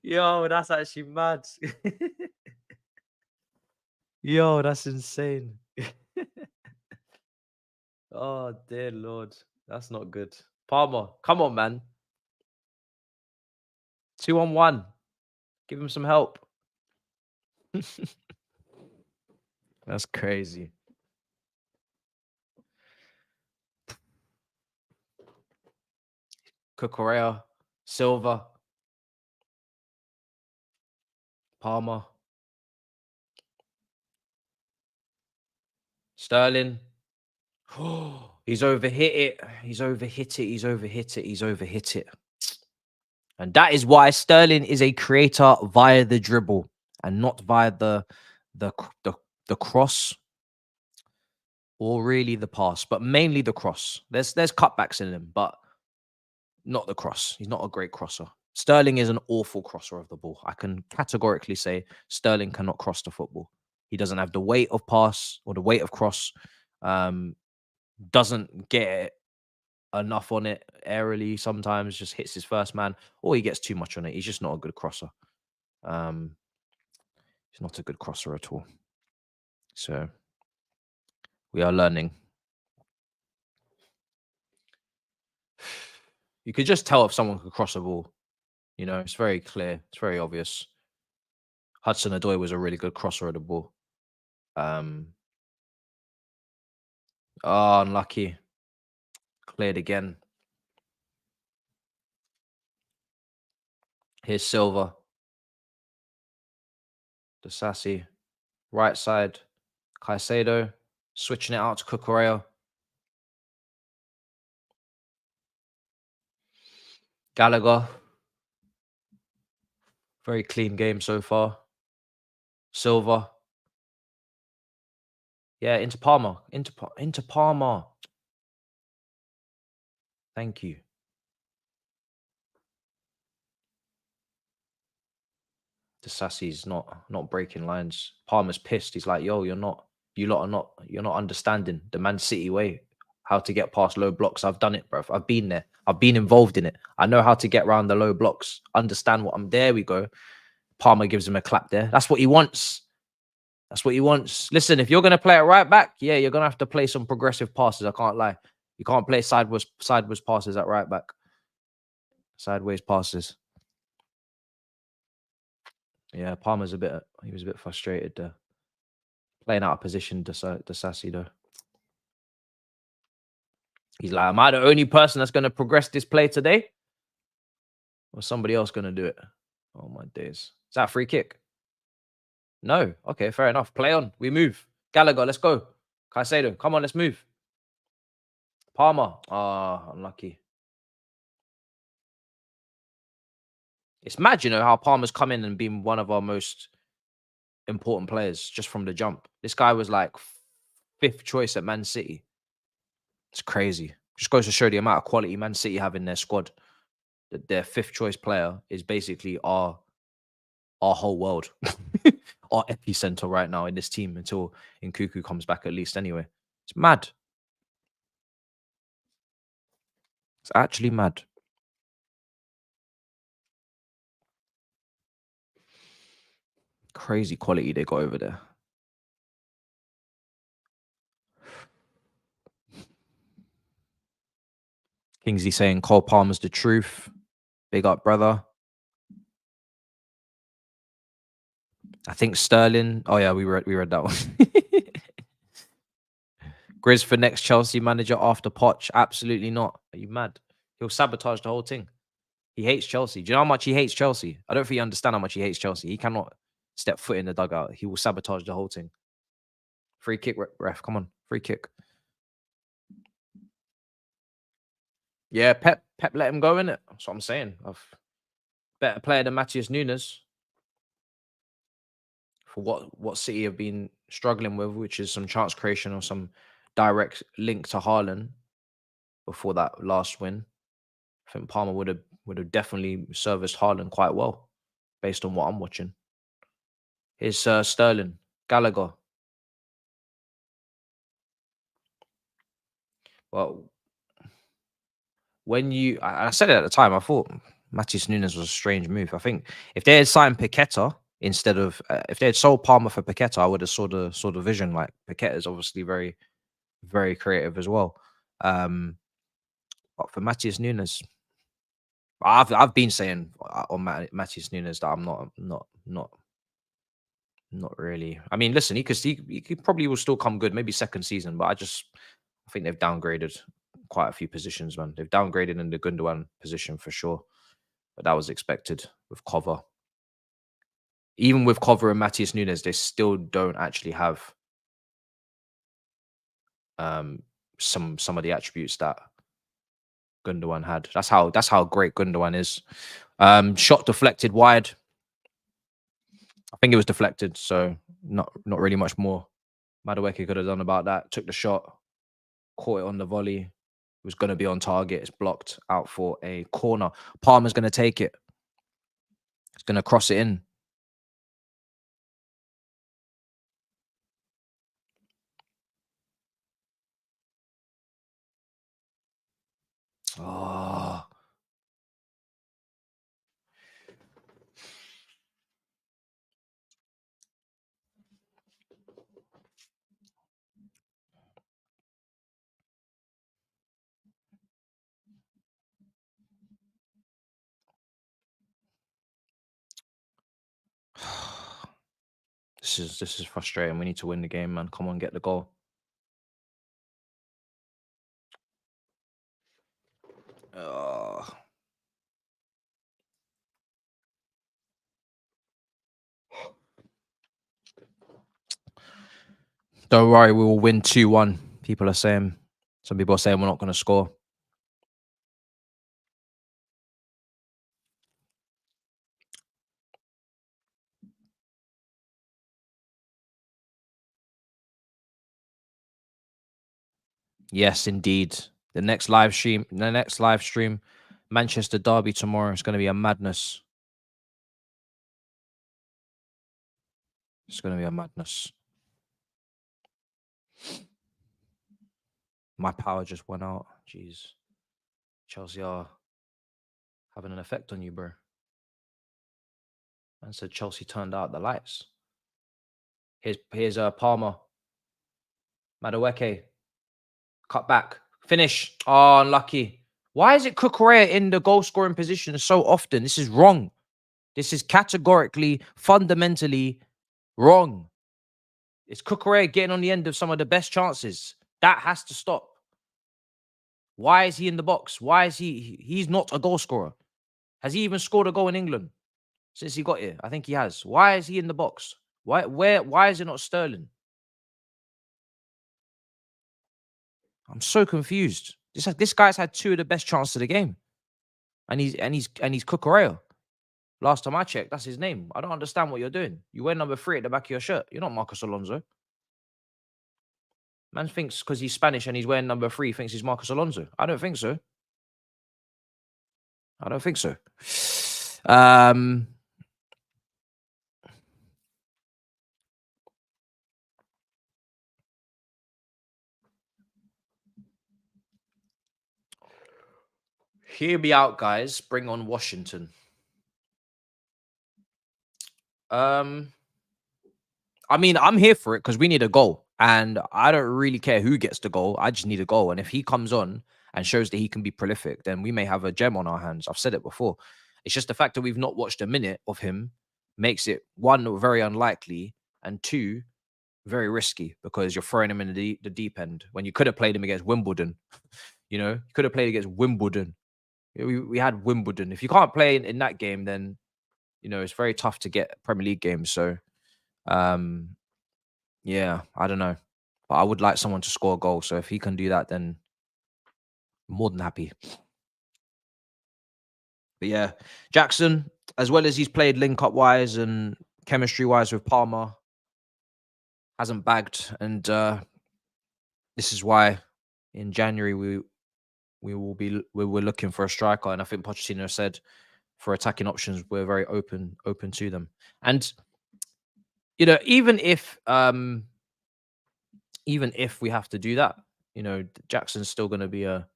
Yo, that's actually mad. Yo, that's insane. Oh, dear Lord. That's not good. Palmer, come on, man. 2-on-1. Give him some help. That's crazy. Cucurella, Silva, Palmer, Sterling. He's overhit it. He's overhit it. He's overhit it. He's overhit it. And that is why Sterling is a creator via the dribble and not via the cross or really the pass, but mainly the cross. There's cutbacks in him, but not the cross. He's not a great crosser. Sterling is an awful crosser of the ball. I can categorically say Sterling cannot cross the football. He doesn't have the weight of pass or the weight of cross. Doesn't get enough on it aerially. Sometimes just hits his first man, or he gets too much on it. He's just not a good crosser. He's not a good crosser at all. So we are learning. You could just tell if someone could cross a ball. You know, it's very clear. It's very obvious. Hudson-Odoi was a really good crosser of the ball. Oh, unlucky. Cleared again. Here's Silva. Sassy. Right side. Caicedo. Switching it out to Cucurella. Gallagher. Very clean game so far. Silva. Yeah, into Palmer. Into Palmer. Thank you. Sassy's not breaking lines. Palmer's pissed. He's like, yo, you're not understanding the Man City way, how to get past low blocks. I've done it, bro. I've been there. I've been involved in it. I know how to get around the low blocks. Understand what I'm there. We go. Palmer gives him a clap there. That's what he wants. That's what he wants. Listen, if you're gonna play it right back, yeah, you're gonna have to play some progressive passes. I can't lie. You can't play sideways passes at right back. Sideways passes. Yeah, Palmer's he was a bit frustrated there. Playing out of position, Sassy though. He's like, am I the only person that's going to progress this play today? Or somebody else going to do it? Oh my days. Is that a free kick? No. Okay, fair enough. Play on. We move. Gallagher, let's go. Caicedo, come on, let's move. Palmer. Ah, unlucky. It's mad, you know, how Palmer's come in and been one of our most important players just from the jump. This guy was like 5th choice at Man City. It's crazy. Just goes to show the amount of quality Man City have in their squad. That their 5th choice player is basically our whole world, our epicenter right now in this team until Nkuku comes back at least anyway. It's mad. It's actually mad. Crazy quality they got over there. Kingsley saying Cole Palmer's the truth. Big up, brother. I think Sterling. Oh yeah, we read that one. Grizz for next Chelsea manager after Poch. Absolutely not. Are you mad? He'll sabotage the whole thing. He hates Chelsea. Do you know how much he hates Chelsea? I don't think you understand how much he hates Chelsea. He cannot step foot in the dugout. He will sabotage the whole thing. Free kick, ref. Come on, free kick. Yeah, Pep let him go in it. That's what I'm saying. I've better player than Matisse Nunes for what City have been struggling with, which is some chance creation or some direct link to Haaland before that last win. I think Palmer would have definitely serviced Haaland quite well, based on what I'm watching. Here's Sterling, Gallagher. Well, when I said it at the time, I thought Matisse Nunes was a strange move. I think if they had signed Paqueta instead of if they had sold Palmer for Paqueta, I would have saw the vision. Like Paqueta is obviously very, very creative as well. But for Matisse Nunes, I've been saying on Matisse Nunes that I'm not really. I mean, listen, he could probably will still come good, maybe second season, but I think they've downgraded quite a few positions, man. They've downgraded in the Gundogan position for sure, but that was expected with Cover. Even with Cover and Matisse Nunes, they still don't actually have some of the attributes that Gundogan had. That's how great Gundogan is. Shot deflected wide. I think it was deflected, so not really much more Madueke could have done about that. Took the shot, caught it on the volley. It was going to be on target. It's blocked out for a corner. Palmer's going to take it. He's going to cross it in. Oh. This is frustrating. We need to win the game, man. Come on, get the goal. Don't worry, we will win 2-1. People are saying. Some people are saying we're not going to score. Yes, indeed. The next live stream, Manchester Derby tomorrow is going to be a madness. It's going to be a madness. My power just went out. Jeez. Chelsea are having an effect on you, bro. Man said Chelsea turned out the lights. Here's Palmer. Madueke. Cut back. Finish. Oh, unlucky. Why is it Cucurella in the goal scoring position so often? This is wrong. This is categorically, fundamentally wrong. It's Cucurella getting on the end of some of the best chances. That has to stop. Why is he in the box? Why is he's not a goal scorer? Has he even scored a goal in England since he got here? I think he has. Why is he in the box? Why is it not Sterling? I'm so confused. This guy's had two of the best chances of the game. And he's Cucurella. Last time I checked, that's his name. I don't understand what you're doing. You wear number 3 at the back of your shirt. You're not Marcos Alonso. Man thinks because he's Spanish and he's wearing number 3, thinks he's Marcos Alonso. I don't think so. I don't think so. Hear me out, guys. Bring on Washington. I mean, I'm here for it because we need a goal. And I don't really care who gets the goal. I just need a goal. And if he comes on and shows that he can be prolific, then we may have a gem on our hands. I've said it before. It's just the fact that we've not watched a minute of him makes it, one, very unlikely, and two, very risky because you're throwing him in the deep end when you could have played him against Wimbledon. You could have played against Wimbledon. We had Wimbledon. If you can't play in that game, then, it's very tough to get Premier League games. So, um, yeah, I don't know. But I would like someone to score a goal. So if he can do that, then more than happy. But yeah, Jackson, as well as he's played link up wise and chemistry wise with Palmer, hasn't bagged. And this is why in January we were looking for a striker. And I think Pochettino said for attacking options, we're very open to them. And even if we have to do that, Jackson's still going to be a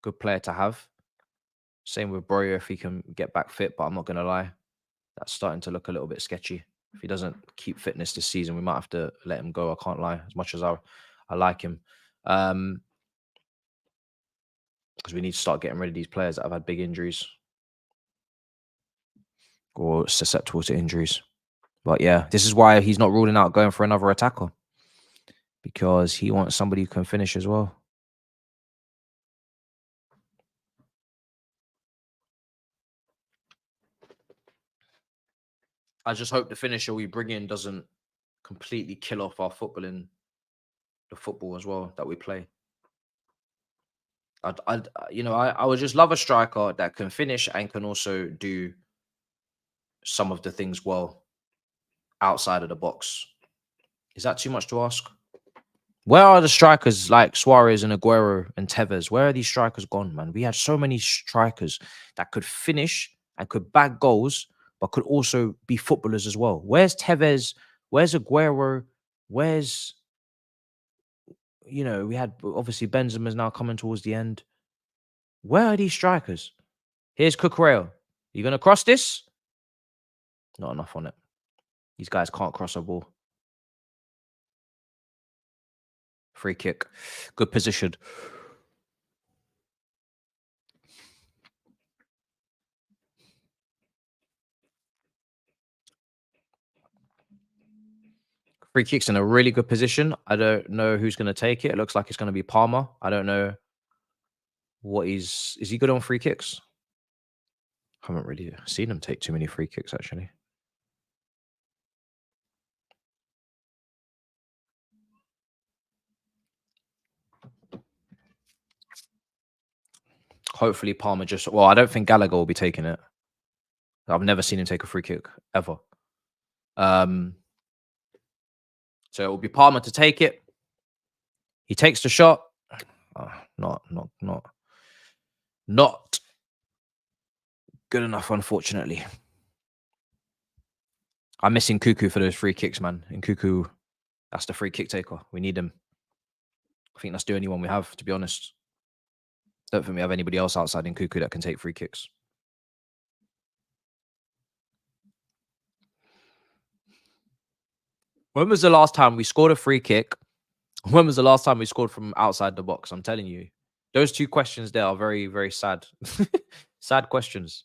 good player to have. Same with Broyo if he can get back fit, but I'm not going to lie, that's starting to look a little bit sketchy. If he doesn't keep fitness this season, we might have to let him go. I can't lie, as much as I like him. Because we need to start getting rid of these players that have had big injuries or susceptible to injuries. But yeah, this is why he's not ruling out going for another attacker, because he wants somebody who can finish as well. I just hope the finisher we bring in doesn't completely kill off our footballing, the football as well that we play. I would just love a striker that can finish and can also do some of the things well outside of the box. Is that too much to ask? Where are the strikers like Suarez and Aguero and Tevez? Where are these strikers gone, man? We had so many strikers that could finish and could bag goals, but could also be footballers as well. Where's Tevez? Where's Aguero? Where's, we had obviously Benzema's now coming towards the end. Where are these strikers? Here's Cucurella. You going to cross this? Not enough on it. These guys can't cross a ball. Free kick. Good position. Free kick's in a really good position. I don't know who's going to take it. It looks like it's going to be Palmer. I don't know what is he good on free kicks? I haven't really seen him take too many free kicks, actually. Hopefully Palmer I don't think Gallagher will be taking it. I've never seen him take a free kick, ever. So it will be Palmer to take it. He takes the shot. Not good enough, unfortunately. I'm missing Cuckoo for those free kicks, man. And Cuckoo, that's the free kick taker. We need him. I think that's the only one we have, to be honest. Don't think we have anybody else outside in Cuckoo that can take free kicks. When was the last time we scored a free kick? When was the last time we scored from outside the box? I'm telling you. Those two questions there are very, very sad. Sad questions.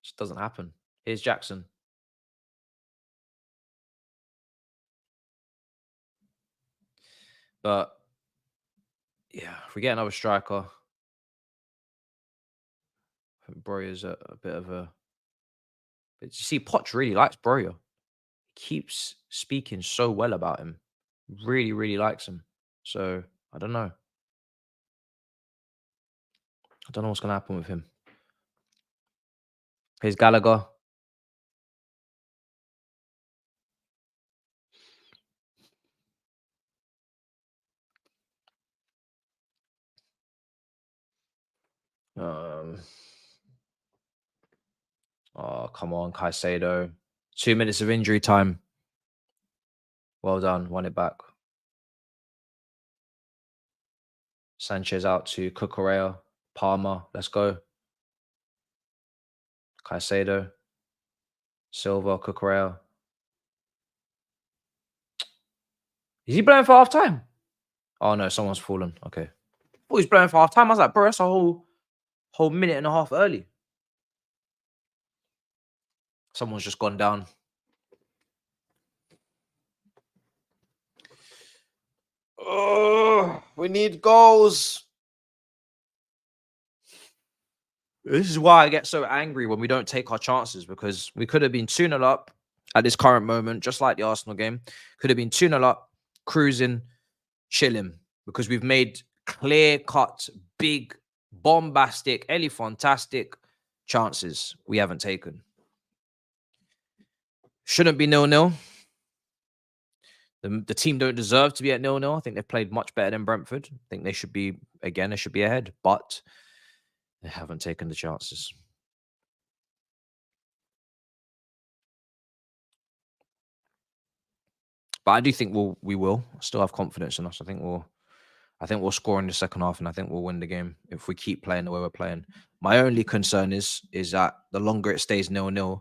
Just doesn't happen. Here's Jackson. But yeah, if we get another striker, I think Broyo's a bit of a. But you see, Poch really likes Broyo. He keeps speaking so well about him. Really, really likes him. So I don't know. I don't know what's gonna happen with him. Here's Gallagher. Oh, come on, Caicedo. 2 minutes of injury time. Well done. Won it back. Sanchez out to Cucurella. Palmer. Let's go. Caicedo. Silva. Cucurella. Is he blowing for half time? Oh no, someone's fallen. Okay. Oh, he's blowing for half time. I was like, bro, that's a whole minute and a half early. Someone's just gone down. Oh, we need goals. This is why I get so angry when we don't take our chances, because we could have been 2-0 up at this current moment, just like the Arsenal game. Could have been 2-0 up, cruising, chilling, because we've made clear-cut, big, bombastic, fantastic chances we haven't taken. Shouldn't be 0-0. The team don't deserve to be at 0-0. I think they've played much better than Brentford. I think they should be, again, they should be ahead, but they haven't taken the chances. But I do think we will still have confidence in us. I think we'll score in the second half, and I think we'll win the game if we keep playing the way we're playing. My only concern is that the longer it stays 0-0,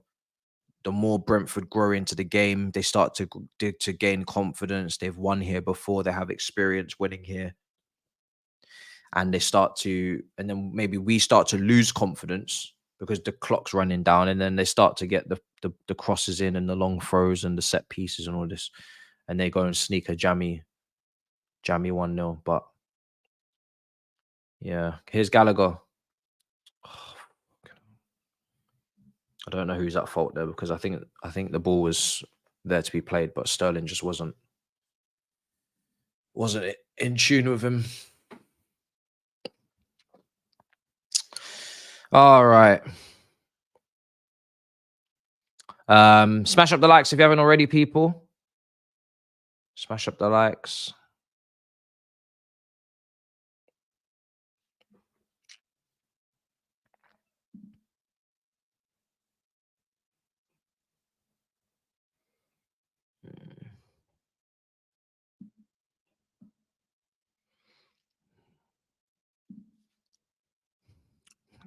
the more Brentford grow into the game. They start to gain confidence. They've won here before. They have experience winning here. And then maybe we start to lose confidence because the clock's running down, and then they start to get the crosses in and the long throws and the set pieces and all this, and they go and sneak a jammy 1-0. But yeah, here's Gallagher. I don't know who's at fault there, because I think the ball was there to be played, but Sterling just wasn't in tune with him. All right. Smash up the likes if you haven't already, people. Smash up the likes.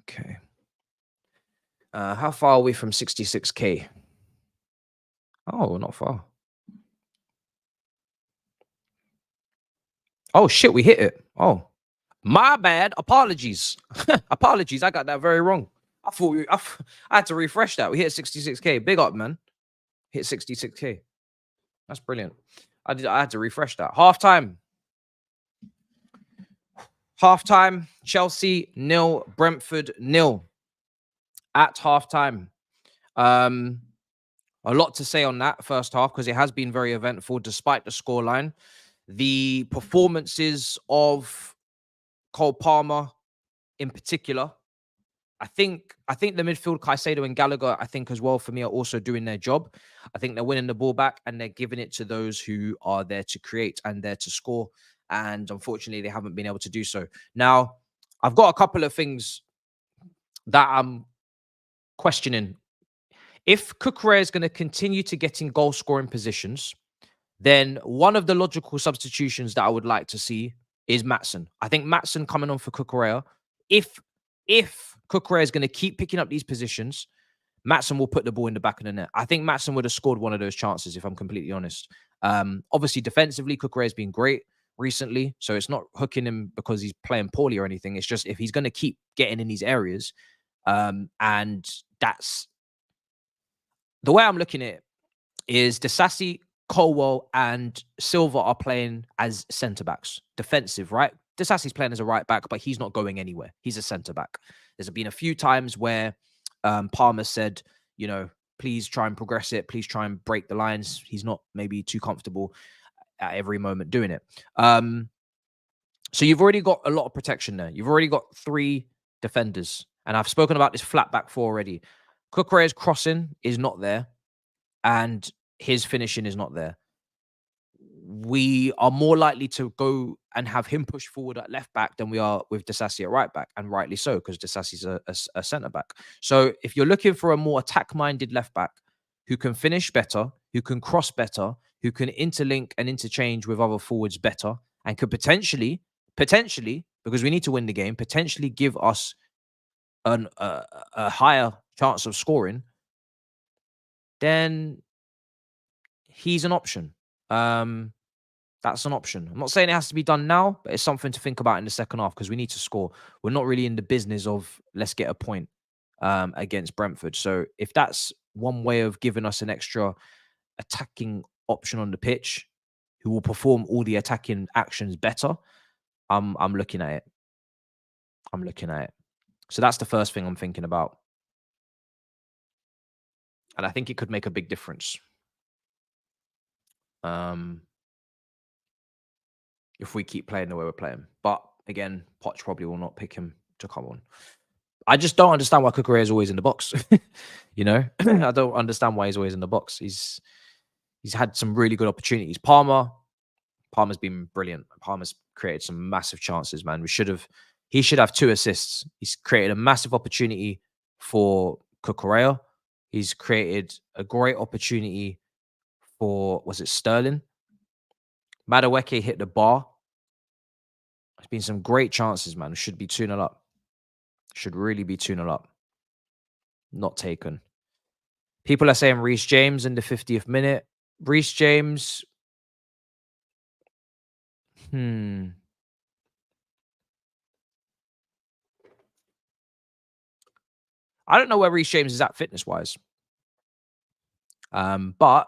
Okay. How far are we from 66K? Oh, not far. Oh shit, we hit it. Oh, my bad. Apologies. Apologies. I got that very wrong. I thought I had to refresh that. We hit 66K. Big up, man. Hit 66K. That's brilliant. I had to refresh that. Halftime. Chelsea 0, Brentford 0 at halftime. A lot to say on that first half, because it has been very eventful despite the scoreline. The performances of Cole Palmer in particular, I think the midfield, Caicedo and Gallagher, I think as well, for me, are also doing their job. I think they're winning the ball back and they're giving it to those who are there to create and there to score. And unfortunately, they haven't been able to do so. Now, I've got a couple of things that I'm questioning. If Cucurella is going to continue to get in goal scoring positions, then one of the logical substitutions that I would like to see is Maatsen. I think Maatsen coming on for Cucurella. If Cucurella is going to keep picking up these positions, Maatsen will put the ball in the back of the net. I think Maatsen would have scored one of those chances, if I'm completely honest. Obviously, defensively, Cucurella has been great recently, so it's not hooking him because he's playing poorly or anything. It's just if he's going to keep getting in these areas, and that's the way I'm looking at it, is Disasi, Colwell, and Silva are playing as centre backs, defensive, right? Disasi's playing as a right back, but he's not going anywhere. He's a centre back. There's been a few times where Palmer said, please try and progress it. Please try and break the lines. He's not maybe too comfortable at every moment doing it. So you've already got a lot of protection there. You've already got 3 defenders. And I've spoken about this flat back 4 already. Cucurella's crossing is not there, and his finishing is not there. We are more likely to go and have him push forward at left back than we are with Disasi at right back, and rightly so, because Disasi's a centre back. So if you're looking for a more attack-minded left back who can finish better, who can cross better, who can interlink and interchange with other forwards better, and could potentially, because we need to win the game, potentially give us a higher chance of scoring, then he's an option. That's an option. I'm not saying it has to be done now, but it's something to think about in the second half because we need to score. We're not really in the business of let's get a point against Brentford. So if that's one way of giving us an extra attacking option on the pitch, who will perform all the attacking actions better, I'm looking at it. I'm looking at it. So that's the first thing I'm thinking about. And I think it could make a big difference. If we keep playing the way we're playing. But again, Poch probably will not pick him to come on. I just don't understand why Cucurella is always in the box. You know, I don't understand why he's always in the box. He's had some really good opportunities. Palmer's been brilliant. Palmer's created some massive chances, man. He should have 2 assists. He's created a massive opportunity for Cucurella. He's created a great opportunity for, was it Sterling? Madueke hit the bar. There's been some great chances, man. Should be 2-0 up. Should really be 2-0 up. Not taken. People are saying Reece James in the 50th minute. Reece James. I don't know where Reece James is at fitness-wise. But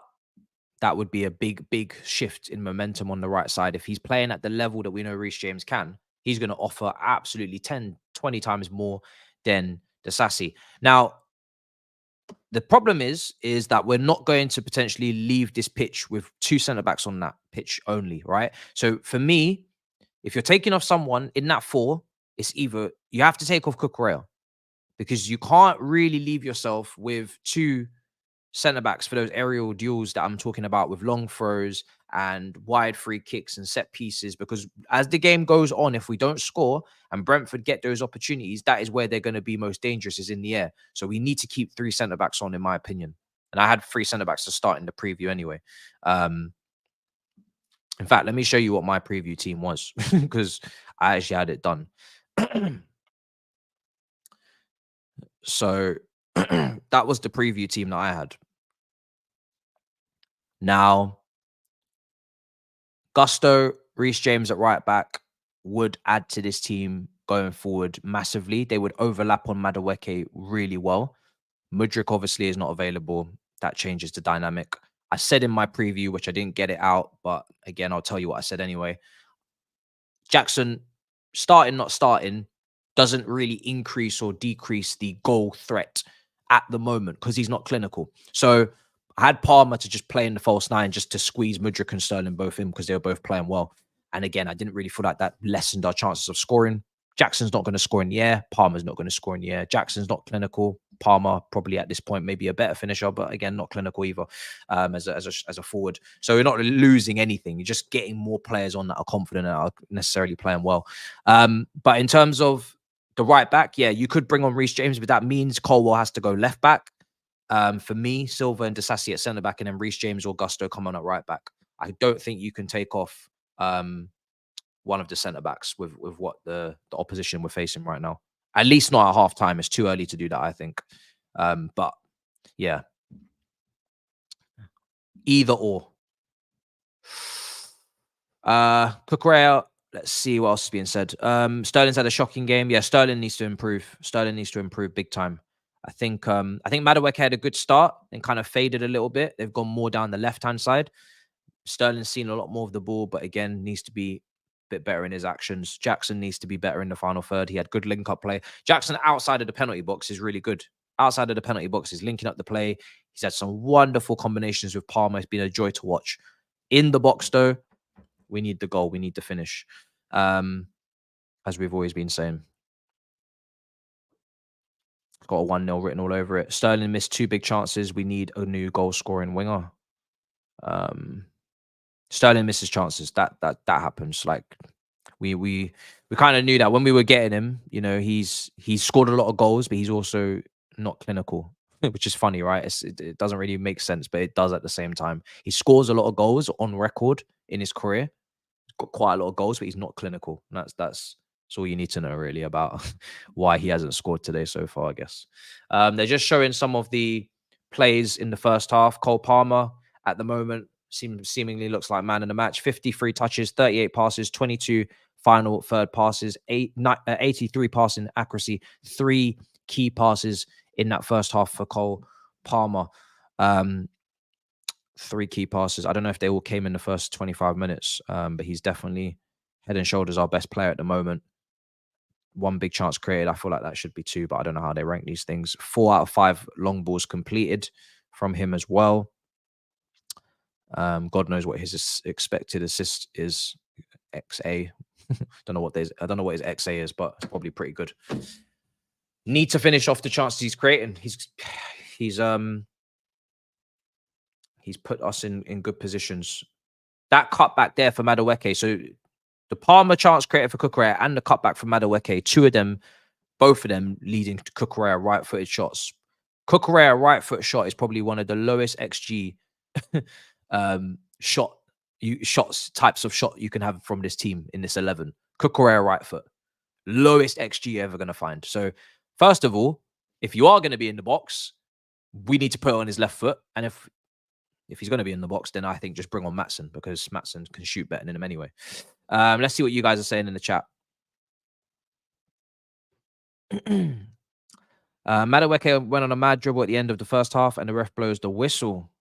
that would be a big shift in momentum on the right side. If he's playing at the level that we know Reece James can, he's going to offer absolutely 10, 20 times more than Disasi. Now, the problem is that we're not going to potentially leave this pitch with 2 centre-backs on that pitch only, right? So for me, if you're taking off someone in that 4, it's either you have to take off Cucurella because you can't really leave yourself with 2 centre-backs for those aerial duels that I'm talking about with long throws and wide free kicks and set pieces, because as the game goes on, if we don't score and Brentford get those opportunities, that is where they're going to be most dangerous, is in the air. So we need to keep 3 centre-backs on, in my opinion. And I had 3 centre-backs to start in the preview anyway. In fact, let me show you what my preview team was because I actually had it done. So that was the preview team that I had. Now, Gusto, Reece James at right back would add to this team going forward massively. They would overlap on Madueke really well. Mudryk obviously is not available. That changes the dynamic. I said in my preview, which I didn't get it out, but again, I'll tell you what I said anyway. Jackson, starting, not starting, doesn't really increase or decrease the goal threat at the moment because he's not clinical. So I had Palmer to just play in the false 9 just to squeeze Mudryk and Sterling both in because they were both playing well. And again, I didn't really feel like that lessened our chances of scoring. Jackson's not going to score in the air. Palmer's not going to score in the air. Jackson's not clinical. Palmer probably at this point maybe a better finisher, but again, not clinical either as a forward. So we're not losing anything. You're just getting more players on that are confident and are necessarily playing well. But in terms of the right back, yeah, you could bring on Reece James, but that means Colwell has to go left back. For me, Silva and Disasi at centre back, and then Reece James or Gusto come on at right back. I don't think you can take off one of the centre backs with what the opposition we're facing right now. At least not at half time. It's too early to do that, I think. But yeah, either or. Cucurella, let's see what else is being said. Sterling's had a shocking game. Yeah, Sterling needs to improve. Sterling needs to improve big time. I think Madueke had a good start and kind of faded a little bit. They've gone more down the left-hand side. Sterling's seen a lot more of the ball, but again, needs to be a bit better in his actions. Jackson needs to be better in the final third. He had good link-up play. Jackson outside of the penalty box is really good. Outside of the penalty box, he's linking up the play. He's had some wonderful combinations with Palmer. It's been a joy to watch. In the box, though, we need the goal. We need the finish. As we've always been saying. Got a 1-0 written all over it. Sterling missed 2 big chances. We need a new goal-scoring winger. Sterling misses chances. That happens. Like we kind of knew that when we were getting him. You know, he's scored a lot of goals, but he's also not clinical, which is funny, right? It doesn't really make sense, but it does at the same time. He scores a lot of goals on record in his career. He's got quite a lot of goals, but he's not clinical. And that's all you need to know really about why he hasn't scored today so far, I guess. They're just showing some of the plays in the first half. Cole Palmer at the moment seemingly looks like man in the match. 53 touches, 38 passes, 22 final third passes, 83 passing accuracy, 3 key passes in that first half for Cole Palmer. 3 key passes. I don't know if they all came in the first 25 minutes, but he's definitely head and shoulders our best player at the moment. 1 big chance created. I feel like that should be 2, but I don't know how they rank these things. 4 out of 5 long balls completed from him as well. God knows what his expected assist is. XA. don't know what his XA is, but it's probably pretty good. Need to finish off the chances he's creating. He's put us in good positions. That cutback there for Madueke. So the Palmer chance created for Cucurella and the cutback for Madueke, 2 of them, both of them leading to Cucurella right-footed shots. Cucurella right-foot shot is probably one of the lowest XG types of shot you can have from this team in this 11. Cucurella right foot, lowest XG you're ever going to find. So first of all, if you are going to be in the box, we need to put it on his left foot. And if he's going to be in the box, then I think just bring on Matson, because Matson can shoot better than him anyway. Let's see what you guys are saying in the chat. Madueke went on a mad dribble at the end of the first half and the ref blows the whistle.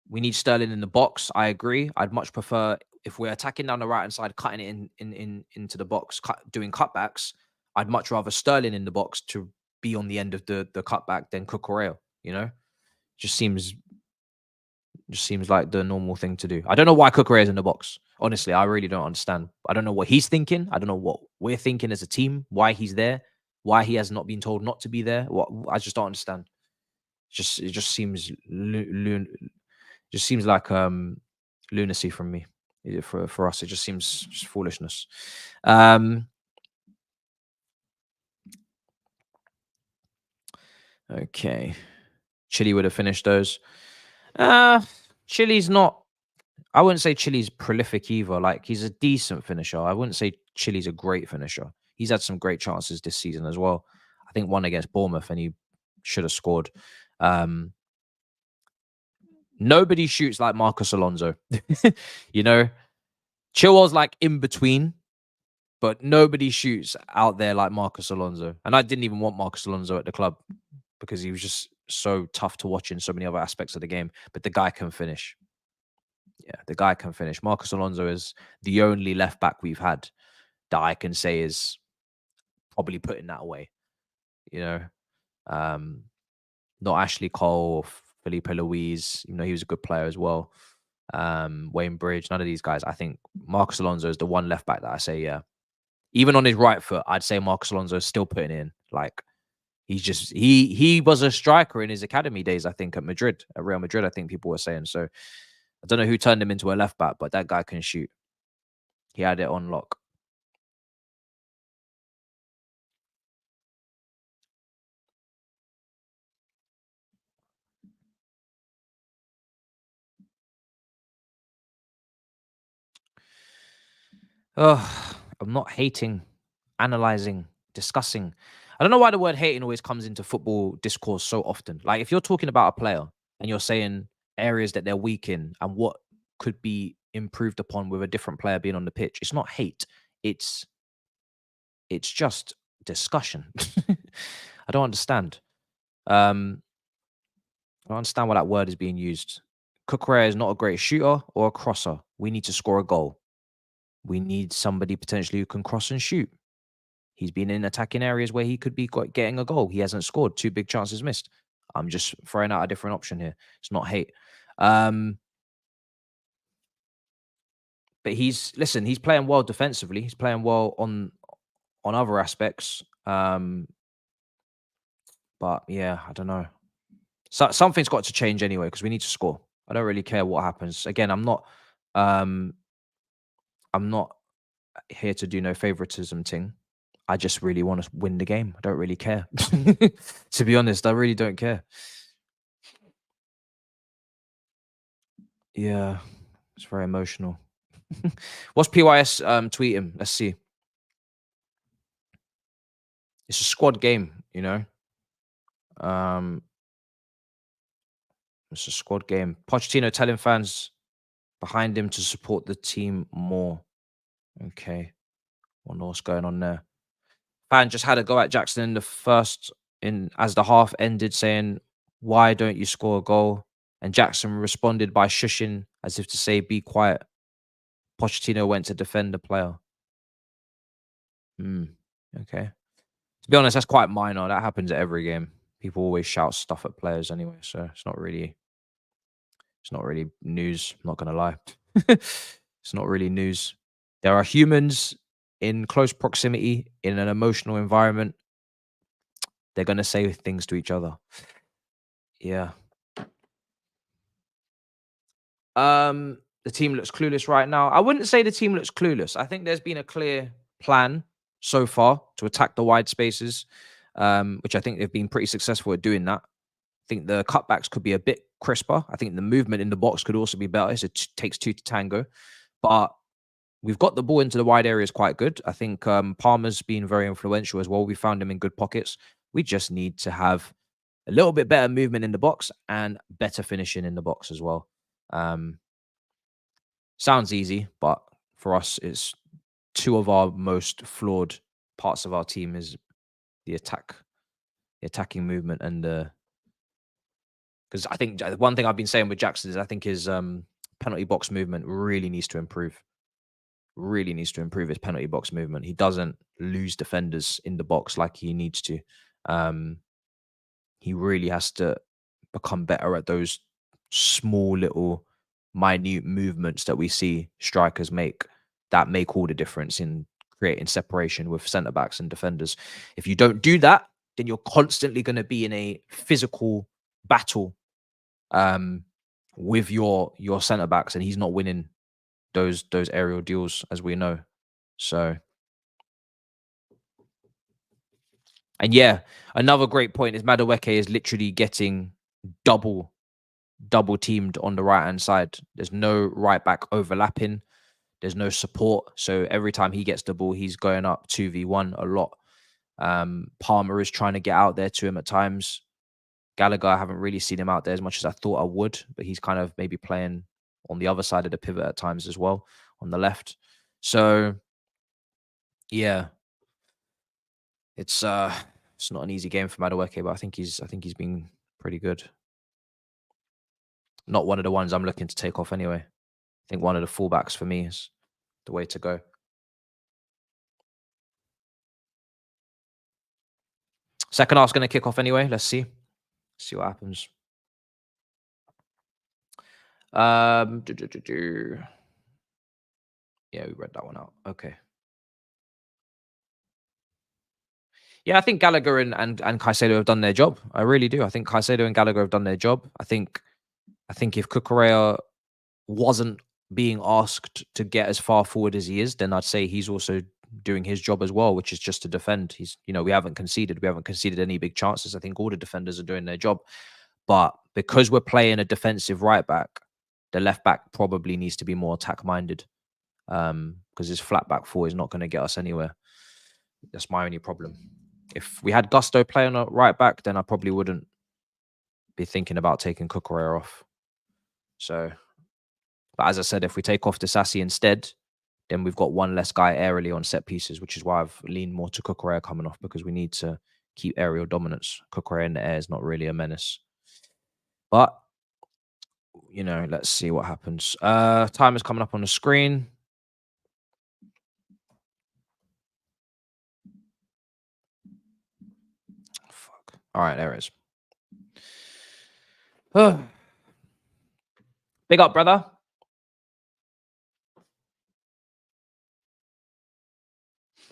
We need Sterling in the box. I agree. I'd much prefer, if we're attacking down the right-hand side, cutting it into the box, doing cutbacks, I'd much rather Sterling in the box to be on the end of the cutback than Cucurella, you know? Just seems like the normal thing to do. I don't know why Cucurella's in the box. Honestly, I really don't understand. I don't know what he's thinking. I don't know what we're thinking as a team, why he's there, why he has not been told not to be there. I just don't understand. It just seems like lunacy from me. For us, it just seems just foolishness. Okay, Chile would have finished those. Chile's not. I wouldn't say Chile's prolific either. Like, he's a decent finisher. I wouldn't say Chile's a great finisher. He's had some great chances this season as well. I think one against Bournemouth, and he should have scored. Nobody shoots like Marcos Alonso. You know, Chilwell's like in between, but nobody shoots out there like Marcos Alonso. And I didn't even want Marcos Alonso at the club because he was just so tough to watch in so many other aspects of the game. But the guy can finish. Yeah, the guy can finish. Marcos Alonso is the only left back we've had that I can say is probably putting that away. You know, not Ashley Cole or Felipe Luis. You know, he was a good player as well. Wayne Bridge, none of these guys. I think Marcos Alonso is the one left back that I say, yeah. Even on his right foot, I'd say Marcos Alonso is still putting in. Like, he's just he was a striker in his academy days, I think, at Real Madrid, I think people were saying. So I don't know who turned him into a left back, but that guy can shoot. He had it on lock. I'm not hating, analyzing, discussing. I don't know why the word hating always comes into football discourse so often. Like, if you're talking about a player and you're saying areas that they're weak in and what could be improved upon with a different player being on the pitch, it's not hate. It's just discussion. I don't understand. I don't understand why that word is being used. Cucurella is not a great shooter or a crosser. We need to score a goal. We need somebody potentially who can cross and shoot. He's been in attacking areas where he could be getting a goal. He hasn't scored. 2 big chances missed. I'm just throwing out a different option here. It's not hate. But he's playing well defensively. He's playing well on other aspects. But yeah, I don't know. So something's got to change anyway, because we need to score. I don't really care what happens. Again, I'm not here to do no favoritism thing. I just really want to win the game. I don't really care. To be honest, I really don't care. Yeah, it's very emotional. What's PYS tweeting? Let's see. It's a squad game, you know. It's a squad game. Pochettino telling fans behind him to support the team more. Okay. Wonder what's going on there. Fan just had a go at Jackson in the first in as the half ended, saying, "Why don't you score a goal?" And Jackson responded by shushing as if to say, "Be quiet." Pochettino went to defend the player. Okay. To be honest, that's quite minor. That happens at every game. People always shout stuff at players anyway, so it's not really news. I'm not gonna lie. It's not really news. There are humans in close proximity in an emotional environment. They're gonna say things to each other. Yeah. The team looks clueless right now. I wouldn't say the team looks clueless. I think there's been a clear plan so far to attack the wide spaces, which I think they've been pretty successful at doing that. I think the cutbacks could be a bit crisper. I think the movement in the box could also be better. So it takes two to tango. But we've got the ball into the wide areas quite good. I think Palmer's been very influential as well. We found him in good pockets. We just need to have a little bit better movement in the box and better finishing in the box as well. Sounds easy, but for us, it's two of our most flawed parts of our team is the attacking movement, and because I think one thing I've been saying with Jackson is I think his penalty box movement really needs to improve. Really needs to improve his penalty box movement. He doesn't lose defenders in the box like he needs to. He really has to become better at those small little minute movements that we see strikers make that make all the difference in creating separation with centre backs and defenders. If you don't do that, then you're constantly going to be in a physical battle with your centre backs, and he's not winning those aerial duels, as we know. So, and yeah, another great point is Madueke is literally getting double teamed on the right hand side. There's no right back overlapping. There's no support. So every time he gets the ball, he's going up 2v1 a lot. Palmer is trying to get out there to him at times. Gallagher, I haven't really seen him out there as much as I thought I would, but he's kind of maybe playing on the other side of the pivot at times as well, on the left. So yeah, it's not an easy game for Madueke, but I think he's been pretty good. Not one of the ones I'm looking to take off anyway. I think one of the fullbacks for me is the way to go. Second half's going to kick off anyway. Let's see. See what happens. Yeah, we read that one out. Okay. Yeah, I think Gallagher and Caicedo have done their job. I really do. I think Caicedo and Gallagher have done their job. I think if Cucurella wasn't being asked to get as far forward as he is, then I'd say he's also doing his job as well, which is just to defend. He's, we haven't conceded. We haven't conceded any big chances. I think all the defenders are doing their job. But because we're playing a defensive right back, the left back probably needs to be more attack minded. Because his flat back four is not going to get us anywhere. That's my only problem. If we had Gusto playing on right back, then I probably wouldn't be thinking about taking Cucurella off. So, but as I said, if we take off Disasi instead, then we've got one less guy aerially on set pieces, which is why I've leaned more to Cucurella coming off, because we need to keep aerial dominance. Cucurella in the air is not really a menace. But, let's see what happens. Time is coming up on the screen. Fuck. All right, there it is. Big up, brother.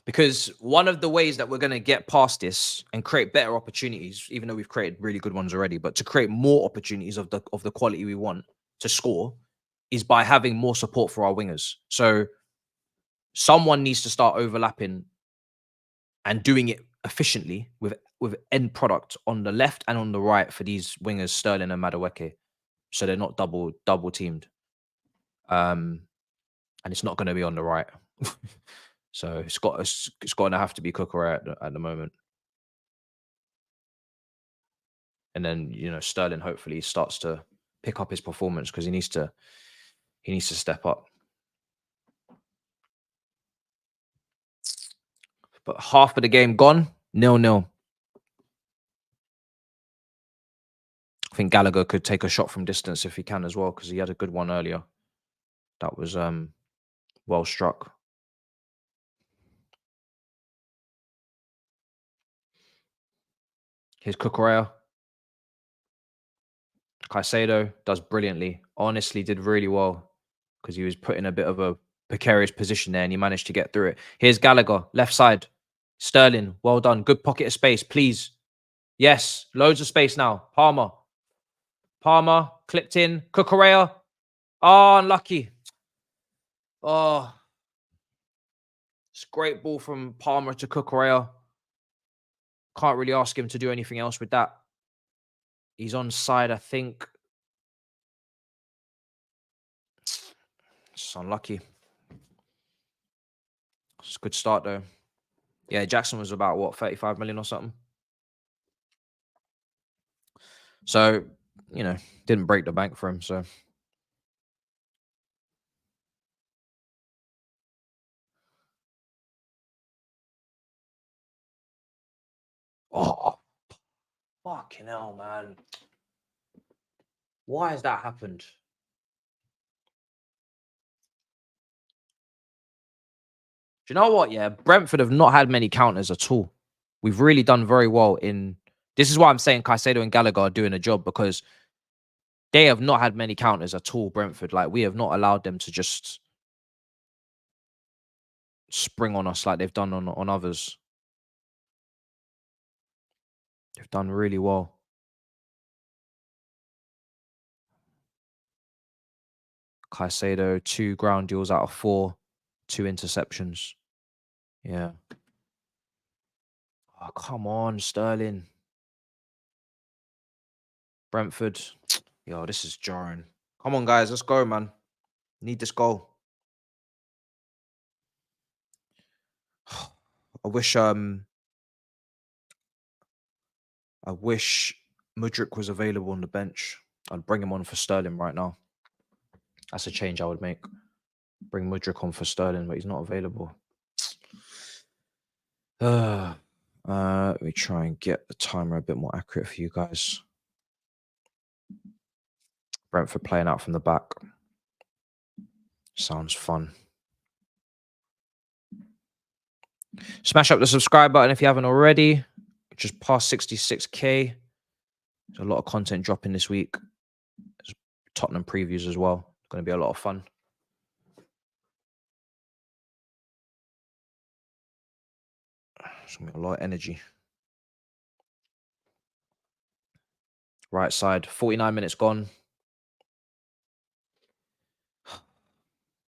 Because one of the ways that we're going to get past this and create better opportunities, even though we've created really good ones already, but to create more opportunities of the quality we want to score, is by having more support for our wingers. So someone needs to start overlapping and doing it efficiently with end product on the left and on the right for these wingers, Sterling and Madueke, so they're not double teamed. And it's not going to be on the right. So it's going to have to be Cucurella at the moment. And then, Sterling hopefully starts to pick up his performance because he needs to step up. But half of the game gone, 0-0. I think Gallagher could take a shot from distance if he can as well, because he had a good one earlier. That was well struck. Here's Cucurella. Caicedo does brilliantly. Honestly, did really well because he was put in a bit of a precarious position there and he managed to get through it. Here's Gallagher, left side. Sterling, well done. Good pocket of space, please. Yes, loads of space now. Palmer, clipped in. Cucurella. Oh, unlucky. Oh, it's a great ball from Palmer to Cucurella. Can't really ask him to do anything else with that. He's on side, I think. It's unlucky. It's a good start, though. Yeah, Jackson was about, what, 35 million or something? So, you know, didn't break the bank for him, so. Oh, fucking hell, man. Why has that happened? Do you know what? Yeah, Brentford have not had many counters at all. We've really done very well in. This is why I'm saying Caicedo and Gallagher are doing a job, because they have not had many counters at all, Brentford. Like, we have not allowed them to just spring on us like they've done on others. They've done really well. Caicedo, 2 ground duels out of 4, 2 interceptions. Yeah. Oh, come on, Sterling. Brentford. Yo, this is jarring. Come on, guys. Let's go, man. Need this goal. I wish Mudryk was available on the bench. I'd bring him on for Sterling right now. That's a change I would make. Bring Mudryk on for Sterling, but he's not available. Let me try and get the timer a bit more accurate for you guys. Brentford playing out from the back. Sounds fun. Smash up the subscribe button if you haven't already. Just past 66k. There's a lot of content dropping this week. There's Tottenham previews as well. It's going to be a lot of fun. It's going to be a lot of energy. Right side, 49 minutes gone.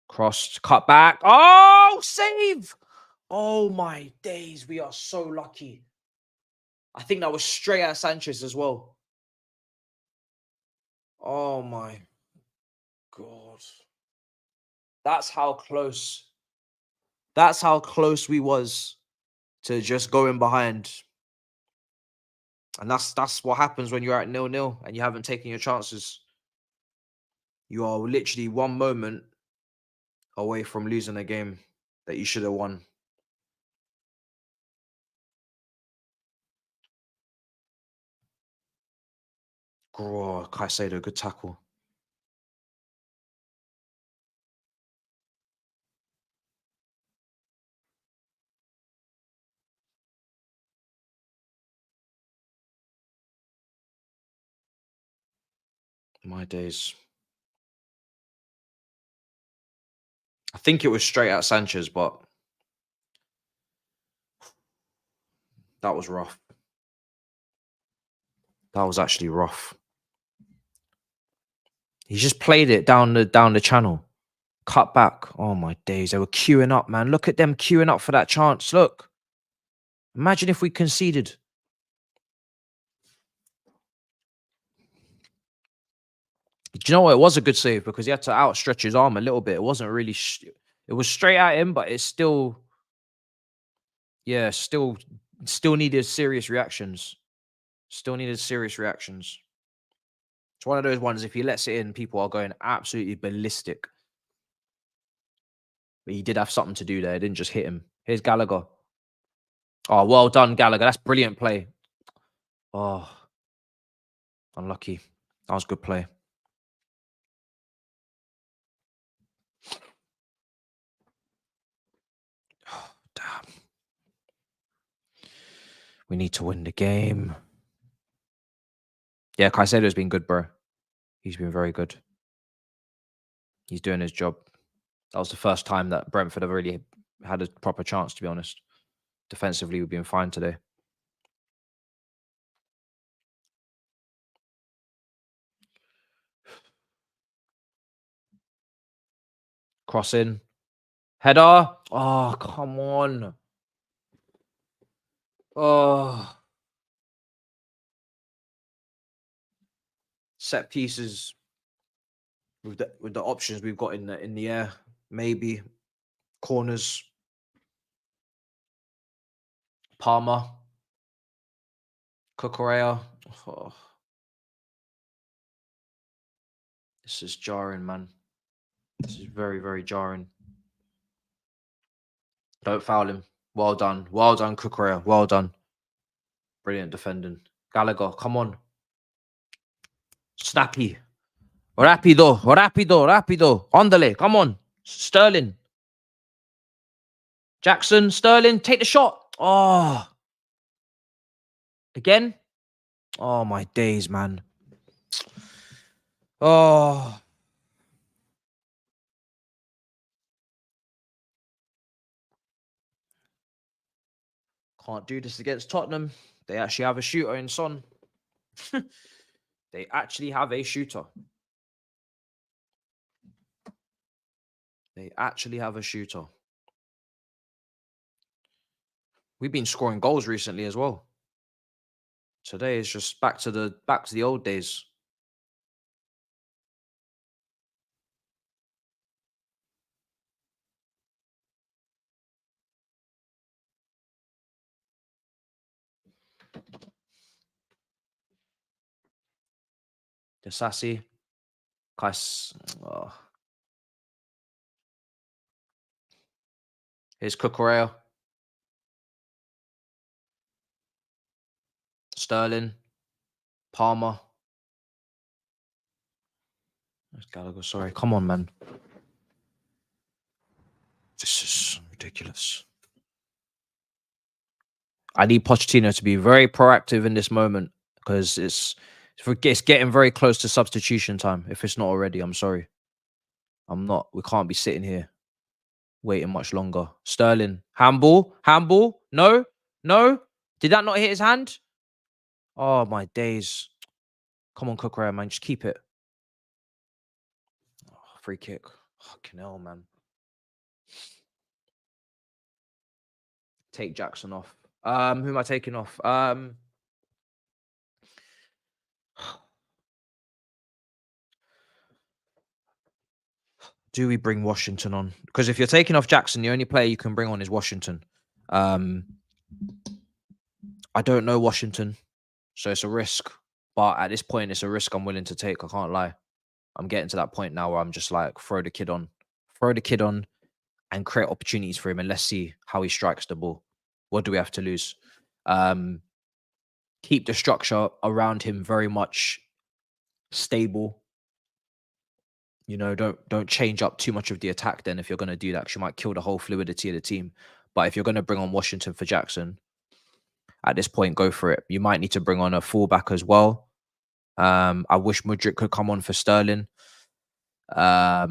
Crossed, cut back. Oh, save! Oh my days, we are so lucky. I think that was straight at Sanchez as well. Oh my God. That's how close. That's how close we was to just going behind. And that's what happens when you're at 0-0 and you haven't taken your chances. You are literally one moment away from losing a game that you should have won. Oh, Caicedo, good tackle. My days. I think it was straight at Sanchez, but that was rough. That was actually rough. He just played it down the channel. Cut back. Oh my days. They were queuing up, man. Look at them queuing up for that chance. Look. Imagine if we conceded. Do you know what? It was a good save because he had to outstretch his arm a little bit. It wasn't really... it was straight at him, but it's still... Yeah, still needed serious reactions. Still needed serious reactions. It's one of those ones, if he lets it in, people are going absolutely ballistic. But he did have something to do there. It didn't just hit him. Here's Gallagher. Oh, well done, Gallagher. That's brilliant play. Oh, unlucky. That was good play. Oh, damn. We need to win the game. Yeah, Caicedo's been good, bro. He's been very good. He's doing his job. That was the first time that Brentford have really had a proper chance, to be honest. Defensively, we've been fine today. Crossing. Header. Oh, come on. Oh. Set pieces with the options we've got in the air. Maybe. Corners. Palmer. Cucurella. Oh. This is jarring, man. This is very, very jarring. Don't foul him. Well done. Well done, Cucurella. Well done. Brilliant defending. Gallagher, come on. Snappy. Rapido. Rapido. Rapido. Ondale. Come on. Sterling. Jackson. Sterling. Take the shot. Oh. Again. Oh, my days, man. Oh. Can't do this against Tottenham. They actually have a shooter in Son. They actually have a shooter. They actually have a shooter. We've been scoring goals recently as well. Today is just back to the old days. Sassy. Kais. Oh. Here's Cucurella. Sterling. Palmer. There's Gallagher. Sorry. Come on, man. This is ridiculous. I need Pochettino to be very proactive in this moment because it's getting very close to substitution time. If it's not already, I'm sorry. I'm not. We can't be sitting here waiting much longer. Sterling. Handball. Handball. No. No. Did that not hit his hand? Oh, my days. Come on, Cucurella, man. Just keep it. Oh, free kick. Fucking hell, man. Take Jackson off. Who am I taking off? Do we bring Washington on? Because if you're taking off Jackson, the only player you can bring on is Washington. I don't know Washington, so it's a risk. But at this point, it's a risk I'm willing to take. I can't lie. I'm getting to that point now where I'm just like, throw the kid on, and create opportunities for him, and let's see how he strikes the ball. What do we have to lose? Keep the structure around him very much stable. You know, don't change up too much of the attack then if you're going to do that, because you might kill the whole fluidity of the team. But if you're going to bring on Washington for Jackson, at this point, go for it. You might need to bring on a fullback as well. I wish Mudryk could come on for Sterling. I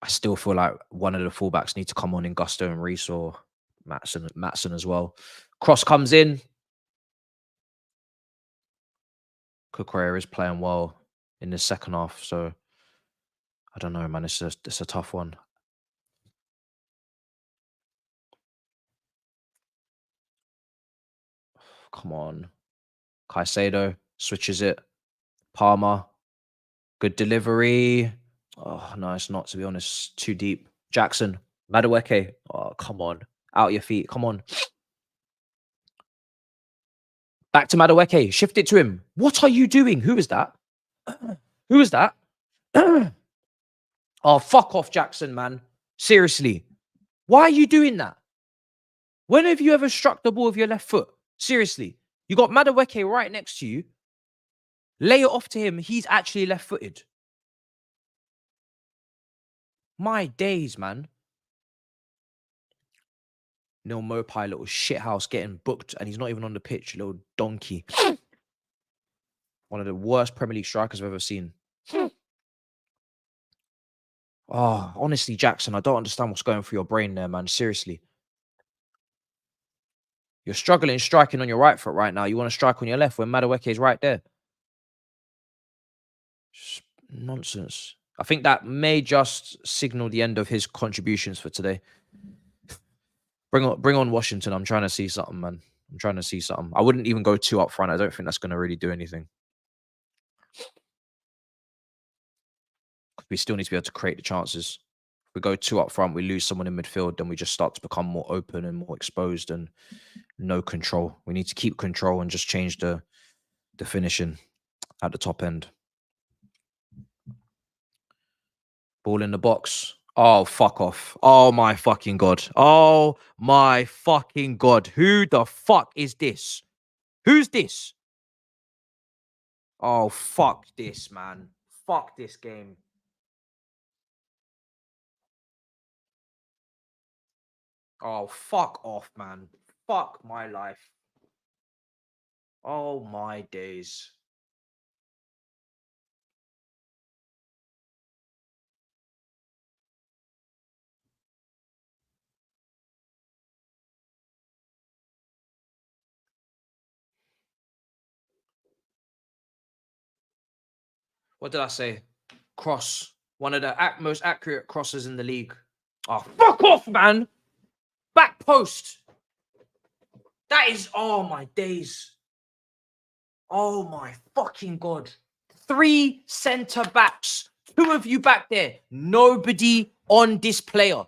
still feel like one of the fullbacks need to come on in Gusto and Reese or Matson as well. Cross comes in. Cucurella is playing well in the second half, so I don't know, man. It's a tough one. Come on. Caicedo switches it. Palmer. Good delivery. Oh, no, it's not, to be honest. Too deep. Jackson. Madueke. Oh, come on. Out your feet. Come on. Back to Madueke. Shift it to him. What are you doing? Who is that? Who is that? Oh, fuck off, Jackson, man. Seriously. Why are you doing that? When have you ever struck the ball with your left foot? Seriously. You got Madueke right next to you. Lay it off to him. He's actually left-footed. My days, man. Neil Mopai, little shithouse, getting booked, and he's not even on the pitch, little donkey. One of the worst Premier League strikers I've ever seen. Oh, honestly, Jackson, I don't understand what's going through your brain there, man. Seriously. You're struggling striking on your right foot right now. You want to strike on your left when Madueke is right there. Just nonsense. I think that may just signal the end of his contributions for today. Bring on Washington. I'm trying to see something, man. I'm trying to see something. I wouldn't even go 2 up front. I don't think that's going to really do anything. We still need to be able to create the chances. If we go 2 up front, we lose someone in midfield, then we just start to become more open and more exposed and no control. We need to keep control and just change the finishing at the top end. Ball in the box. Oh, fuck off. Oh, my fucking God. Oh, my fucking God. Who the fuck is this? Who's this? Oh, fuck this, man. Fuck this game. Oh, fuck off, man. Fuck my life. Oh, my days. What did I say? Cross. One of the most accurate crosses in the league. Oh, fuck off, man. Back post. That is, oh, my days. Oh, my fucking God. 3 centre-backs. 2 of you back there. Nobody on this player.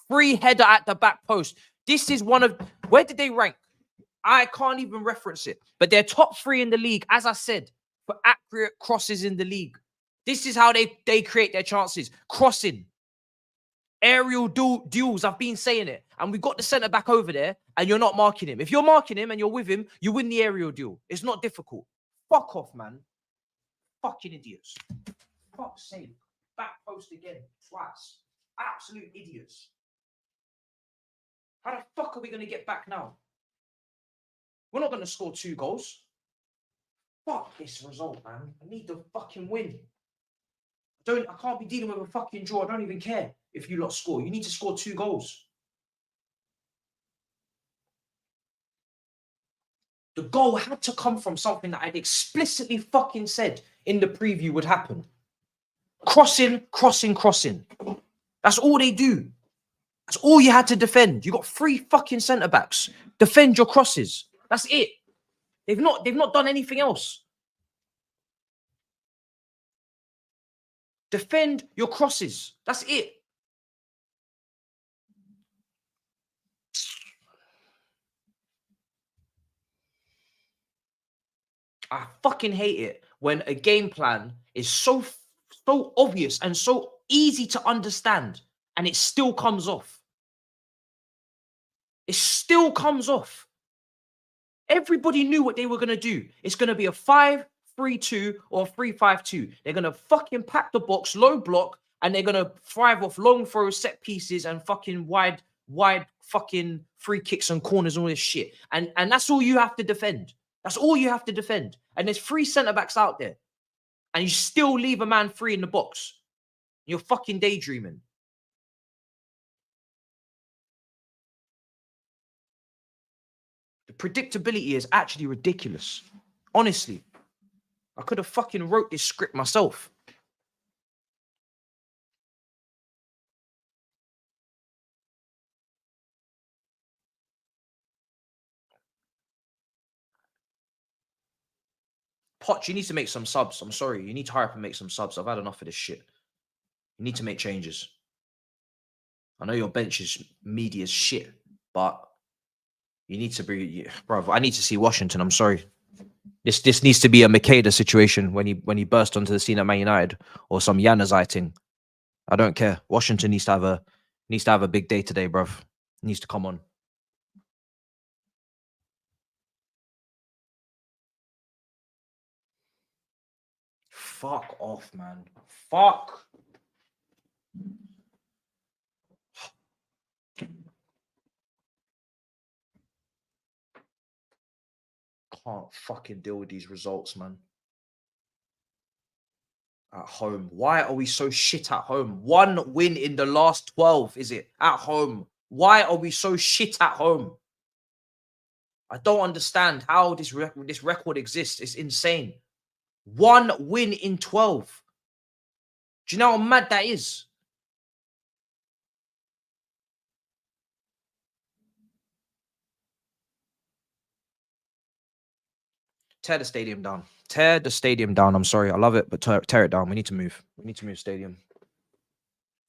Free header at the back post. This is one of... Where did they rank? I can't even reference it. But they're top 3 in the league, as I said, for accurate crosses in the league. This is how they create their chances. Crossing. Aerial duels. I've been saying it. And we've got the centre-back over there, and you're not marking him. If you're marking him and you're with him, you win the aerial duel. It's not difficult. Fuck off, man. Fucking idiots. Fuck's sake. Back post again. Twice. Absolute idiots. How the fuck are we going to get back now? We're not going to score 2 goals. Fuck this result, man. I need the fucking win. I can't be dealing with a fucking draw. I don't even care if you lot score. You need to score 2 goals. The goal had to come from something that I'd explicitly fucking said in the preview would happen. Crossing, crossing, crossing. That's all they do. That's all you had to defend. You got 3 fucking centre-backs. Defend your crosses. That's it. They've not done anything else. Defend your crosses. That's it. I fucking hate it when a game plan is so obvious and so easy to understand and it still comes off. It still comes off. Everybody knew what they were going to do. It's going to be a 5-3-2 or a 3-5-2. They're going to fucking pack the box, low block, and they're going to thrive off long throws, set pieces, and fucking wide fucking free kicks and corners and all this shit. And that's all you have to defend. That's all you have to defend. And there's 3 centre-backs out there. And you still leave a man free in the box. You're fucking daydreaming. The predictability is actually ridiculous. Honestly. I could have fucking wrote this script myself. Poch, you need to make some subs. I'm sorry. You need to hurry up and make some subs. I've had enough of this shit. You need to make changes. I know your bench is meaty as shit, but you need to be... Bro, I need to see Washington. I'm sorry. This needs to be a Makeda situation when he burst onto the scene at Man United, or some Januzaj thing. I don't care. Washington needs to have a big day today, bruv. Needs to come on. Fuck off, man. Fuck. Can't fucking deal with these results, man. At home. Why are we so shit at home? 1 win in the last 12, is it? At home. Why are we so shit at home? I don't understand how this record exists. It's insane. 1 win in 12. Do you know how mad that is? Tear the stadium down. Tear the stadium down. I'm sorry. I love it, but tear it down. We need to move. We need to move stadium.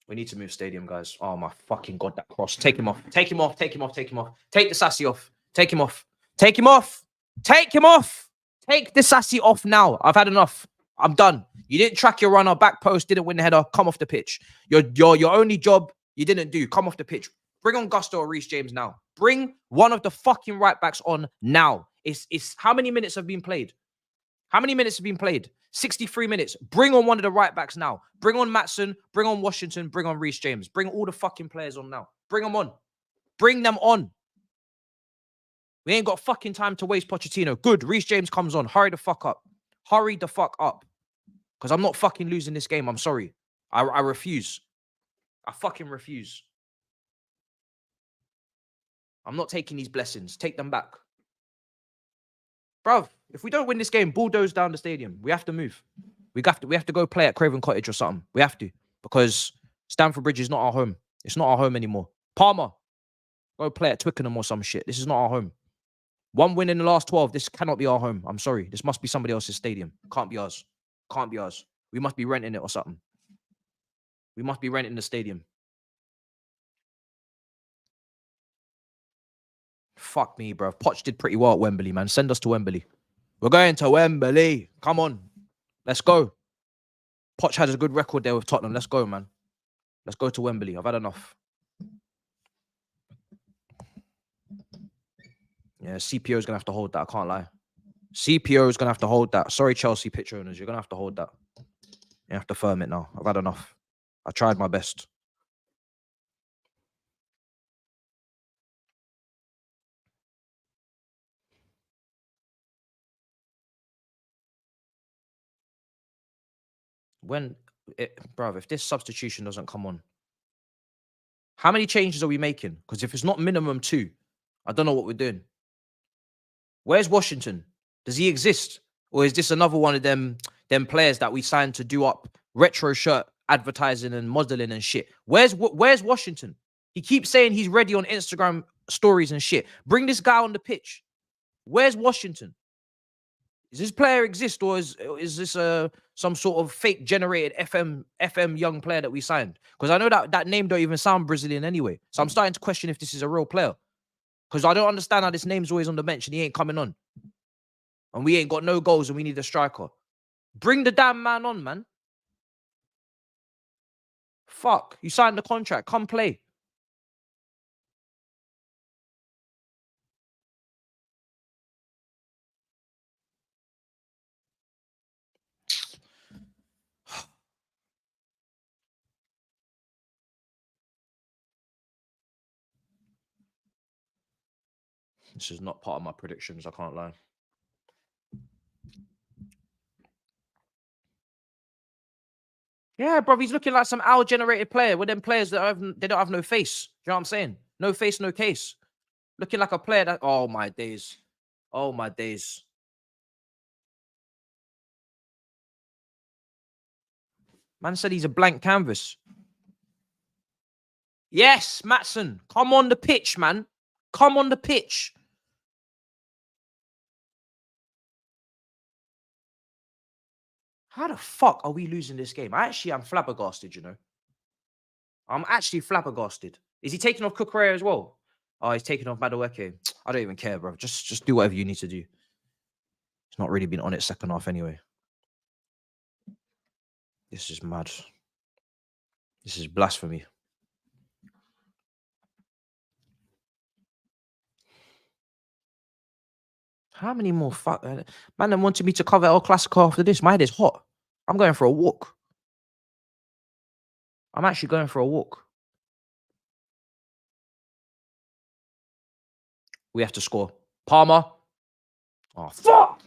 We need to move stadium, guys. Oh my fucking God, that cross. Take him off. Take him off. Take him off. Take him off. Take the sassy off. Take him off. Take him off. Take him off. Take the sassy off now. I've had enough. I'm done. You didn't track your runner, back post, didn't win the header. Come off the pitch. Your only job you didn't do. Come off the pitch. Bring on Gusto or Reece James now. Bring one of the fucking right backs on now. It's how many minutes have been played? How many minutes have been played? 63 minutes. Bring on one of the right backs now. Bring on Matson. Bring on Washington. Bring on Reece James. Bring all the fucking players on now. Bring them on. Bring them on. We ain't got fucking time to waste, Pochettino. Good. Reece James comes on. Hurry the fuck up. Hurry the fuck up. Because I'm not fucking losing this game. I'm sorry. I refuse. I fucking refuse. I'm not taking these blessings. Take them back. Bruv, if we don't win this game, bulldoze down the stadium. We have to move. We have to go play at Craven Cottage or something. We have to. Because Stamford Bridge is not our home. It's not our home anymore. Palmer, go play at Twickenham or some shit. This is not our home. 1 win in the last 12. This cannot be our home. I'm sorry. This must be somebody else's stadium. Can't be ours. Can't be ours. We must be renting it or something. We must be renting the stadium. Fuck me, bro. Poch did pretty well at Wembley, man. Send us to Wembley. We're going to Wembley. Come on. Let's go. Poch had a good record there with Tottenham. Let's go, man. Let's go to Wembley. I've had enough. Yeah, CPO is going to have to hold that. I can't lie. CPO is going to have to hold that. Sorry, Chelsea pitch owners. You're going to have to hold that. You have to firm it now. I've had enough. I tried my best. Bruv, if this substitution doesn't come on, how many changes are we making? Because if it's not minimum 2, I don't know what we're doing. Where's Washington? Does he exist? Or is this another one of them players that we signed to do up retro shirt advertising and modeling and shit? Where's Washington? He keeps saying he's ready on Instagram stories and shit. Bring this guy on the pitch. Where's Washington? Does this player exist, or is this some sort of fake generated FM young player that we signed? Because I know that name don't even sound Brazilian anyway. So I'm starting to question if this is a real player. Because I don't understand how this name's always on the bench and he ain't coming on. And we ain't got no goals and we need a striker. Bring the damn man on, man. Fuck. You signed the contract. Come play. This is not part of my predictions. I can't lie. Yeah, bro, he's looking like some owl-generated player with them players that they don't have no face. You know what I'm saying? No face, no case. Looking like a player that... Oh, my days. Oh, my days. Man said he's a blank canvas. Yes, Matson. Come on the pitch, man. Come on the pitch. How the fuck are we losing this game? I'm flabbergasted, you know. I'm actually flabbergasted. Is he taking off Cucurella as well? Oh, he's taking off Madueke. I don't even care, bro. Just do whatever you need to do. Not really been on it second half anyway. This is mad. This is blasphemy. How many more man them wanted me to cover El Clasico after this? My head is hot. I'm going for a walk. I'm actually going for a walk. We have to score. Palmer. Oh, fuck!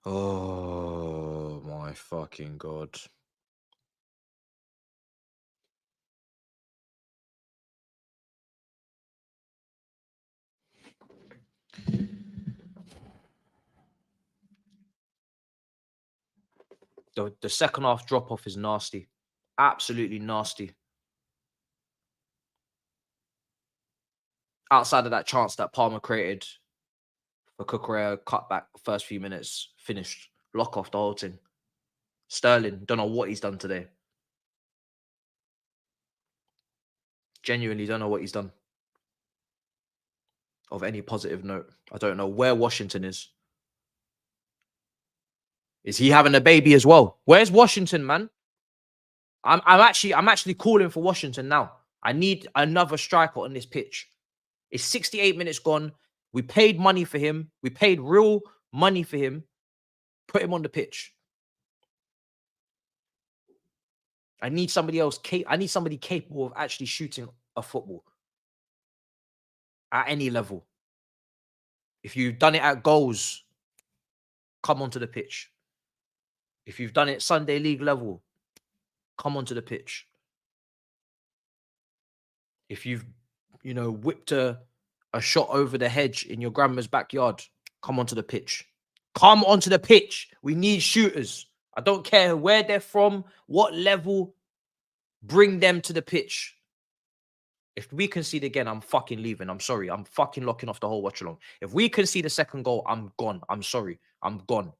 Oh my fucking God. The second half drop off is nasty. Absolutely nasty. Outside of that chance that Palmer created for Cucurella, cut back first few minutes, finished. Lock off the whole thing. Sterling, don't know what he's done today. Genuinely don't know what he's done. Of any positive note. I don't know where Washington is. Is he having a baby as well? Where's Washington, man? I'm actually calling for Washington now. I need another striker on this pitch. It's 68 minutes gone. We paid money for him. We paid real money for him. Put him on the pitch. I need somebody else. I need somebody capable of actually shooting a football at any level. If you've done it at goals, come onto the pitch. If you've done it Sunday League level, come onto the pitch. If you've, whipped a shot over the hedge in your grandma's backyard, come onto the pitch. Come onto the pitch. We need shooters. I don't care where they're from, what level. Bring them to the pitch. If we concede again, I'm fucking leaving. I'm sorry. I'm fucking locking off the whole watch along. If we concede the second goal, I'm gone. I'm sorry. I'm gone.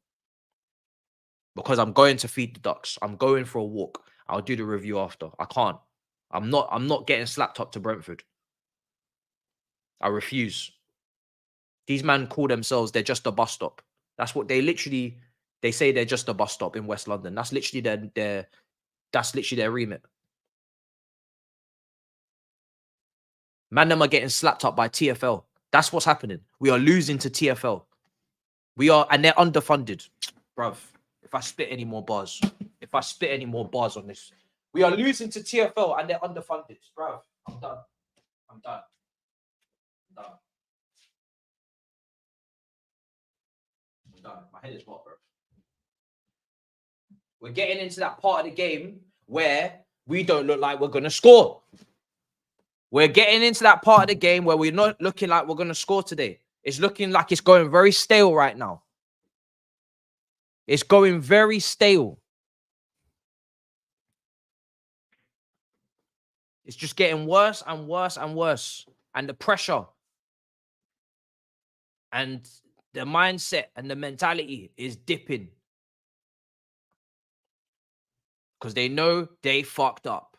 Because I'm going to feed the ducks. I'm going for a walk. I'll do the review after. I can't. I'm not getting slapped up to Brentford. I refuse. These men call themselves, they're just a bus stop. That's what they say they're just a bus stop in West London. That's literally their remit. Man, them are getting slapped up by TFL. That's what's happening. We are losing to TFL. And they're underfunded. Bruv, if I spit any more bars on this, we are losing to TFL and they're underfunded. Bruv, I'm done. I'm done. My head is hot, bro. We're getting into that part of the game where we don't look like we're going to score. We're getting into that part of the game where we're not looking like we're going to score today. It's looking like it's going very stale right now. It's going very stale. It's just getting worse and worse and worse. And the pressure and the mindset and the mentality is dipping. Because they know they fucked up.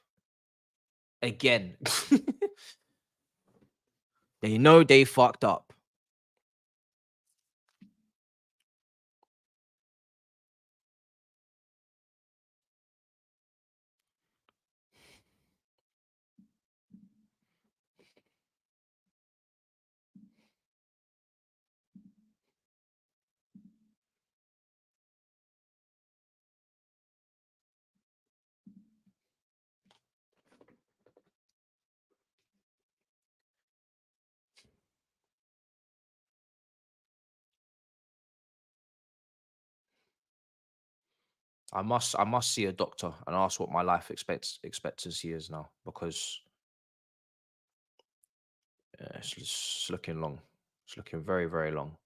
Again. They know they fucked up. I must see a doctor and ask what my life expectancy is now, because it's looking long. It's looking very, very long.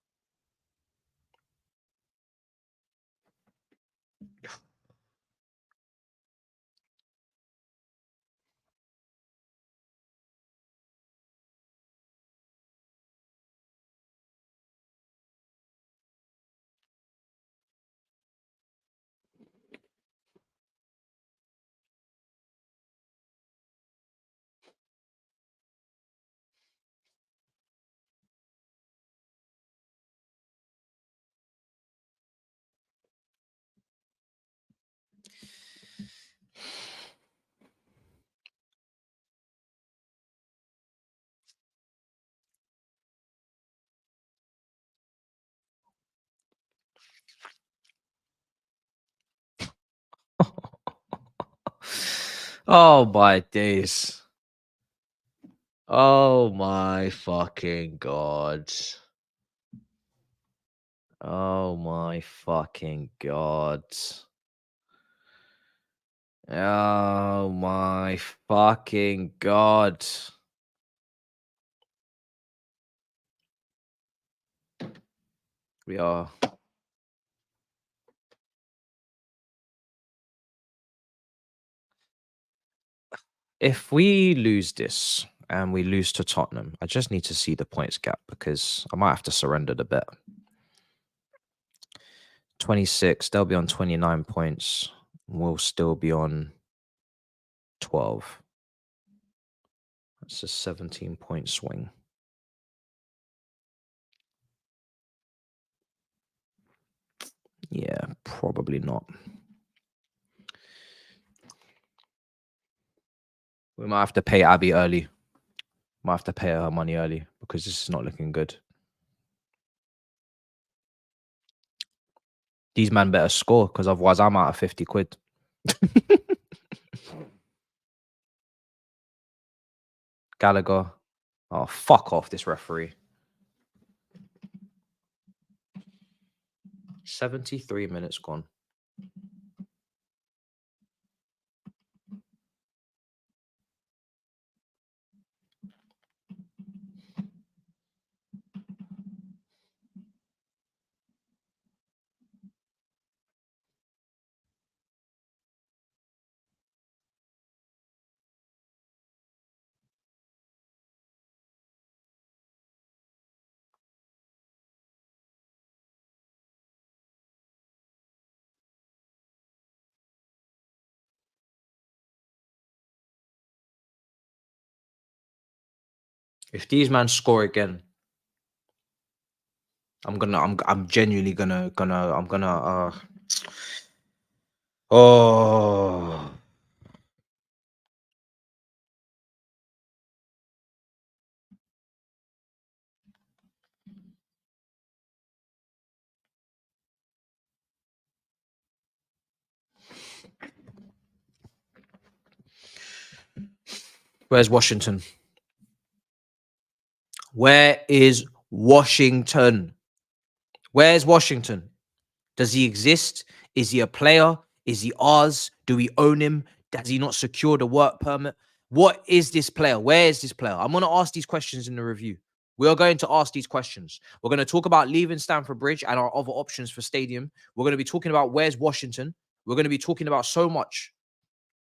Oh my days. Oh my fucking god. Oh my fucking god. Oh my fucking god. We are. If we lose this and we lose to Tottenham, I just need to see the points gap, because I might have to surrender the bet. 26, they'll be on 29 points. We'll still be on 12. That's a 17-point swing. Yeah, probably not. We might have to pay Abby early. Might have to pay her money early, because this is not looking good. These men better score, because otherwise I'm out of 50 quid. Gallagher. Oh, fuck off, this referee. 73 minutes gone. If these men score again, I'm genuinely gonna oh. Where's Washington? Where is Washington? Where's Washington? Does he exist? Is he a player? Is he ours? Do we own him? Does he not secure the work permit? What is this player? Where is this player? I'm going to ask these questions in the review. We are going to ask these questions. We're going to talk about leaving Stamford Bridge and our other options for stadium. We're going to be talking about where's Washington. We're going to be talking about so much.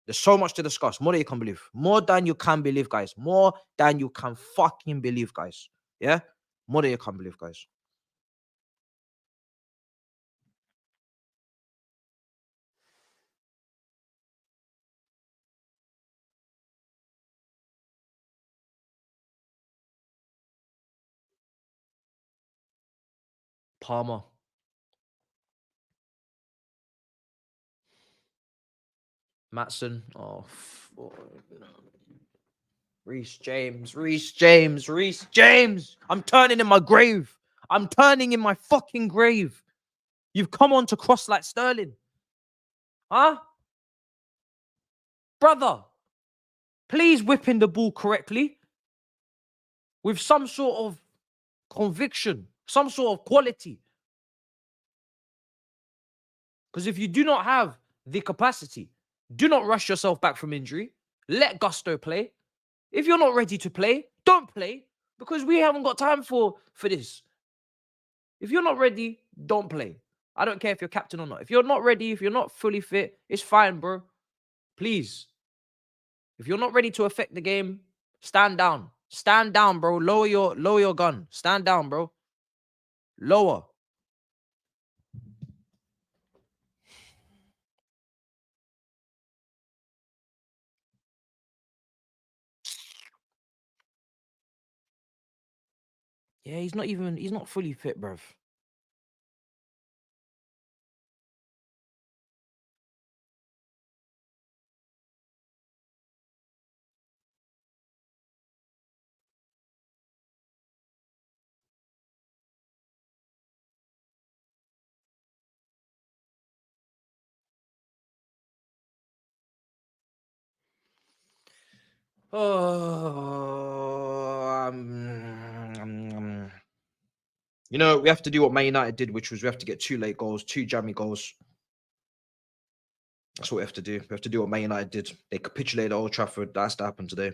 There's so much to discuss. More than you can believe. More than you can believe, guys. More than you can fucking believe, guys. Yeah? More than you can believe, guys. Palmer. Matson. Oh, Reece James. Reece James. Reece James. I'm turning in my grave. I'm turning in my fucking grave. You've come on to cross like Sterling. Huh? Brother, please whip in the ball correctly with some sort of conviction, some sort of quality. Because if you do not have the capacity. Do not rush yourself back from injury. Let Gusto play. If you're not ready to play, don't play, because we haven't got time for this. If you're not ready, don't play. I don't care if you're captain or not. If you're not ready, if you're not fully fit, it's fine, bro. Please. If you're not ready to affect the game, stand down. Stand down, bro. Lower your gun. Stand down, bro. Lower. Yeah, he's not fully fit, bruv. Oh, you know, we have to do what Man United did, which was we have to get 2 late goals, 2 jammy goals. That's what we have to do. We have to do what Man United did. They capitulated at Old Trafford. That has to happen today.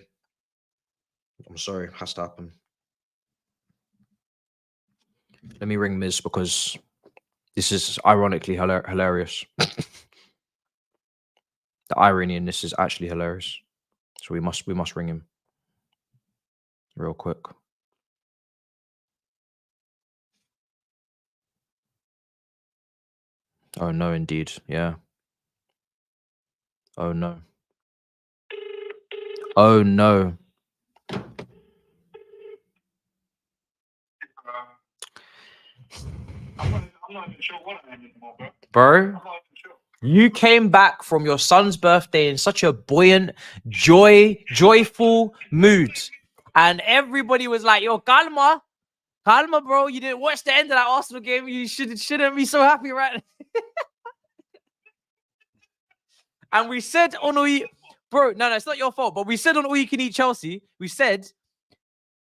I'm sorry, it has to happen. Let me ring Miz because this is ironically hilarious. The irony in this is actually hilarious. So we must ring him real quick. Oh no, indeed. Yeah. Oh no. Oh no. I'm not even sure what I am anymore, bro. Bro, I'm not even sure. you came back from your son's birthday in such a buoyant, joyful mood. And everybody was like, yo, calma, bro. You didn't watch the end of that Arsenal game. You shouldn't be so happy, right? And we said on all bro, no, it's not your fault. But we said on All You Can Eat Chelsea, we said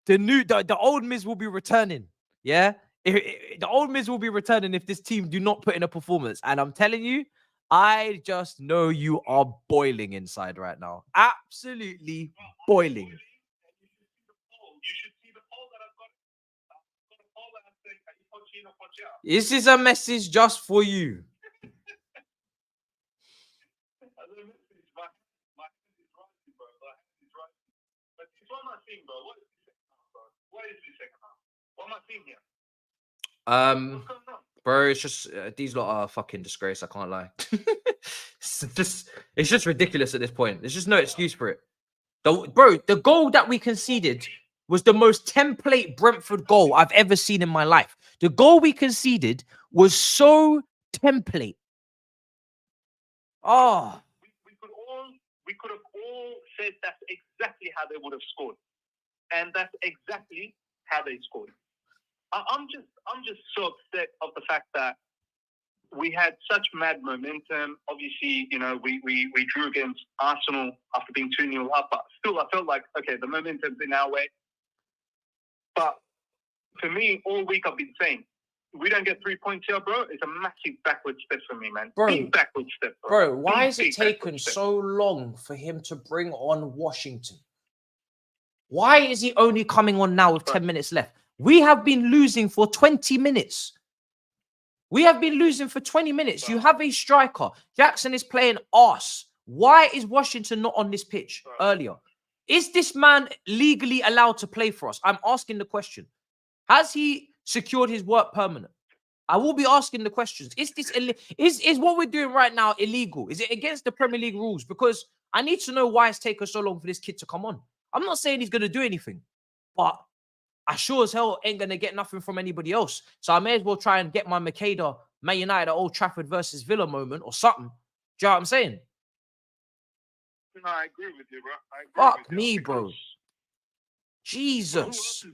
the old Miz will be returning. Yeah, the old Miz will be returning if this team do not put in a performance. And I'm telling you, I just know you are boiling inside right now. Absolutely boiling. You should see the poll that I've got. I've got a poll that I'm saying, are you Pochettino or Pochettino? This is a message just for you. My hand is rising, bro. My hand is rising. But what am I seeing, bro? What is this second half, bro? What is this second half? What am I seeing here? What's going on? Bro, it's just these lot are a fucking disgrace. I can't lie. It's just ridiculous at this point. There's just no excuse for it. Bro, the goal that we conceded was the most template Brentford goal I've ever seen in my life. The goal we conceded was so template. Oh, we could have all said that's exactly how they would have scored, and that's exactly how they scored. I'm just so upset of the fact that we had such mad momentum. Obviously, you know, we drew against Arsenal after being 2-0 up, but still I felt like, okay, the momentum's in our way. But for me, all week I've been saying, we don't get 3 points here, bro. It's a massive backward step for me, man. Bro, big backward step, bro. Bro, why has it taken so long for him to bring on Washington? Why is he only coming on now with 10 minutes left? We have been losing for 20 minutes. We have been losing for 20 minutes. You have a striker. Jackson is playing arse. Why is Washington not on this pitch earlier? Is this man legally allowed to play for us? I'm asking the question. Has he secured his work permanent? I will be asking the questions. Is this is what we're doing right now illegal? Is it against the Premier League rules? Because I need to know why it's taken so long for this kid to come on. I'm not saying he's going to do anything, but I sure as hell ain't going to get nothing from anybody else. So I may as well try and get my Makeda, Man United at Old Trafford versus Villa moment or something. Do you know what I'm saying? No, I agree with you, bro. Fuck me, bro. Jesus.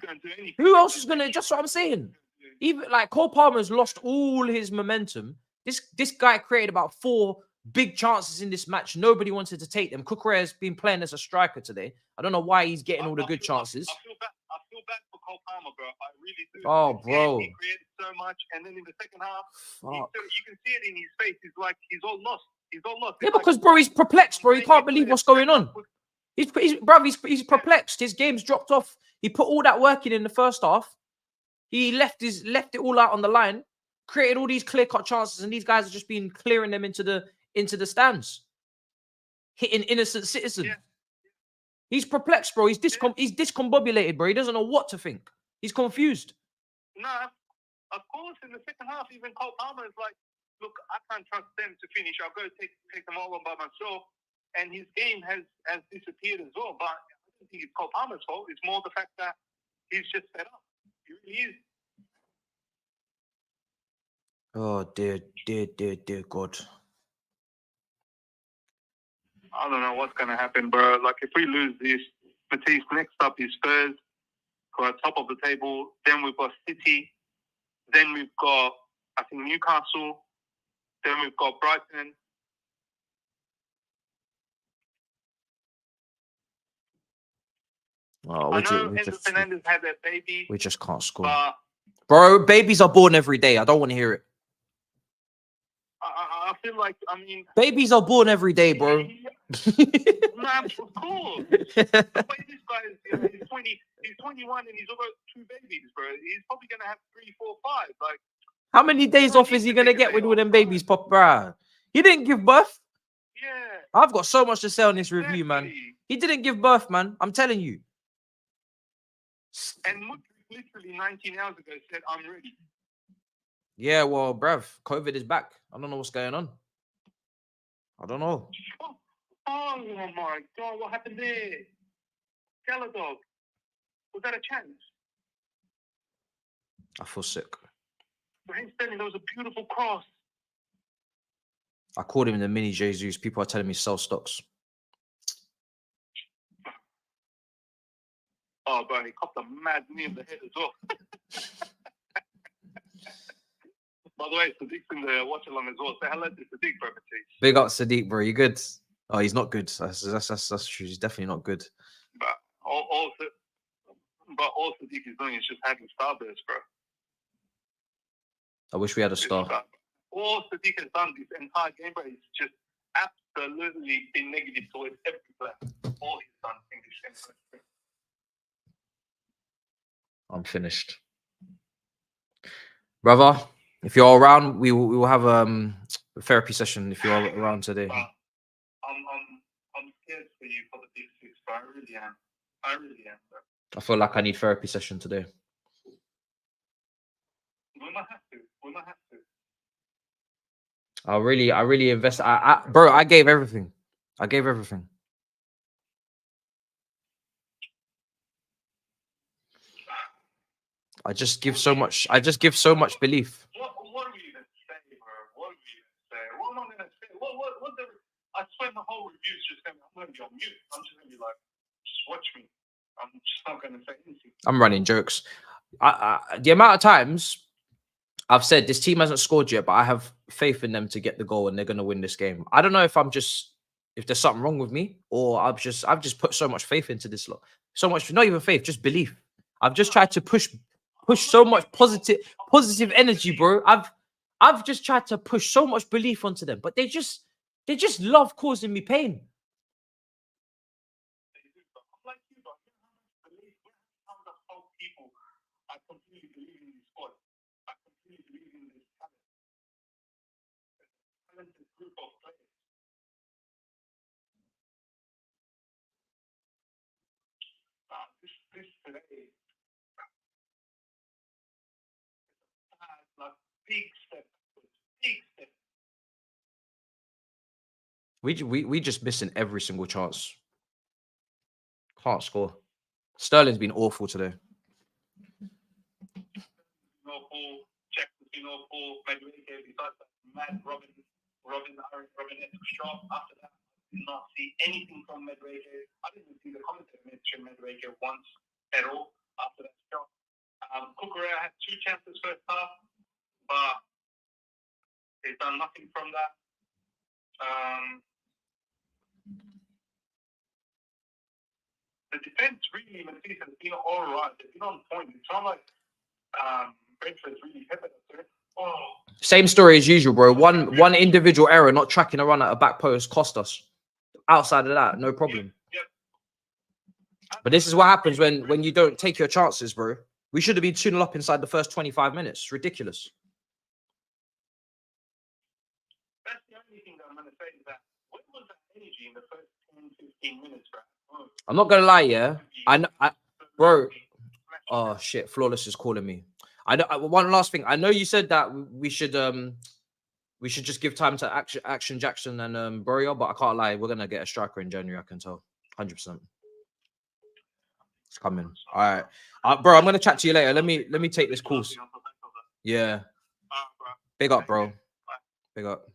Who else is going to? Just what I'm saying. Even like Cole Palmer's lost all his momentum. This guy created about 4 big chances in this match. Nobody wanted to take them. Cucurella has been playing as a striker today. I don't know why he's getting all the good chances. I feel bad for Cole Palmer, bro. I really do. Oh, bro. He created so much, and then in the second half, Fuck. you can see it in his face. He's like, he's all lost. He's all lost. Yeah, because bro, he's perplexed, bro. He can't believe what's going on. He's perplexed. His game's dropped off. He put all that work in the first half. He left it all out on the line, created all these clear-cut chances, and these guys have just been clearing them into the stands, hitting innocent citizens. Yeah. He's perplexed, bro. He's discombobulated, bro. He doesn't know what to think. He's confused. Nah, of course. In the second half, even Cole Palmer is like, look, I can't trust them to finish. I'll go take them all on by myself. And his game has disappeared as well. But I don't think it's Cole Palmer's fault. It's more the fact that he's just fed up. He really is. Oh, dear God. I don't know what's going to happen, bro. Like, if we lose this, Matisse, next up is Spurs, who are top of the table. Then we've got City. Then we've got, I think, Newcastle. Then we've got Brighton. Oh, I know Enzo Fernandez had that baby. We just can't score. Bro, babies are born every day. I don't want to hear it. I feel like, I mean... Babies are born every day, bro. Man, of course. The way this guy is, he's 21 and he's got 2 babies, bro. He's probably going to have 3, 4, 5. Like, how many days off is he going to get with them babies, pop, bro? He didn't give birth. Yeah. I've got so much to say on this review, man. He didn't give birth, man. I'm telling you. And literally 19 hours ago said, I'm ready. Yeah, well, bruv, COVID is back. I don't know what's going on. I don't know. Oh my God, what happened there? Galadog. Was that a chance? I feel sick. Raheem Sterling, that was a beautiful cross. I called him the mini Jesus. People are telling me sell stocks. Oh, bro, he copped a mad knee in the head as well. By the way, Sadiq's in the watch along as well. Say hello to Sadiq, bro. Big up Sadiq, bro. You good? Oh, he's not good. That's true. He's definitely not good. But all Sadiq is doing is just having starburst, bro. I wish we had a star. All Sadiq has done this entire game, bro, is just absolutely been negative towards every player. All he's done in this game. I'm finished, brother. If you're around, we will have a therapy session. If you're around today, I'm scared for you for the big 6, bro. I really am. Bro. I feel like I need therapy session today. We might have to. I really invest. Bro, I gave everything. I just give so much. Belief. What are we even saying, bro? What are we even saying? What am I gonna say? I swear the whole review's just gonna. I'm gonna be on mute. I'm just gonna be like, just watch me. I'm just not gonna say anything. I'm running jokes. The amount of times I've said this team hasn't scored yet, but I have faith in them to get the goal and they're gonna win this game. I don't know if if there's something wrong with me, or I've just put so much faith into this lot. So much, not even faith, just belief. I've just tried to push so much positive energy, bro. I've just tried to push so much belief onto them, but they just love causing me pain. I completely believe in this squad. I completely believe in this talented group of players. This today, like big step. We just missing every single chance. Can't score. Sterling's been awful today. No ball, Jackson, no ball, Medvedev, besides that mad Robin shot. After that, I did not see anything from Medvedev. I didn't see the commentator mention Medvedev once at all after that shot. Kukurea had 2 chances first half, but he's done nothing from that. The defense really, Matisse, has been all right. They've been on point. It's not like Brentford's really peppered us. Same story as usual, bro. One individual error, not tracking a run at a back post, cost us. Outside of that, no problem. But this is what happens when you don't take your chances, bro. We should have been 2-0 up inside the first 25 minutes. It's ridiculous. That's the only thing that I'm going to say is that what was that energy in the first 10, 15 minutes, bro? I'm not gonna lie, yeah. Bro. Oh shit, Flawless is calling me. I know. One last thing. I know you said that we should just give time to Action Jackson and Borio, but I can't lie. We're gonna get a striker in January. I can tell, 100%. It's coming. All right, bro. I'm gonna chat to you later. Let me take this course. Yeah. Big up, bro. Big up.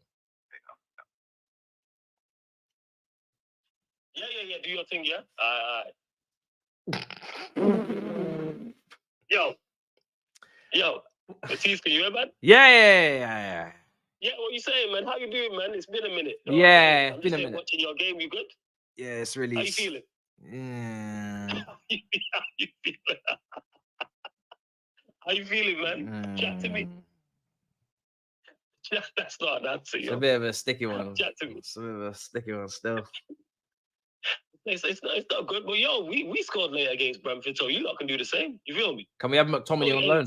Yeah. Do your thing, yeah. Yo, Matisse, can you hear, man? Yeah. Yeah, what you saying, man? How you doing, man? It's been a minute. Yeah, I'm been just a minute. watching your game. You good? Yeah, it's really. How you feeling? Yeah. How you feeling, man? Chat to me. That's not an answer, It's a bit of a sticky one. Chat to me. It's a bit of a sticky one still. It's not good, but yo, we scored late against Brentford, so you lot can do the same. You feel me? Can we have McTominay on loan?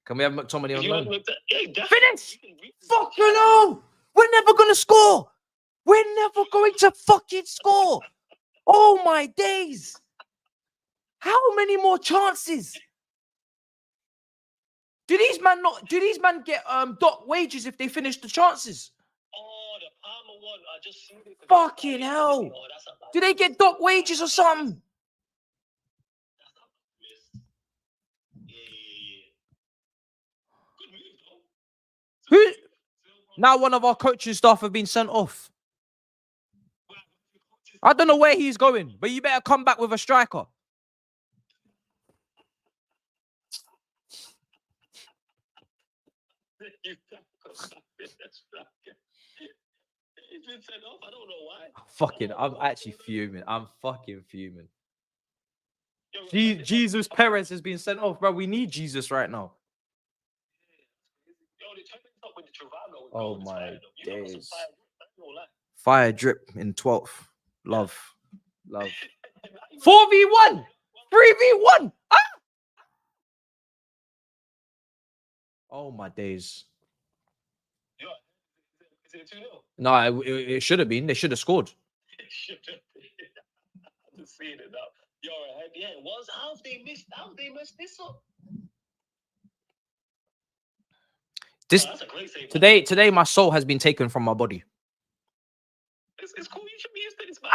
Can we have McTominay on loan? Finish! Fucking hell! We're never gonna score! We're never going to fucking score! Oh my days! How many more chances? Do these man get dock wages if they finish the chances? Oh, the Palmer one, I just seen it. Fucking hell! Do they get dock wages or something? Who? Now one of our coaching staff have been sent off. I don't know where he's going, but you better come back with a striker. He's been sent off. I don't know why. I'm actually fuming. I'm fucking fuming. Jesus Perez has been sent off, bro. We need Jesus right now. Oh my days. Fire drip in 12th. Love. 4v1. 3v1. Ah! Oh my days. Is it 2-0? No, it should have been. They should have scored. It should have been. I'm just seeing it now. You're ahead. Yeah, it was. How have they messed this up? That's a great save. Today, my soul has been taken from my body. It's cool. You should be used to this, man.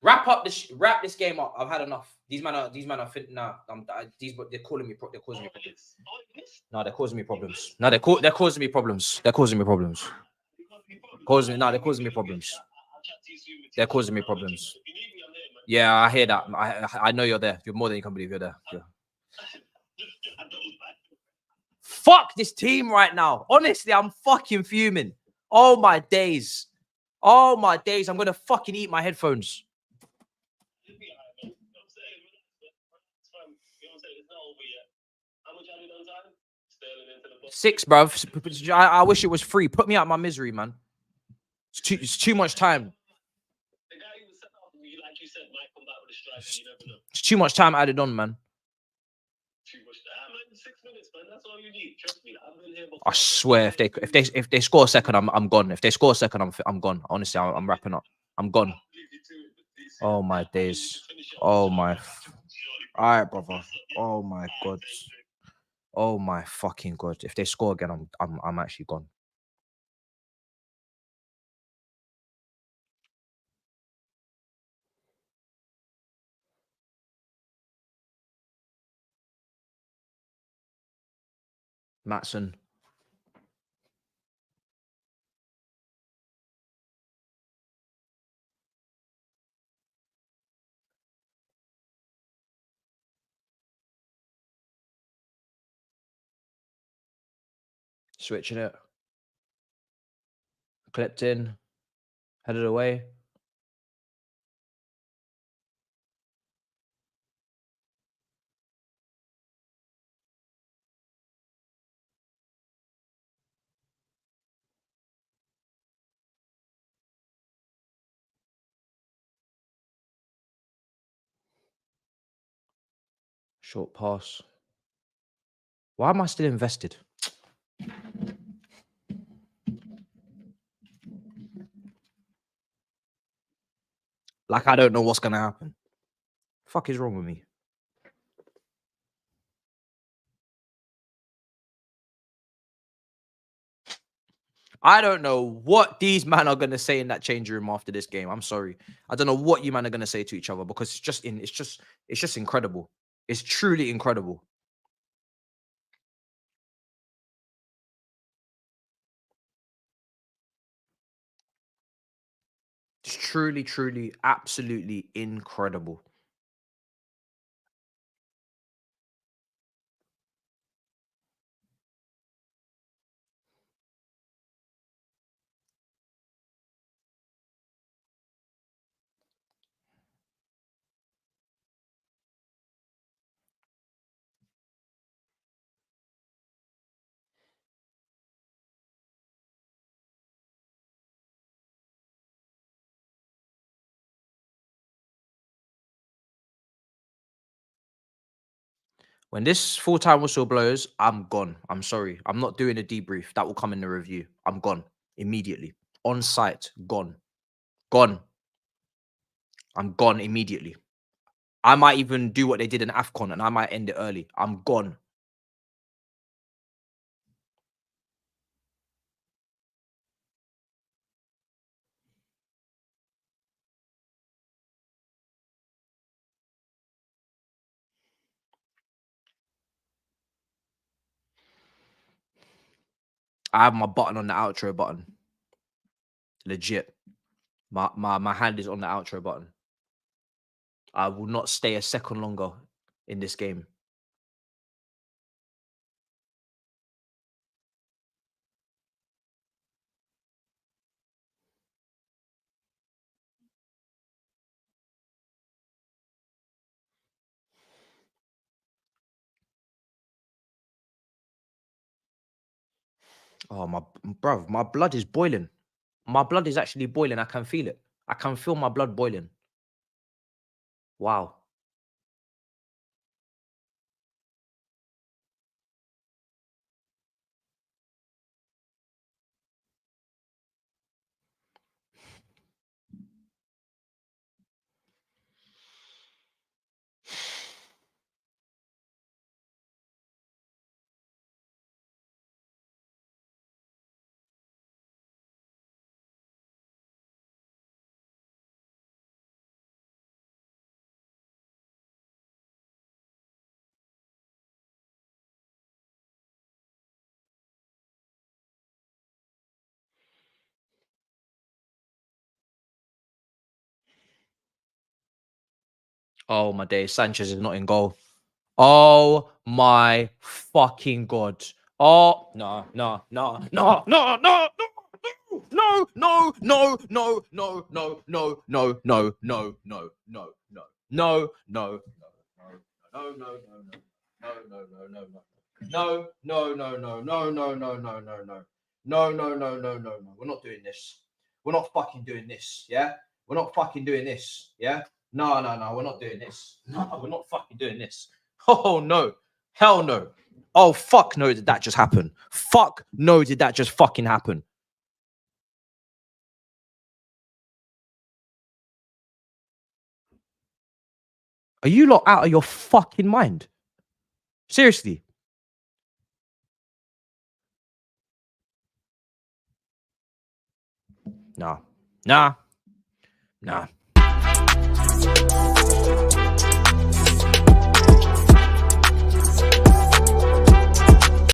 Wrap this game up. I've had enough. These men are they're causing me problems. No, they're causing me problems. They're causing me problems. They're causing me problems. They're causing me problems. They're causing me problems. Yeah, I hear that. I know you're there. You're more than you can believe you're there. Yeah. Fuck this team right now. Honestly, I'm fucking fuming. Oh my days. I'm gonna fucking eat my headphones. 6, bruv. I wish it was free. Put me out of my misery, man. It's too much time. The guy who was set up, like you said, might come back with a strike. You never know. It's too much time added on, man. Too much. Man, 6 minutes, man. That's all you need. Trust me. I've been here before. I swear, if they score a second, I'm gone. If they score a second, I'm gone. Honestly, I'm wrapping up. I'm gone. Oh my days. Oh my. All right, brother. Oh my god. Oh my fucking god. If they score again, I'm actually gone. Matson. Switching it. Clipped in. Headed away. Short pass. Why am I still invested? Like I don't know what's gonna happen. Fuck is wrong with me? I don't know what these men are gonna say in that change room after this game. I'm sorry. I don't know what you men are gonna say to each other because it's just incredible. It's truly incredible. It's truly, truly, absolutely incredible. When this full-time whistle blows, I'm gone. I'm sorry. I'm not doing a debrief. That will come in the review. I'm gone immediately. On site, gone. Gone. I'm gone immediately. I might even do what they did in AFCON and I might end it early. I'm gone. I have my button on the outro button. Legit. My hand is on the outro button. I will not stay a second longer in this game. Oh, my blood is boiling. My blood is actually boiling. I can feel it. I can feel my blood boiling. Wow. Oh my days. Sanchez is not in goal. Oh my fucking God. Oh, no. We're not doing this. We're not fucking doing this. Yeah? We're not fucking doing this. Yeah? No, we're not doing this. No, we're not fucking doing this. Oh no. Hell no. Oh fuck no, did that just happen? Fuck no, did that just fucking happen? Are you lot out of your fucking mind? Seriously. Nah.